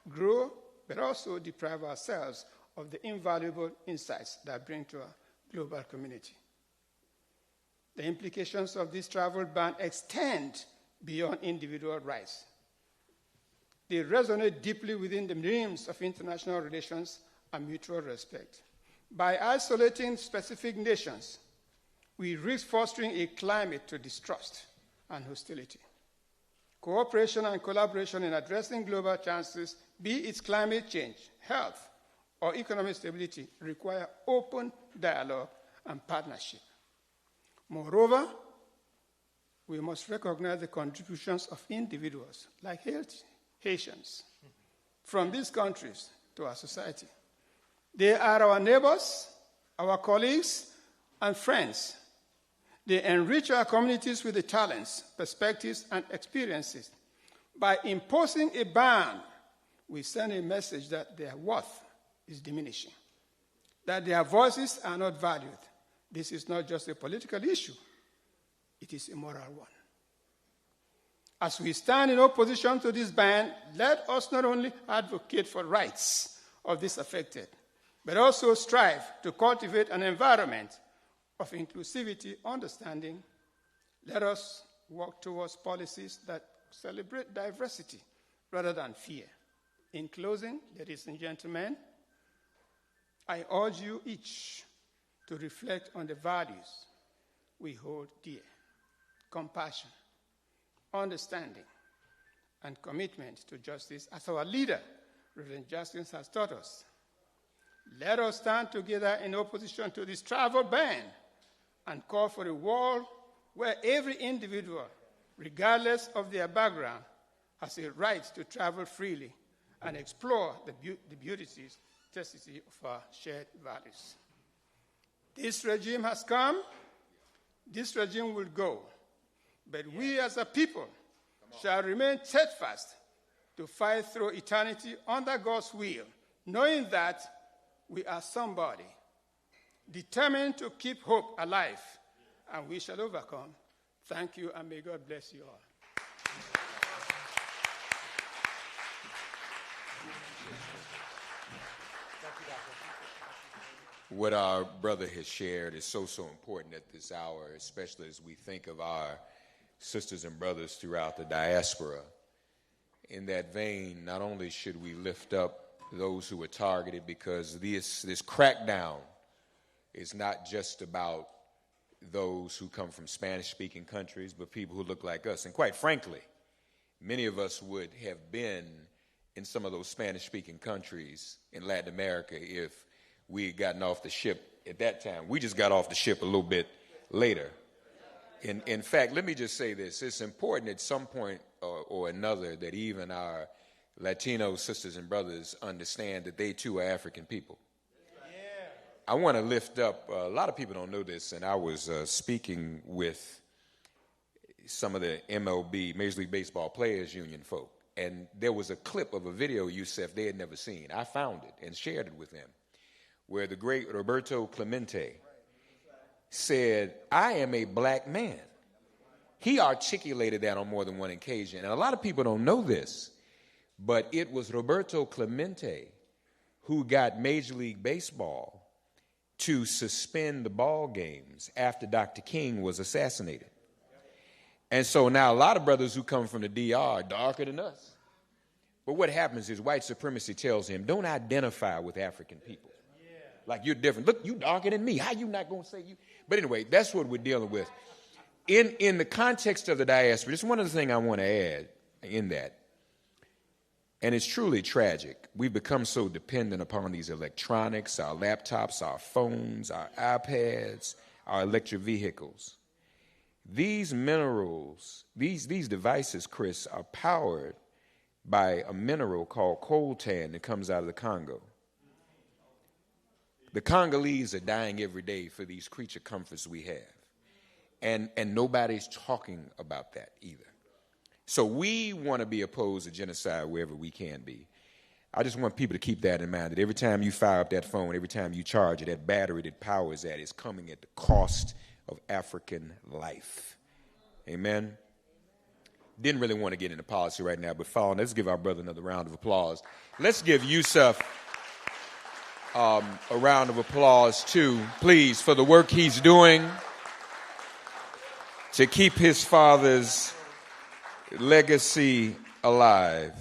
grow, but also deprive ourselves of the invaluable insights that bring to our global community. The implications of this travel ban extend beyond individual rights. They resonate deeply within the realms of international relations and mutual respect. By isolating specific nations, we risk fostering a climate to distrust and hostility. Cooperation and collaboration in addressing global challenges, be it climate change, health, or economic stability, require open dialogue and partnership. Moreover, we must recognize the contributions of individuals like Haitians from these countries to our society. They are our neighbors, our colleagues, and friends. They enrich our communities with the talents, perspectives, and experiences. By imposing a ban, we send a message that their worth is diminishing, that their voices are not valued. This is not just a political issue, it is a moral one. As we stand in opposition to this ban, let us not only advocate for rights of these affected, but also strive to cultivate an environment of inclusivity, understanding. Let us work towards policies that celebrate diversity rather than fear. In closing, ladies and gentlemen, I urge you each to reflect on the values we hold dear: compassion, understanding, and commitment to justice, as our leader, Reverend Jackson, has taught us. Let us stand together in opposition to this travel ban and call for a world where every individual, regardless of their background, has a right to travel freely and explore the beauties of our shared values. This regime has come, this regime will go, but we as a people shall remain steadfast to fight through eternity under God's will, knowing that we are somebody, determined to keep hope alive, and we shall overcome. Thank you, and may God bless you all. What our brother has shared is so important at this hour, especially as we think of our sisters and brothers throughout the diaspora. In that vein, not only should we lift up those who are targeted, because this crackdown is not just about those who come from Spanish-speaking countries, but people who look like us. And quite frankly, many of us would have been in some of those Spanish-speaking countries in Latin America if we had gotten off the ship at that time. We just got off the ship a little bit later. In fact, let me just say this. It's important at some point or another that even our Latino sisters and brothers understand that they too are African people. I want to lift up, a lot of people don't know this, and I was speaking with some of the MLB, Major League Baseball Players Union folk, and there was a clip of a video, Yusef, they had never seen. I found it and shared it with them, where the great Roberto Clemente said, "I am a black man." He articulated that on more than one occasion, and a lot of people don't know this, but it was Roberto Clemente who got Major League Baseball to suspend the ball games after Dr. King was assassinated. And so now a lot of brothers who come from the DR are darker than us. But what happens is white supremacy tells him, don't identify with African people. Like you're different. Look, you darker than me. How you not going to say you? But anyway, that's what we're dealing with. In the context of the diaspora, this is one of the things I want to add in that. And it's truly tragic. We've become so dependent upon these electronics, our laptops, our phones, our iPads, our electric vehicles. These minerals, these devices, Chris, are powered by a mineral called coltan that comes out of the Congo. The Congolese are dying every day for these creature comforts we have. And nobody's talking about that either. So we want to be opposed to genocide wherever we can be. I just want people to keep that in mind, that every time you fire up that phone, every time you charge it, that battery that powers that is coming at the cost of African life. Amen? Didn't really want to get into policy right now, but following, let's give our brother another round of applause. Let's give Yusef a round of applause, too, please, for the work he's doing to keep his father's legacy alive.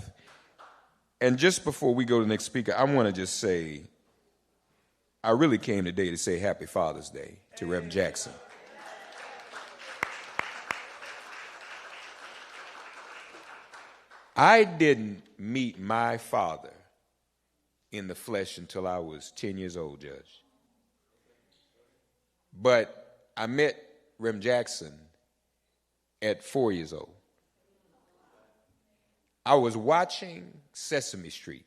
And just before we go to the next speaker, I want to just say, I really came today to say Happy Father's Day to Reverend Jackson. I didn't meet my father in the flesh until I was 10 years old, Judge. But I met Reverend Jackson at 4 years old. I was watching Sesame Street,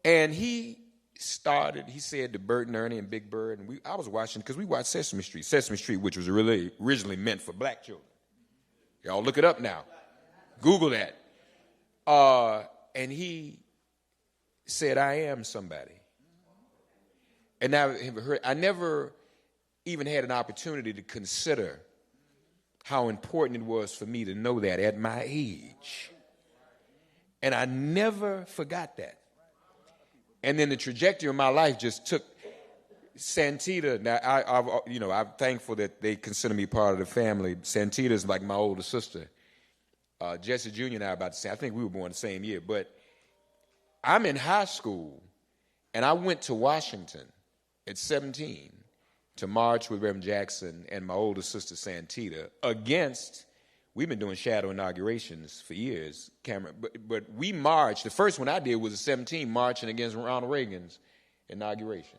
and he started, he said to Bert and Ernie and Big Bird, and I was watching, because we watched Sesame Street, which was really originally meant for black children. Y'all look it up now. Google that. And he said, I am somebody. And I never even had an opportunity to consider how important it was for me to know that at my age. And I never forgot that. And then the trajectory of my life just took Santita. Now, I'm thankful that they consider me part of the family. Santita is like my older sister. Jesse Jr. and I are about the same. I think we were born the same year. But I'm in high school, and I went to Washington at 17 to march with Reverend Jackson and my older sister Santita against, we've been doing shadow inaugurations for years, Cameron, but we marched. The first one I did was at 17, marching against Ronald Reagan's inauguration.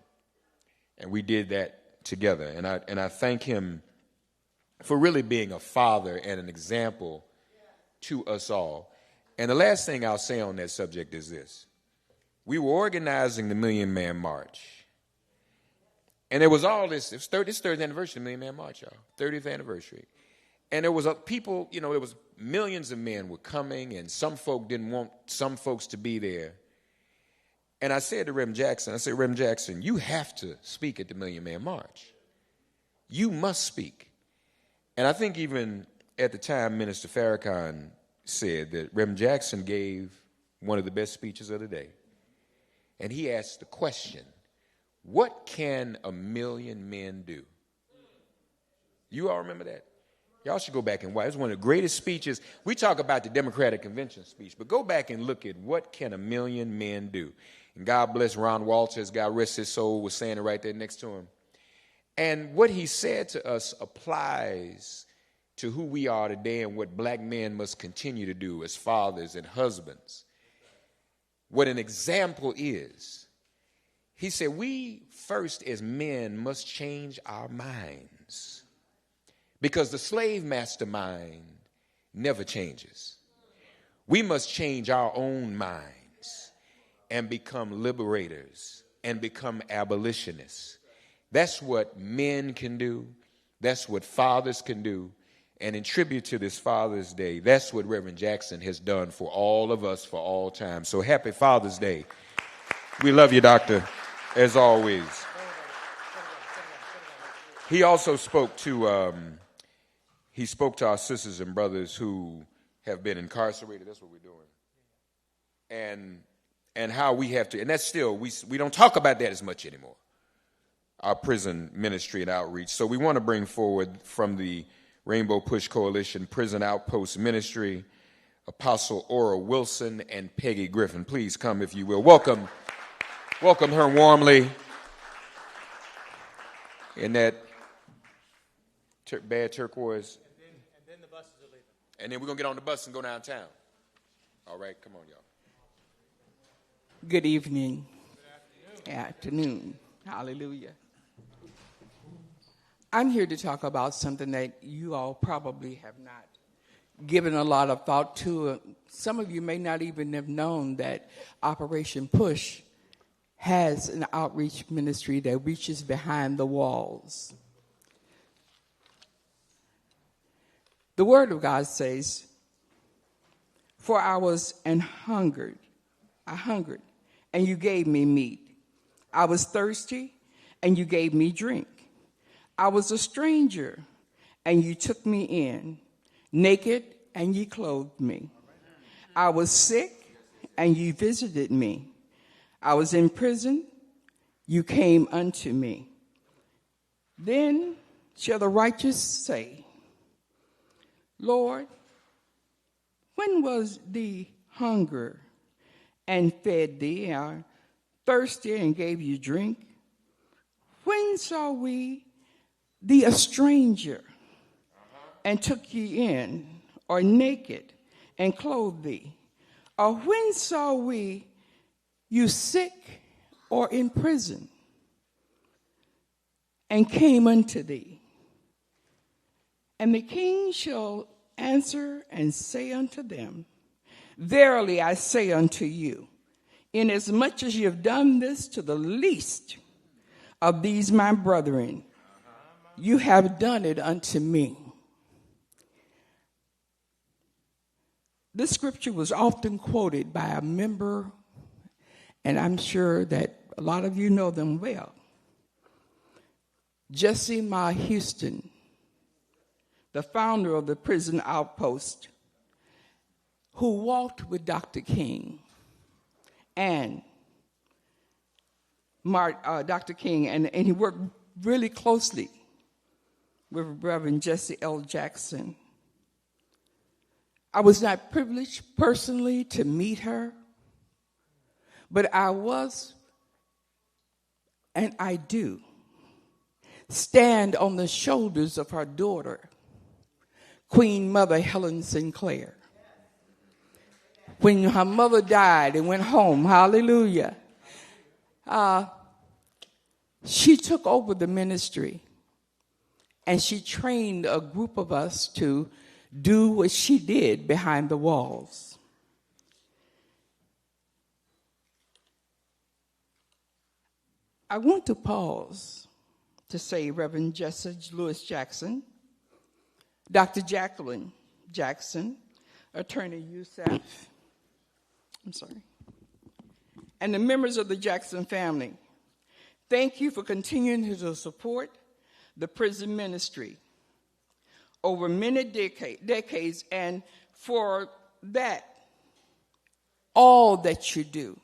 And we did that together. And I thank him for really being a father and an example to us all. And the last thing I'll say on that subject is this. We were organizing the Million Man March. And there was all this, it's 30th anniversary of the Million Man March, y'all. 30th anniversary. And there was people, there was millions of men were coming, and some folk didn't want some folks to be there. And I said to Reverend Jackson, you have to speak at the Million Man March. You must speak. And I think even at the time, Minister Farrakhan said that Reverend Jackson gave one of the best speeches of the day. And he asked the question, what can a million men do? You all remember that? Y'all should go back and watch. It was one of the greatest speeches. We talk about the Democratic Convention speech, but go back and look at what can a million men do. And God bless Ron Walters, God rest his soul, was saying it right there next to him. And what he said to us applies to who we are today and what black men must continue to do as fathers and husbands. What an example is. He said, we first as men must change our minds, because the slave master mind never changes. We must change our own minds and become liberators and become abolitionists. That's what men can do. That's what fathers can do. And in tribute to this Father's Day, that's what Reverend Jackson has done for all of us for all time. So happy Father's Day. We love you, Doctor, as always. He also spoke to our sisters and brothers who have been incarcerated. That's what we're doing. And how we have to, and that's still, we don't talk about that as much anymore, our prison ministry and outreach. So we want to bring forward from the Rainbow Push Coalition Prison Outpost Ministry, Apostle Ora Wilson and Peggy Griffin. Please come, if you will. Welcome her warmly in that bad turquoise. And then the buses are leaving. And then we're going to get on the bus and go downtown. All right, come on, y'all. Good evening. Good afternoon. Hallelujah. I'm here to talk about something that you all probably have not given a lot of thought to. Some of you may not even have known that Operation Push has an outreach ministry that reaches behind the walls. The Word of God says, "For I was I hungered, and you gave me meat. I was thirsty, and you gave me drink. I was a stranger, and you took me in, naked, and you clothed me. I was sick, and you visited me. I was in prison, you came unto me. Then shall the righteous say, Lord, when was thee hunger and fed thee, or thirsty and gave you drink? When saw we thee a stranger and took ye in, or naked and clothed thee? Or when saw we you sick or in prison and came unto thee? And the king shall answer and say unto them, Verily I say unto you, Inasmuch as you have done this to the least of these my brethren, you have done it unto me. This scripture was often quoted by a member, and I'm sure that a lot of you know them well. Jesse Ma Houston, the founder of the prison outpost, who walked with Dr. King and Dr. King, and he worked really closely with Reverend Jesse L. Jackson. I was not privileged personally to meet her, but I was, and I do, stand on the shoulders of her daughter, Queen Mother Helen Sinclair. When her mother died and went home, hallelujah, she took over the ministry, and she trained a group of us to do what she did behind the walls. I want to pause to say Reverend Jesse Lewis Jackson, Dr. Jacqueline Jackson, Attorney Youssef, and the members of the Jackson family, thank you for continuing to support the prison ministry over many decades, and for that, all that you do.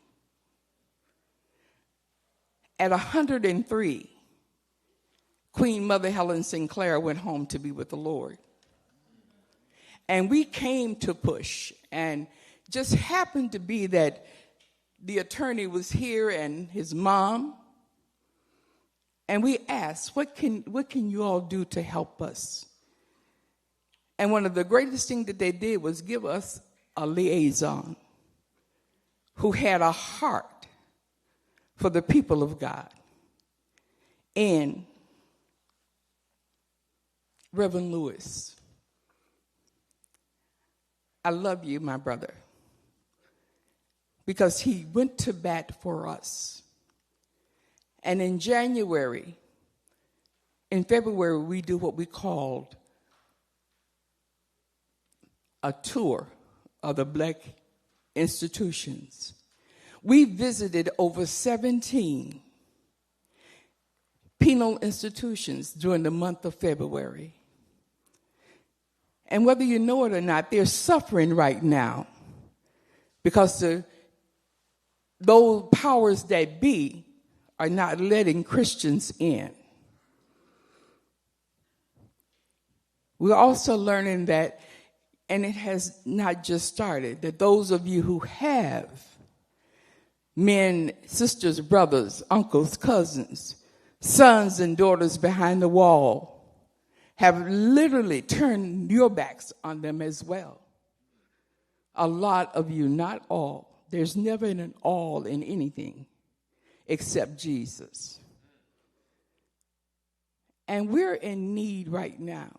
At 103, Queen Mother Helen Sinclair went home to be with the Lord. And we came to Push, and just happened to be that the attorney was here and his mom, and we asked, what can you all do to help us? And one of the greatest things that they did was give us a liaison who had a heart for the people of God. And Reverend Lewis, I love you, my brother, because he went to bat for us. And in February, we do what we called a tour of the black institutions. We visited over 17 penal institutions during the month of February. And whether you know it or not, they're suffering right now because those powers that be are not letting Christians in. We're also learning that, and it has not just started, that those of you who have men, sisters, brothers, uncles, cousins, sons and daughters behind the wall have literally turned your backs on them as well. A lot of you, not all. There's never an all in anything except Jesus. And we're in need right now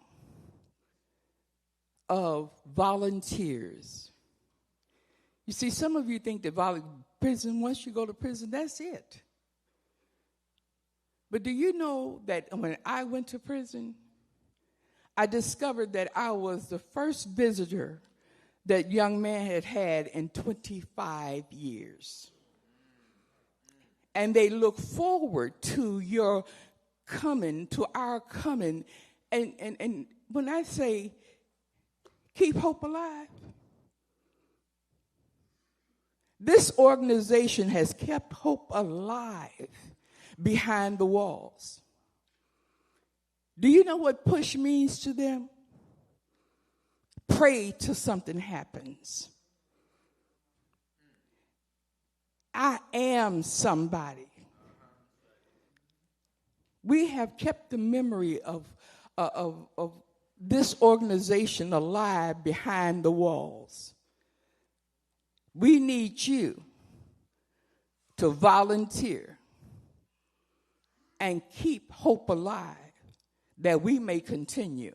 of volunteers. You see, some of you think that prison, once you go to prison, that's it. But do you know that when I went to prison, I discovered that I was the first visitor that young man had had in 25 years. And they look forward to your coming, to our coming. And when I say keep hope alive, this organization has kept hope alive behind the walls. Do you know what push means to them? Pray till something happens. I am somebody. We have kept the memory of this organization alive behind the walls. We need you to volunteer and keep hope alive that we may continue.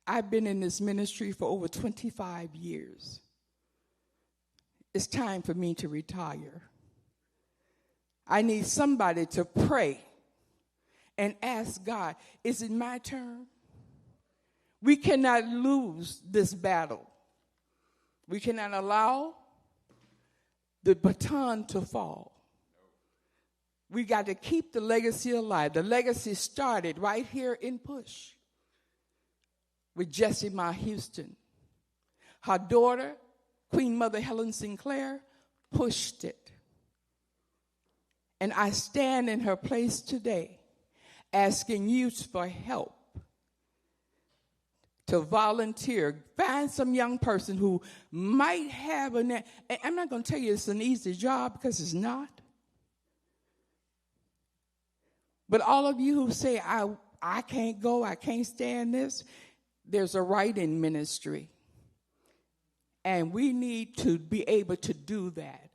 I've been in this ministry for over 25 years. it's time for me to retire. I need somebody to pray and ask God, is it my turn? We cannot lose this battle. We cannot allow the baton to fall. We got to keep the legacy alive. The legacy started right here in Push with Jessie Ma Houston. Her daughter, Queen Mother Helen Sinclair, pushed it. And I stand in her place today asking you for help to volunteer. Find some young person who might have and I'm not going to tell you it's an easy job because it's not. But all of you who say, I can't go, I can't stand this, there's a write-in ministry. And we need to be able to do that.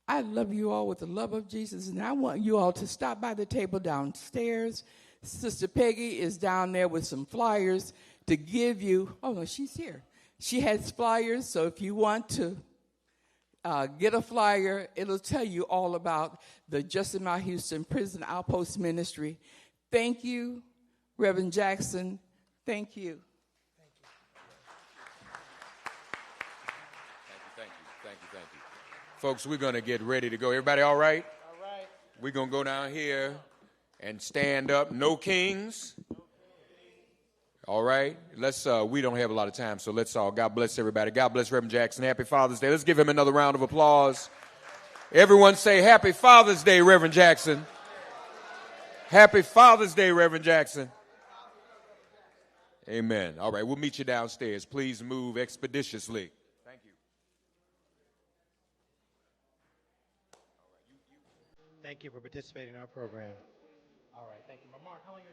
I love you all with the love of Jesus, and I want you all to stop by the table downstairs. Sister Peggy is down there with some flyers to give you. Oh, no, she's here. She has flyers, so if you want to get a flyer, it'll tell you all about the Jessie Ma Houston Prison Outpost Ministry. Thank you, Reverend Jackson. Thank you. Thank you. Folks, we're going to get ready to go. Everybody all right? All right. We're going to go down here and stand up. No kings. All right. We don't have a lot of time, so let's all, God bless everybody. God bless Reverend Jackson. Happy Father's Day. Let's give him another round of applause. Everyone say Happy Father's Day, Reverend Jackson. Happy Father's Day, Reverend Jackson. Amen. All right, we'll meet you downstairs. Please move expeditiously. Thank you. Thank you for participating in our program. All right, thank you. Mark, how long are you